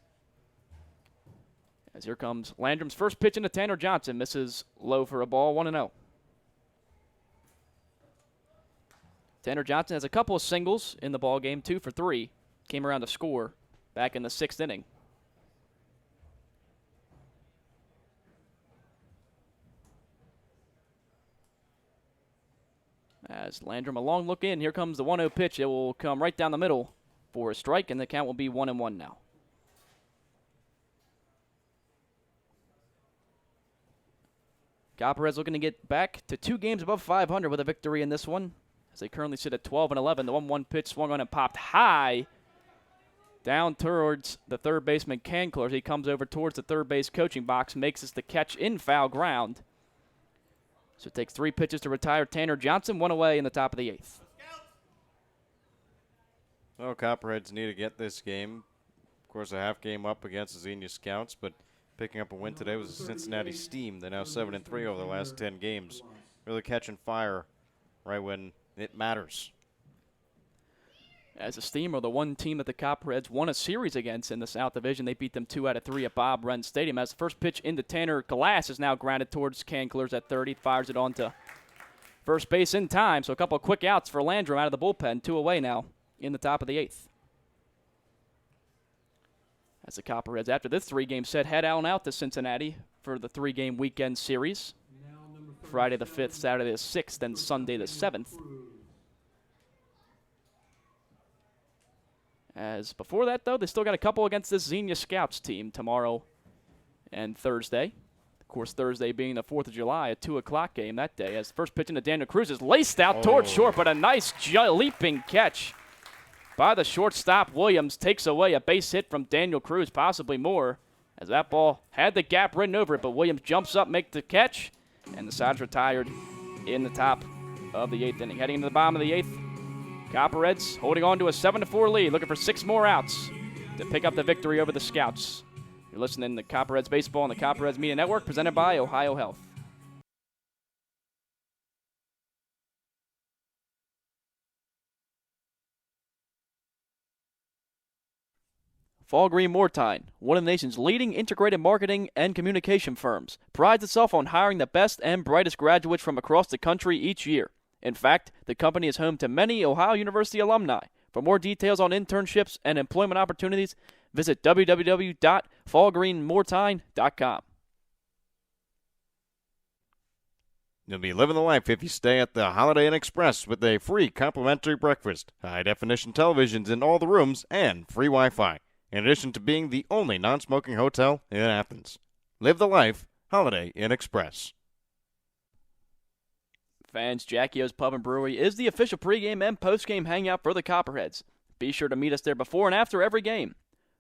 As here comes Landrum's first pitch into Tanner Johnson. Misses low for a ball, 1-0. Tanner Johnson has a couple of singles in the ball game, 2 for 3. Came around to score back in the 6th inning. As Landrum a long look in, here comes the 1-0 pitch. It will come right down the middle for a strike, and the count will be 1-1 now. Copperheads looking to get back to 2 games above 500 with a victory in this one, as they currently sit at 12-11. The 1-1 pitch swung on and popped high down towards the third baseman Cankler. He comes over towards the third base coaching box, makes us the catch in foul ground. So it takes 3 pitches to retire Tanner Johnson, 1 away in the top of the 8th. Well, Copperheads need to get this game. Of course, a half game up against the Xenia Scouts, but picking up a win today was the Cincinnati Steam. They're now 7-3 over the last 10 games. Really catching fire right when it matters. As the Steam are the one team that the Copperheads won a series against in the South Division. They beat them 2 out of 3 at Bob Wren Stadium. As the first pitch into Tanner Glass is now grounded towards Cankler's at 30. Fires it on to first base in time. So a couple of quick outs for Landrum out of the bullpen. 2 away now in the top of the 8th. As the Copperheads, after this 3-game set, head on out to Cincinnati for the 3-game weekend series. Friday the 5th, Saturday the 6th, and Sunday the 7th. As before that, though, they still got a couple against this Xenia Scouts team tomorrow and Thursday. Of course, Thursday being the 4th of July, a 2 o'clock game that day. As the first pitch into Daniel Cruz is laced out towards short, but a nice leaping catch by the shortstop. Williams takes away a base hit from Daniel Cruz, possibly more, as that ball had the gap written over it, but Williams jumps up, makes the catch, and the side's retired in the top of the 8th inning. Heading into the bottom of the 8th, Copperheads holding on to a 7-4 lead, looking for 6 more outs to pick up the victory over the Scouts. You're listening to Copperheads Baseball on the Copperheads Media Network, presented by Ohio Health. Fall Green Mortine, one of the nation's leading integrated marketing and communication firms, prides itself on hiring the best and brightest graduates from across the country each year. In fact, the company is home to many Ohio University alumni. For more details on internships and employment opportunities, visit www.fallgreenmortine.com. You'll be living the life if you stay at the Holiday Inn Express with a free complimentary breakfast, high-definition televisions in all the rooms, and free Wi-Fi, in addition to being the only non-smoking hotel in Athens. Live the life, Holiday Inn Express. Fans, Jackie O's Pub and Brewery is the official pregame and postgame hangout for the Copperheads. Be sure to meet us there before and after every game.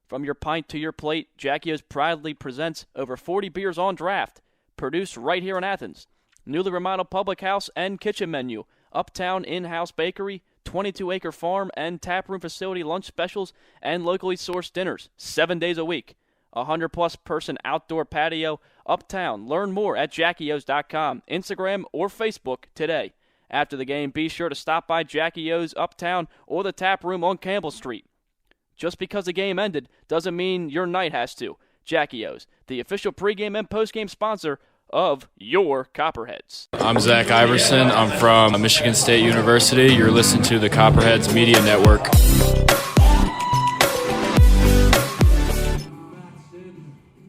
From your pint to your plate, Jackie O's proudly presents over 40 beers on draft, produced right here in Athens. Newly remodeled public house and kitchen menu, uptown in-house bakery, 22-acre farm and taproom facility lunch specials, and locally sourced dinners, 7 days a week. 100-plus person outdoor patio, uptown. Learn more at JackieO's.com, Instagram, or Facebook today. After the game, be sure to stop by Jackie O's Uptown or the Tap Room on Campbell Street. Just because the game ended doesn't mean your night has to. Jackie O's, the official pregame and postgame sponsor of your Copperheads. I'm Zach Iverson. I'm from Michigan State University. You're listening to the Copperheads Media Network.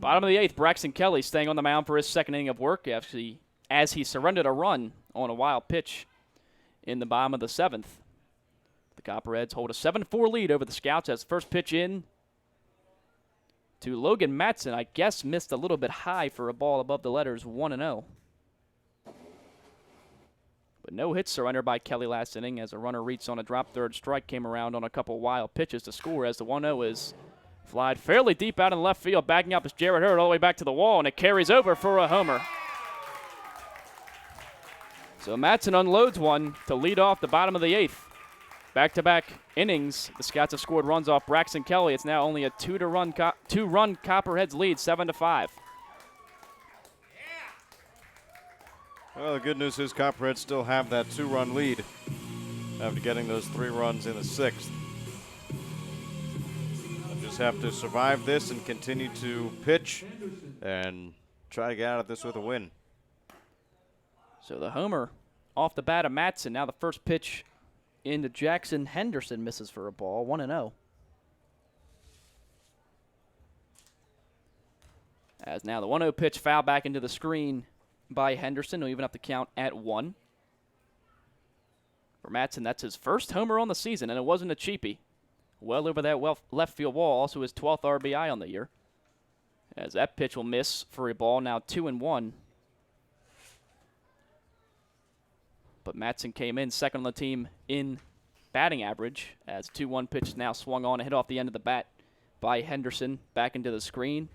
Bottom of the 8th, Braxton Kelly staying on the mound for his second inning of work as he surrendered a run on a wild pitch in the bottom of the 7th. The Copperheads hold a 7-4 lead over the Scouts as first pitch in to Logan Matson. I guess missed a little bit high for a ball above the letters 1-0. But no hits surrendered by Kelly last inning as a runner reached on a drop third strike, came around on a couple wild pitches to score as the 1-0 is flied fairly deep out in left field. Backing up is Jared Hurd all the way back to the wall, and it carries over for a homer. So Matson unloads one to lead off the bottom of the 8th. Back-to-back innings, the Scouts have scored runs off Braxton Kelly. It's now only a two-run Copperheads lead, 7-5. Well, the good news is Copperheads still have that 2-run lead after getting those 3 runs in the 6th. They'll just have to survive this and continue to pitch and try to get out of this with a win. So the homer off the bat of Matson. Now the first pitch into Jackson Henderson, misses for a ball, 1-0. As now the 1-0 pitch foul back into the screen by Henderson. He'll even up the count at 1. For Matson, that's his first homer on the season, and it wasn't a cheapie. Well over that left field wall, also his 12th RBI on the year. As that pitch will miss for a ball, now 2-1. But Matson came in second on the team in batting average, as 2-1 pitch is now swung on and hit off the end of the bat by Henderson back into the screen.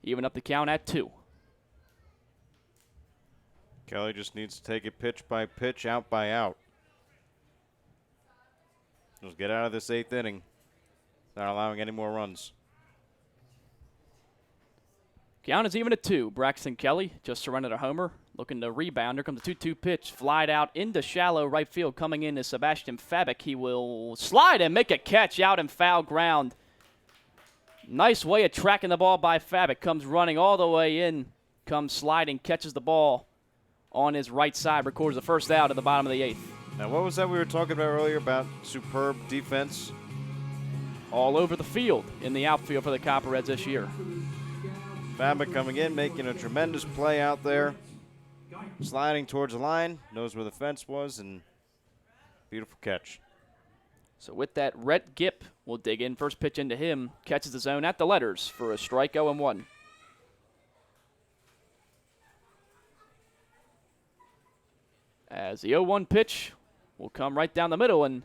Even up the count at 2. Kelly just needs to take it pitch by pitch, out by out. Let's get out of this 8th inning. Not allowing any more runs. Count is even at 2. Braxton Kelly just surrendered a homer, looking to rebound. Here comes the 2-2 pitch, flied out into shallow right field. Coming in is Sebastian Fabic. He will slide and make a catch out in foul ground. Nice way of tracking the ball by Fabic. Comes running all the way in, comes sliding, catches the ball on his right side, records the first out at the bottom of the 8th. Now, what was that we were talking about earlier about superb defense? All over the field in the outfield for the Copperheads this year. Fabic coming in, making a tremendous play out there. Sliding towards the line, knows where the fence was, and beautiful catch. So with that, Rhett Gipp will dig in. First pitch into him. Catches the zone at the letters for a strike, 0-1. As the 0-1 pitch will come right down the middle, and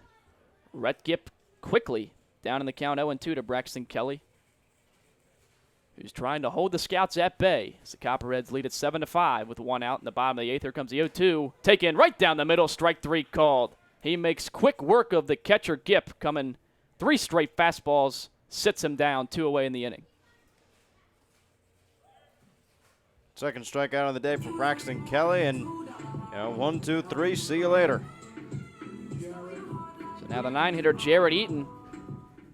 Rhett Gipp quickly down in the count, 0-2 to Braxton Kelly, who's trying to hold the Scouts at bay. As the Copperheads lead at 7-5 with 1 out in the bottom of the 8th. Here comes the 0-2. Taken right down the middle, strike 3 called. He makes quick work of the catcher Gipp, coming 3 straight fastballs, sits him down, 2 away in the inning. Second strikeout of the day for Braxton Kelly, and 1, 2, 3, see you later. So now the 9-hitter Jared Eaton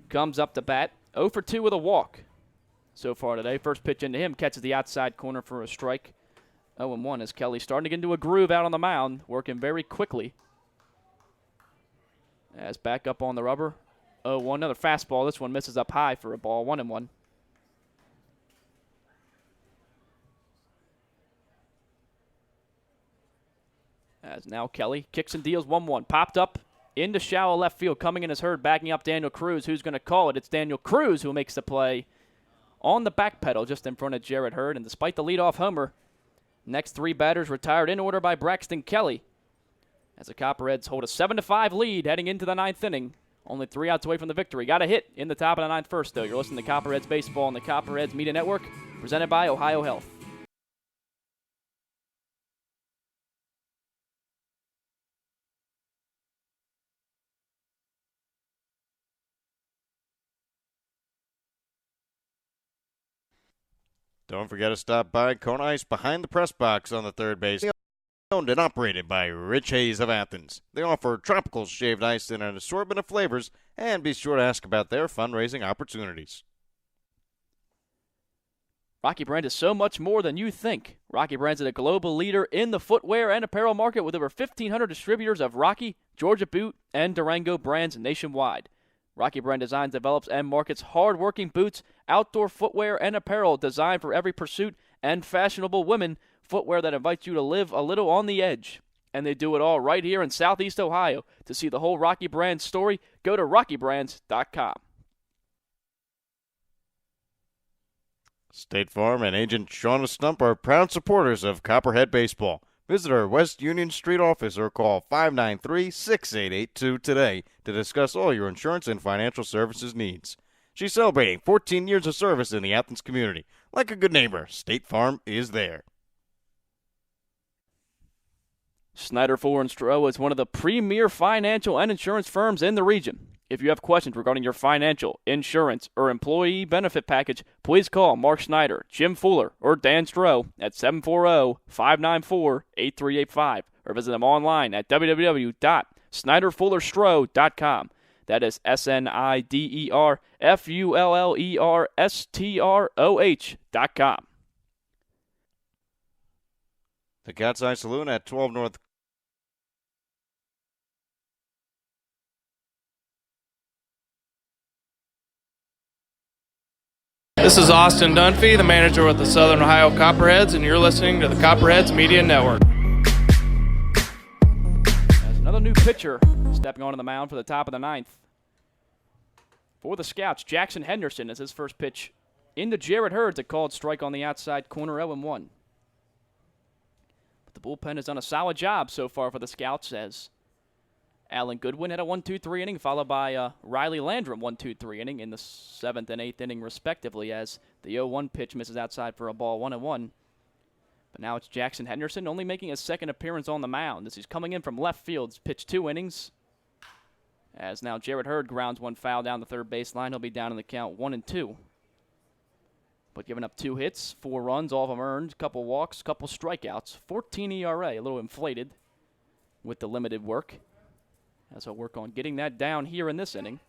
comes up to bat, 0 for 2 with a walk so far today. First pitch into him, catches the outside corner for a strike, 0-1 as Kelly starting to get into a groove out on the mound, working very quickly. As back up on the rubber, 0-1, another fastball. This one misses up high for a ball, 1-1. As now Kelly kicks and deals 1-1. Popped up into shallow left field. Coming in is Hurd, backing up Daniel Cruz. Who's going to call it? It's Daniel Cruz who makes the play on the back pedal just in front of Jared Hurd. And despite the leadoff homer, next 3 batters retired in order by Braxton Kelly. As the Copperheads hold a 7-5 lead heading into the 9th inning. Only 3 outs away from the victory. Got a hit in the top of the 9th first, though. You're listening to Copperheads Baseball on the Copperheads Media Network, presented by Ohio Health. Don't forget to stop by Kona Ice behind the press box on the third base. Owned and operated by Rich Hayes of Athens. They offer tropical shaved ice in an assortment of flavors, and be sure to ask about their fundraising opportunities. Rocky Brand is so much more than you think. Rocky Brand is a global leader in the footwear and apparel market with over 1,500 distributors of Rocky, Georgia Boot, and Durango brands nationwide. Rocky Brand designs, develops, and markets hard-working boots, outdoor footwear, and apparel designed for every pursuit and fashionable women, footwear that invites you to live a little on the edge. And they do it all right here in Southeast Ohio. To see the whole Rocky Brand story, go to rockybrands.com. State Farm and Agent Shauna Stump are proud supporters of Copperhead Baseball. Visit our West Union Street office or call 593-6882 today to discuss all your insurance and financial services needs. She's celebrating 14 years of service in the Athens community. Like a good neighbor, State Farm is there. Snyder, Fuller & Stroh is one of the premier financial and insurance firms in the region. If you have questions regarding your financial, insurance, or employee benefit package, please call Mark Snyder, Jim Fuller, or Dan Stroh at 740-594-8385 or visit them online at www.snyderfullerstroh.com. That is SNIDERFULLERSTROH.com. The Cat's Eye Saloon at 12 North This is Austin Dunphy, the manager with the Southern Ohio Copperheads, and you're listening to the Copperheads Media Network. As another new pitcher stepping onto the mound for the top of the ninth. For the Scouts, Jackson Henderson is his first pitch into Jared Hurd's a called strike on the outside corner, 0-1. But the bullpen has done a solid job so far for the Scouts, as Alan Goodwin had a 1-2-3 inning, followed by Riley Landrum 1-2-3 inning in the 7th and 8th inning, respectively, as the 0-1 pitch misses outside for a ball, 1-1. But now it's Jackson Henderson only making his second appearance on the mound as he's coming in from left field. He's pitched 2 innings. As now Jared Hurd grounds one foul down the third baseline. He'll be down in the count 1-2. But giving up 2 hits, 4 runs, all of them earned, couple walks, couple strikeouts, 14 ERA, a little inflated with the limited work. As he'll work on getting that down here in this inning.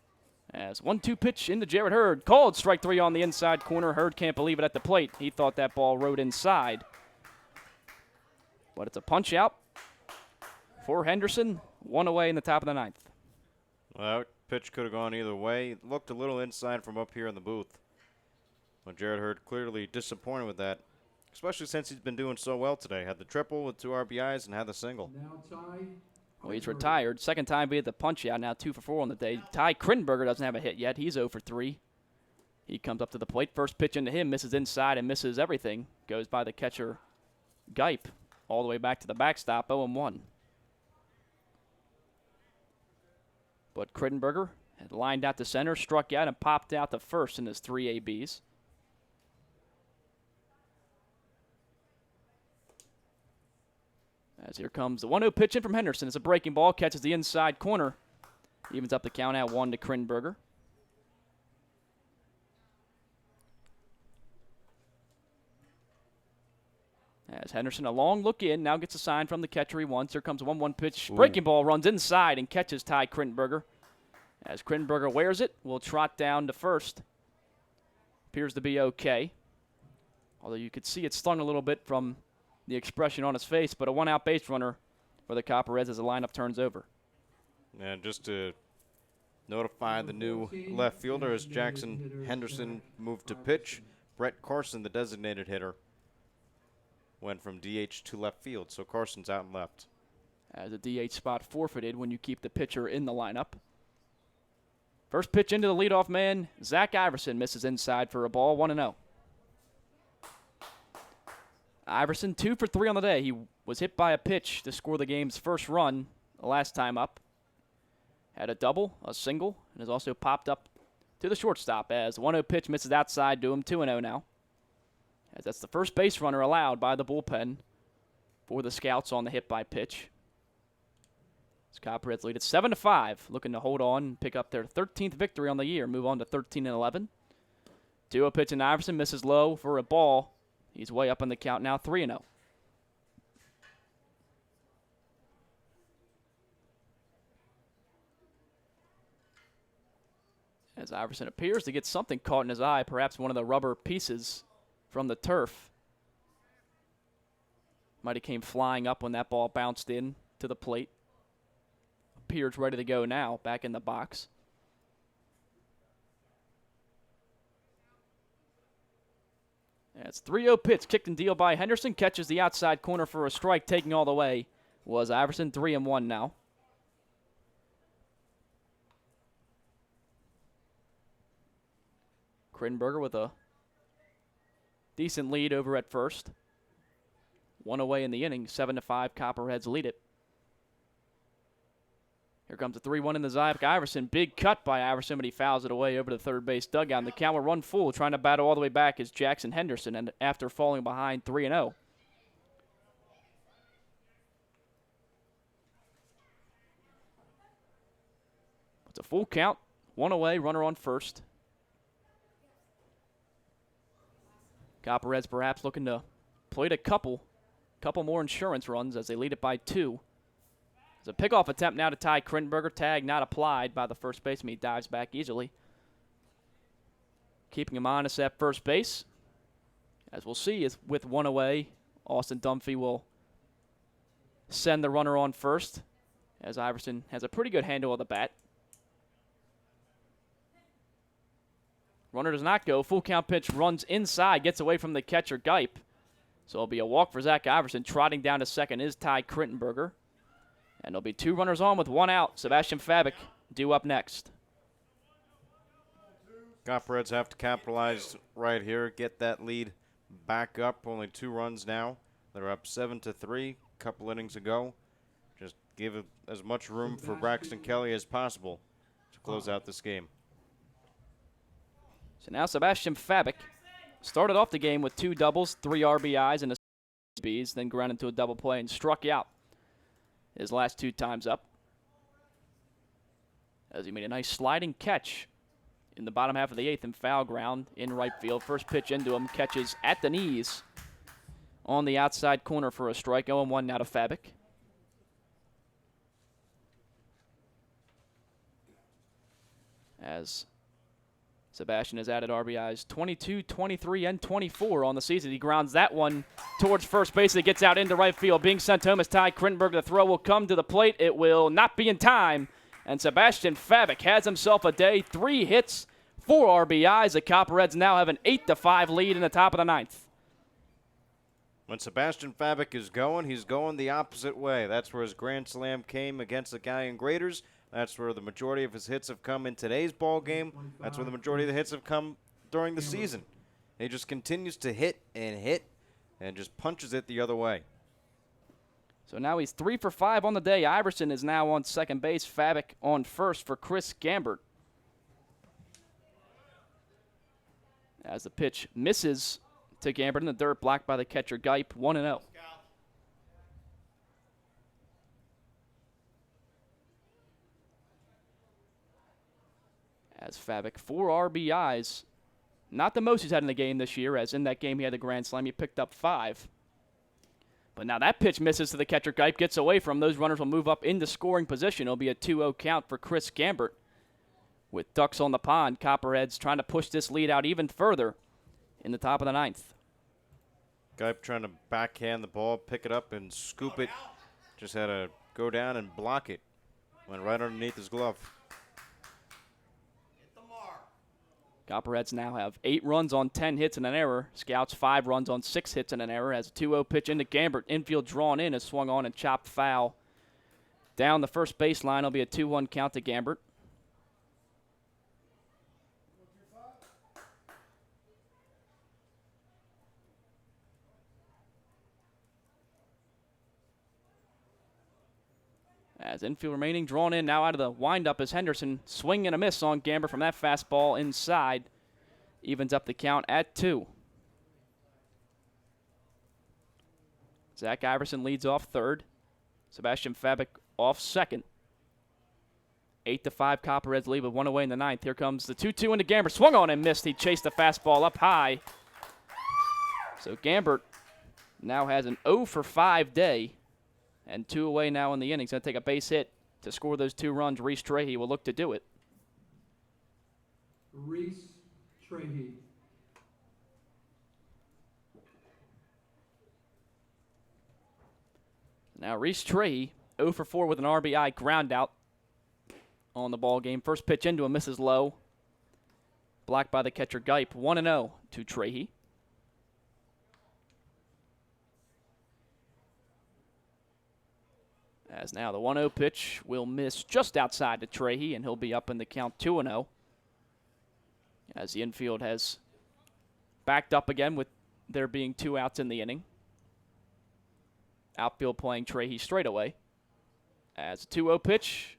As 1-2 pitch into Jared Hurd, called strike 3 on the inside corner. Hurd can't believe it at the plate. He thought that ball rode inside. But it's a punch out for Henderson, 1 away in the top of the ninth. Well, that pitch could have gone either way. It looked a little inside from up here in the booth. But Jared Hurd clearly disappointed with that, especially since he's been doing so well today. Had the triple with 2 RBIs and had the single. Now Ty. Well, he's retired. Second time he hit the punch out, now 2 for 4 on the day. Ty Krittenberger doesn't have a hit yet. He's 0 for 3. He comes up to the plate. First pitch into him, misses inside and misses everything. Goes by the catcher, Geip, all the way back to the backstop, 0-1. But Krittenberger had lined out to center, struck out, and popped out to first in his 3 ABs. As here comes the 1-0 pitch in from Henderson. It's a breaking ball, catches the inside corner. Evens up the count at 1 to Krittenberger. As Henderson, a long look in, now gets a sign from the catcher he wants. Here comes a 1-1 pitch. Ooh. Breaking ball runs inside and catches Ty Krittenberger. As Krittenberger wears it, will trot down to first. Appears to be okay. Although you could see it stung a little bit from the expression on his face, but a 1-out base runner for the Copperheads as the lineup turns over. And just to notify the new left fielder as Jackson Henderson moved to pitch, Brett Carson, the designated hitter, went from DH to left field, so Carson's out and left. As a DH spot forfeited when you keep the pitcher in the lineup. First pitch into the leadoff man, Zach Iverson misses inside for a ball, 1-0. Iverson 2 for 3 on the day. He was hit by a pitch to score the game's first run the last time up. Had a double, a single, and has also popped up to the shortstop as the 1-0 pitch misses outside to him, 2-0 now. As that's the first base runner allowed by the bullpen for the Scouts on the hit by pitch. As Copperheads lead at 7-5, looking to hold on and pick up their 13th victory on the year, move on to 13-11. 2-0 pitch in Iverson, misses low for a ball. He's way up on the count now, 3-0. As Iverson appears to get something caught in his eye, perhaps one of the rubber pieces from the turf. Might have came flying up when that ball bounced in to the plate. Appears ready to go now, back in the box. It's 3-0 pitch, kicked and deal by Henderson, catches the outside corner for a strike, taking all the way was Iverson, 3-1 now. Krittenberger with a decent lead over at first. 1 away in the inning, 7-5, Copperheads lead it. Here comes a 3-1 in the Zach Iverson. Big cut by Iverson, but he fouls it away over the third base dugout. And the count will run full, trying to battle all the way back is Jackson Henderson, and after falling behind 3-0. It's a full count, 1 away, runner on first. Copperheads perhaps looking to plate a couple more insurance runs as they lead it by 2. It's a pickoff attempt now to Ty Krittenberger. Tag not applied by the first baseman. He dives back easily. Keeping him honest at first base. As we'll see, is with 1 away, Austin Dunphy will send the runner on first, as Iverson has a pretty good handle of the bat. Runner does not go. Full count pitch runs inside, gets away from the catcher, Geip. So it'll be a walk for Zach Iverson. Trotting down to second is Ty Krittenberger. And there'll be 2 runners on with 1 out. Sebastian Fabic due up next. Copperheads have to capitalize right here, get that lead back up. Only 2 runs now. They're up 7-3. Couple innings ago. Just give it as much room for Braxton Kelly as possible to close out this game. So now Sebastian Fabic started off the game with 2 doubles, 3 RBIs, and a Bs, then grounded into a double play and struck out his last 2 times up. As he made a nice sliding catch in the bottom half of the 8th and foul ground in right field. First pitch into him, catches at the knees on the outside corner for a strike. 0-1 now to Fabic. As Sebastian has added RBIs 22, 23, and 24 on the season. He grounds that one towards first base. It gets out into right field. Being sent home is Ty Krittenberger. The throw will come to the plate. It will not be in time. And Sebastian Fabic has himself a day. 3 hits, 4 RBIs. The Copperheads now have an 8-5 lead in the top of the 9th. When Sebastian Fabic is going, he's going the opposite way. That's where his grand slam came against the Galleon Graders. That's where the majority of his hits have come in today's ball game. That's where the majority of the hits have come during the season. He just continues to hit and just punches it the other way. So now he's 3 for 5 on the day. Iverson is now on second base. Fabic on first for Chris Gambert. As the pitch misses to Gambert in the dirt, blocked by the catcher Geip. 1-0. As Fabic, 4 RBIs. Not the most he's had in the game this year, as in that game he had the grand slam. He picked up 5. But now that pitch misses to the catcher. Geip gets away from. Those runners will move up into scoring position. It'll be a 2-0 count for Chris Gambert. With ducks on the pond, Copperheads trying to push this lead out even further in the top of the 9th. Geip trying to backhand the ball, pick it up and scoop it. Just had to go down and block it. Went right underneath his glove. Copperheads now have 8 runs on 10 hits and an error. Scouts 5 runs on 6 hits and an error. As a 2-0 pitch into Gambert. Infield drawn in, is swung on and chopped foul. Down the first baseline, it'll be a 2-1 count to Gambert. As infield remaining, drawn in now out of the windup is Henderson. Swing and a miss on Gambert from that fastball inside. Evens up the count at 2. Zach Iverson leads off third. Sebastian Fabic off second. 8-5 Copperheads lead with 1 away in the 9th. Here comes the 2-2 into Gambert. Swung on and missed. He chased the fastball up high. So Gambert now has an 0 for 5 day. And 2 away now in the inning. He's going to take a base hit to score those 2 runs. Reese Trahey will look to do it. Reese Trahey. Now Reese Trahey, 0 for 4 with an RBI ground out on the ball game. First pitch into him, misses low. Blocked by the catcher Geip. 1-0 to Trahey. As now the 1-0 pitch will miss just outside to Trahey, and he'll be up in the count 2-0. As the infield has backed up again with there being 2 outs in the inning. Outfield playing Trahey straight away. As a 2-0 pitch,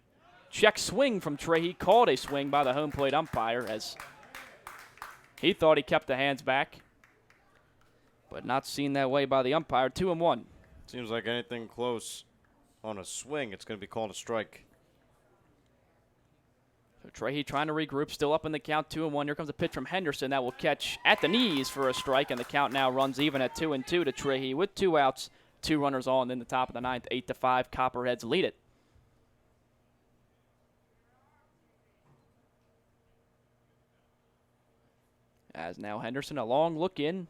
check swing from Trahey, called a swing by the home plate umpire as he thought he kept the hands back, but not seen that way by the umpire. 2-1. Seems like anything close on a swing, it's going to be called a strike. So Trahey trying to regroup, still up in the count, 2-1. Here comes a pitch from Henderson that will catch at the knees for a strike, and the count now runs even at 2-2 to Trahey with 2 outs, 2 runners on in the top of the 9th. 8-5, Copperheads lead it. As now Henderson, a long look in,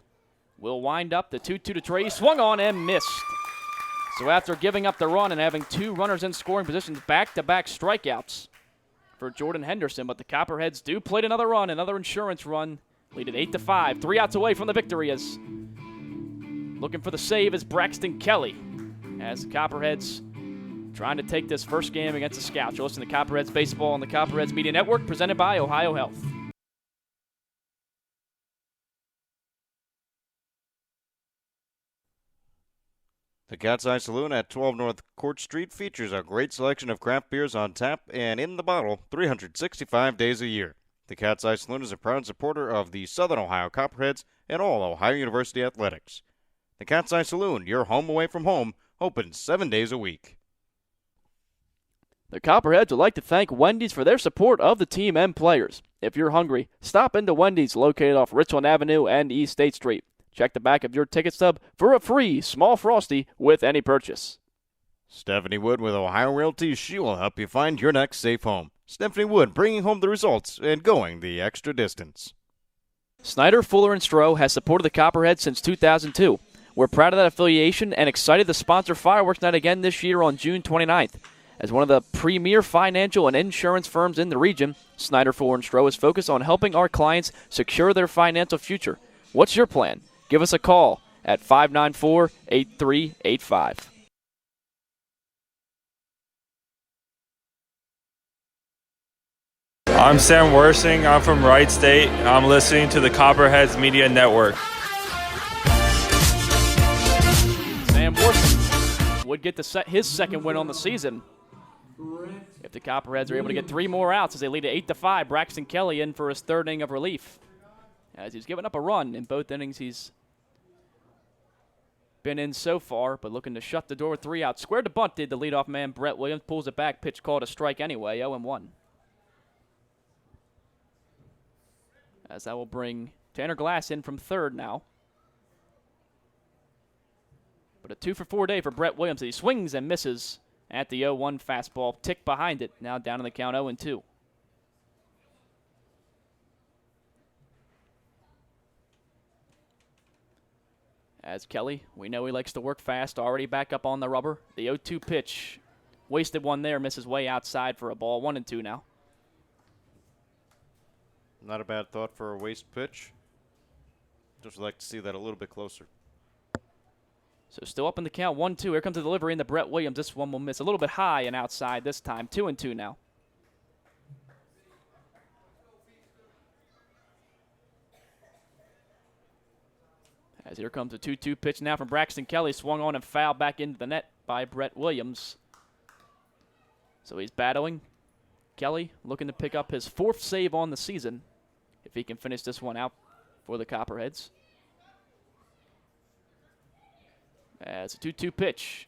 will wind up the 2-2 to Trahey, swung on and missed. So after giving up the run and having 2 runners in scoring positions, back-to-back strikeouts for Jordan Henderson, but the Copperheads do plate another run, another insurance run. Lead at 8-5, 3 outs away from the victory as looking for the save is Braxton Kelly. As the Copperheads trying to take this first game against the Scouts. You're listening to Copperheads Baseball on the Copperheads Media Network, presented by Ohio Health. The Cat's Eye Saloon at 12 North Court Street features a great selection of craft beers on tap and in the bottle 365 days a year. The Cat's Eye Saloon is a proud supporter of the Southern Ohio Copperheads and all Ohio University athletics. The Cat's Eye Saloon, your home away from home, open 7 days a week. The Copperheads would like to thank Wendy's for their support of the team and players. If you're hungry, stop into Wendy's located off Richland Avenue and East State Street. Check the back of your ticket stub for a free small Frosty with any purchase. Stephanie Wood with Ohio Realty. She will help you find your next safe home. Stephanie Wood, bringing home the results and going the extra distance. Snyder, Fuller, and Stroh has supported the Copperheads since 2002. We're proud of that affiliation and excited to sponsor Fireworks Night again this year on June 29th. As one of the premier financial and insurance firms in the region, Snyder, Fuller, and Stroh is focused on helping our clients secure their financial future. What's your plan? Give us a call at 594-8385. I'm Sam Worsing. I'm from Wright State. I'm listening to the Copperheads Media Network. Sam Worsing would get his second win on the season if the Copperheads are able to get 3 more outs as they lead at 8-5. Braxton Kelly in for his third inning of relief. As he's given up a run in both innings he's been in so far, but looking to shut the door with 3 outs. Squared to bunt did the leadoff man, Brett Williams. Pulls it back, pitch called a strike anyway, 0-1. As that will bring Tanner Glass in from third now. But a 2-for-4 day for Brett Williams. He swings and misses at the 0-1 fastball. Tick behind it, now down in the count 0-2. As Kelly, we know he likes to work fast, already back up on the rubber. The 0-2 pitch, wasted one there, misses way outside for a ball. 1-2 now. Not a bad thought for a waste pitch. Just like to see that a little bit closer. So still up in the count, 1-2. Here comes the delivery into Brett Williams. This one will miss a little bit high and outside this time. 2-2 now. As here comes a 2-2 pitch now from Braxton Kelly. Swung on and fouled back into the net by Brett Williams. So he's battling. Kelly looking to pick up his 4th save on the season if he can finish this one out for the Copperheads. As a 2-2 pitch.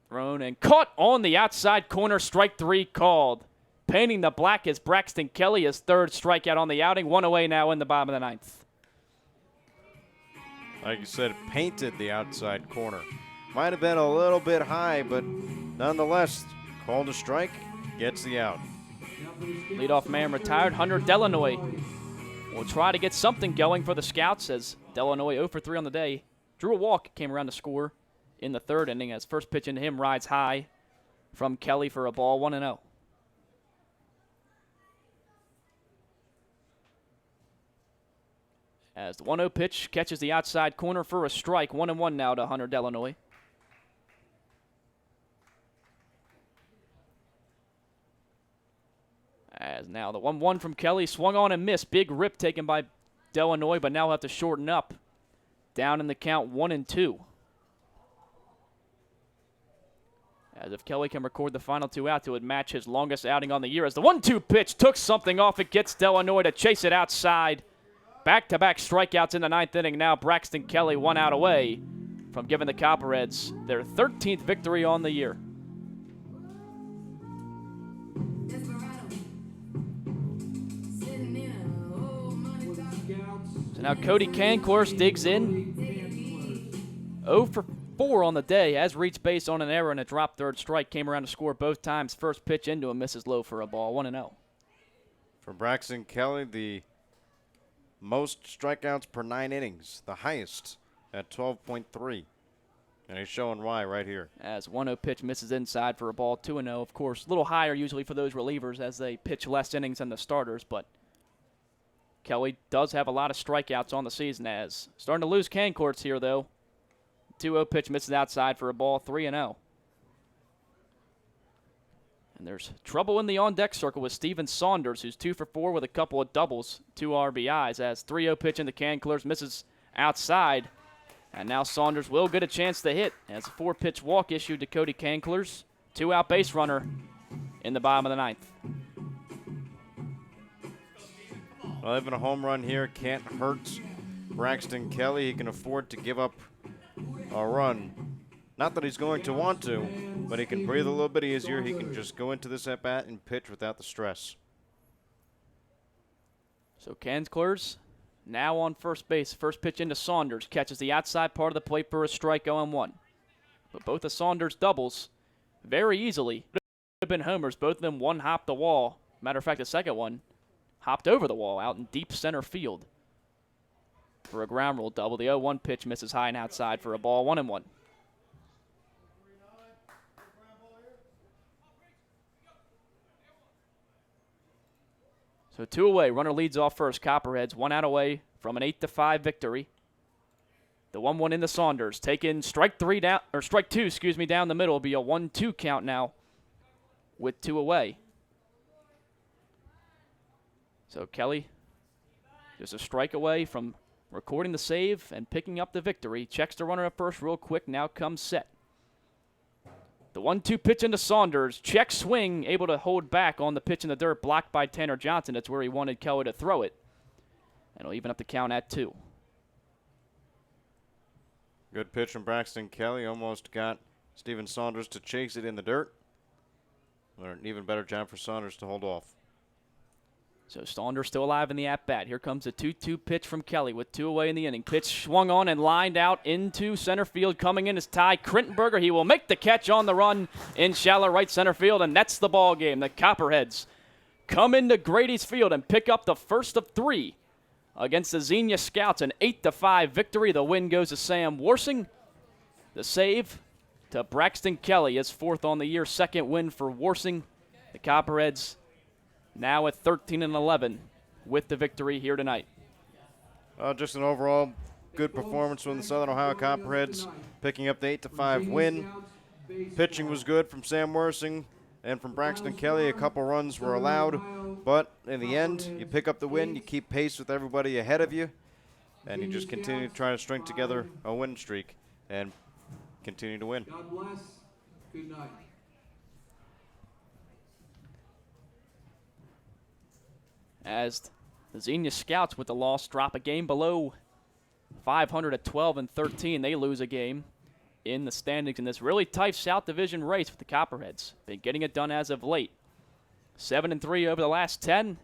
Thrown and caught on the outside corner. Strike 3 called. Painting the black is Braxton Kelly. His 3rd strikeout on the outing. 1 away now in the bottom of the 9th. Like you said, painted the outside corner. Might have been a little bit high, but nonetheless, called a strike, gets the out. Leadoff man retired. Hunter Delanoy will try to get something going for the Scouts as Delanoy 0-for-3 on the day. Drew a walk, came around to score in the 3rd inning as first pitch into him rides high from Kelly for a ball. 1-0. As the 1-0 pitch catches the outside corner for a strike. 1-1 now to Hunter Delanoy. As now the 1-1 from Kelly. Swung on and missed. Big rip taken by Delanoy, but now will have to shorten up. Down in the count 1-2. As if Kelly can record the final 2 outs, it would match his longest outing on the year. As the 1-2 pitch took something off, it gets Delanoy to chase it outside. Back-to-back strikeouts in the 9th inning. Now Braxton Kelly 1 out away from giving the Copperheads their 13th victory on the year. So now Cody Canclers digs in. 0-for-4 on the day. Has reached base on an error and a drop 3rd strike. Came around to score both times. First pitch into him, misses low for a ball. 1-0. For Braxton Kelly, the most strikeouts per 9 innings, the highest at 12.3. And he's showing why right here. As 1-0 pitch misses inside for a ball, 2-0. Of course, a little higher usually for those relievers as they pitch less innings than the starters, but Kelly does have a lot of strikeouts on the season as starting to lose can courts here, though. 2-0 pitch misses outside for a ball, 3-0. And there's trouble in the on-deck circle with Steven Saunders, who's 2 for 4 with a couple of doubles, 2 RBIs, as 3-0 pitch in the can clears, misses outside. And now Saunders will get a chance to hit as a 4-pitch walk issued to Cody Kanklers. 2-out base runner in the bottom of the ninth. Well, even a home run here can't hurt Braxton Kelly. He can afford to give up a run. Not that he's going to want to, but he can breathe a little bit easier. He can just go into this at-bat and pitch without the stress. So Kanklers now on first base. First pitch into Saunders. Catches the outside part of the plate for a strike, 0-1. But both of Saunders' doubles very easily could have been homers. Both of them one hopped the wall. Matter of fact, the second one hopped over the wall out in deep center field for a ground rule double. The 0-1 pitch misses high and outside for a ball, 1-1. So 2 away. Runner leads off first. Copperheads 1 out away from an 8-5 victory. The 1-1 into Saunders. Taking strike 2, down the middle. It'll be a 1-2 count now with 2 away. So Kelly just a strike away from recording the save and picking up the victory. Checks the runner at first real quick. Now comes set. The 1-2 pitch into Saunders. Check swing, able to hold back on the pitch in the dirt, blocked by Tanner Johnson. That's where he wanted Kelly to throw it. And it'll even up the count at 2. Good pitch from Braxton Kelly. Almost got Steven Saunders to chase it in the dirt. Or an even better job for Saunders to hold off. So Saunders still alive in the at-bat. Here comes a 2-2 pitch from Kelly with 2 away in the inning. Pitch swung on and lined out into center field. Coming in is Ty Crittenberger. He will make the catch on the run in shallow right center field, and that's the ball game. The Copperheads come into Grady's Field and pick up the first of 3 against the Xenia Scouts. An 8-5 victory. The win goes to Sam Worsing. The save to Braxton Kelly, his 4th on the year. 2nd win for Worsing. The Copperheads now at 13-11 with the victory here tonight. Just an overall good performance from the Southern Ohio Copperheads, picking up the 8-5 win. Pitching was good from Sam Worsing and from Braxton Kelly. A couple runs were allowed, but in the end, you pick up the win. You keep pace with everybody ahead of you, and you just continue to try to string together a win streak and continue to win. God bless. Good night. As the Xenia Scouts with the loss drop a game below 500 at 12-13. They lose a game in the standings in this really tight South Division race with the Copperheads. Been getting it done as of late. 7-3 over the last 10.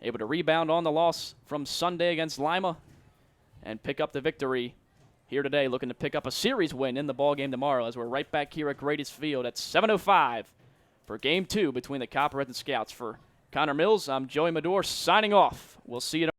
Able to rebound on the loss from Sunday against Lima and pick up the victory here today. Looking to pick up a series win in the ballgame tomorrow as we're right back here at Grady's Field at 7:05 for Game 2 between the Copperheads and Scouts. For Connor Mills, I'm Joey Medor signing off. We'll see you tomorrow.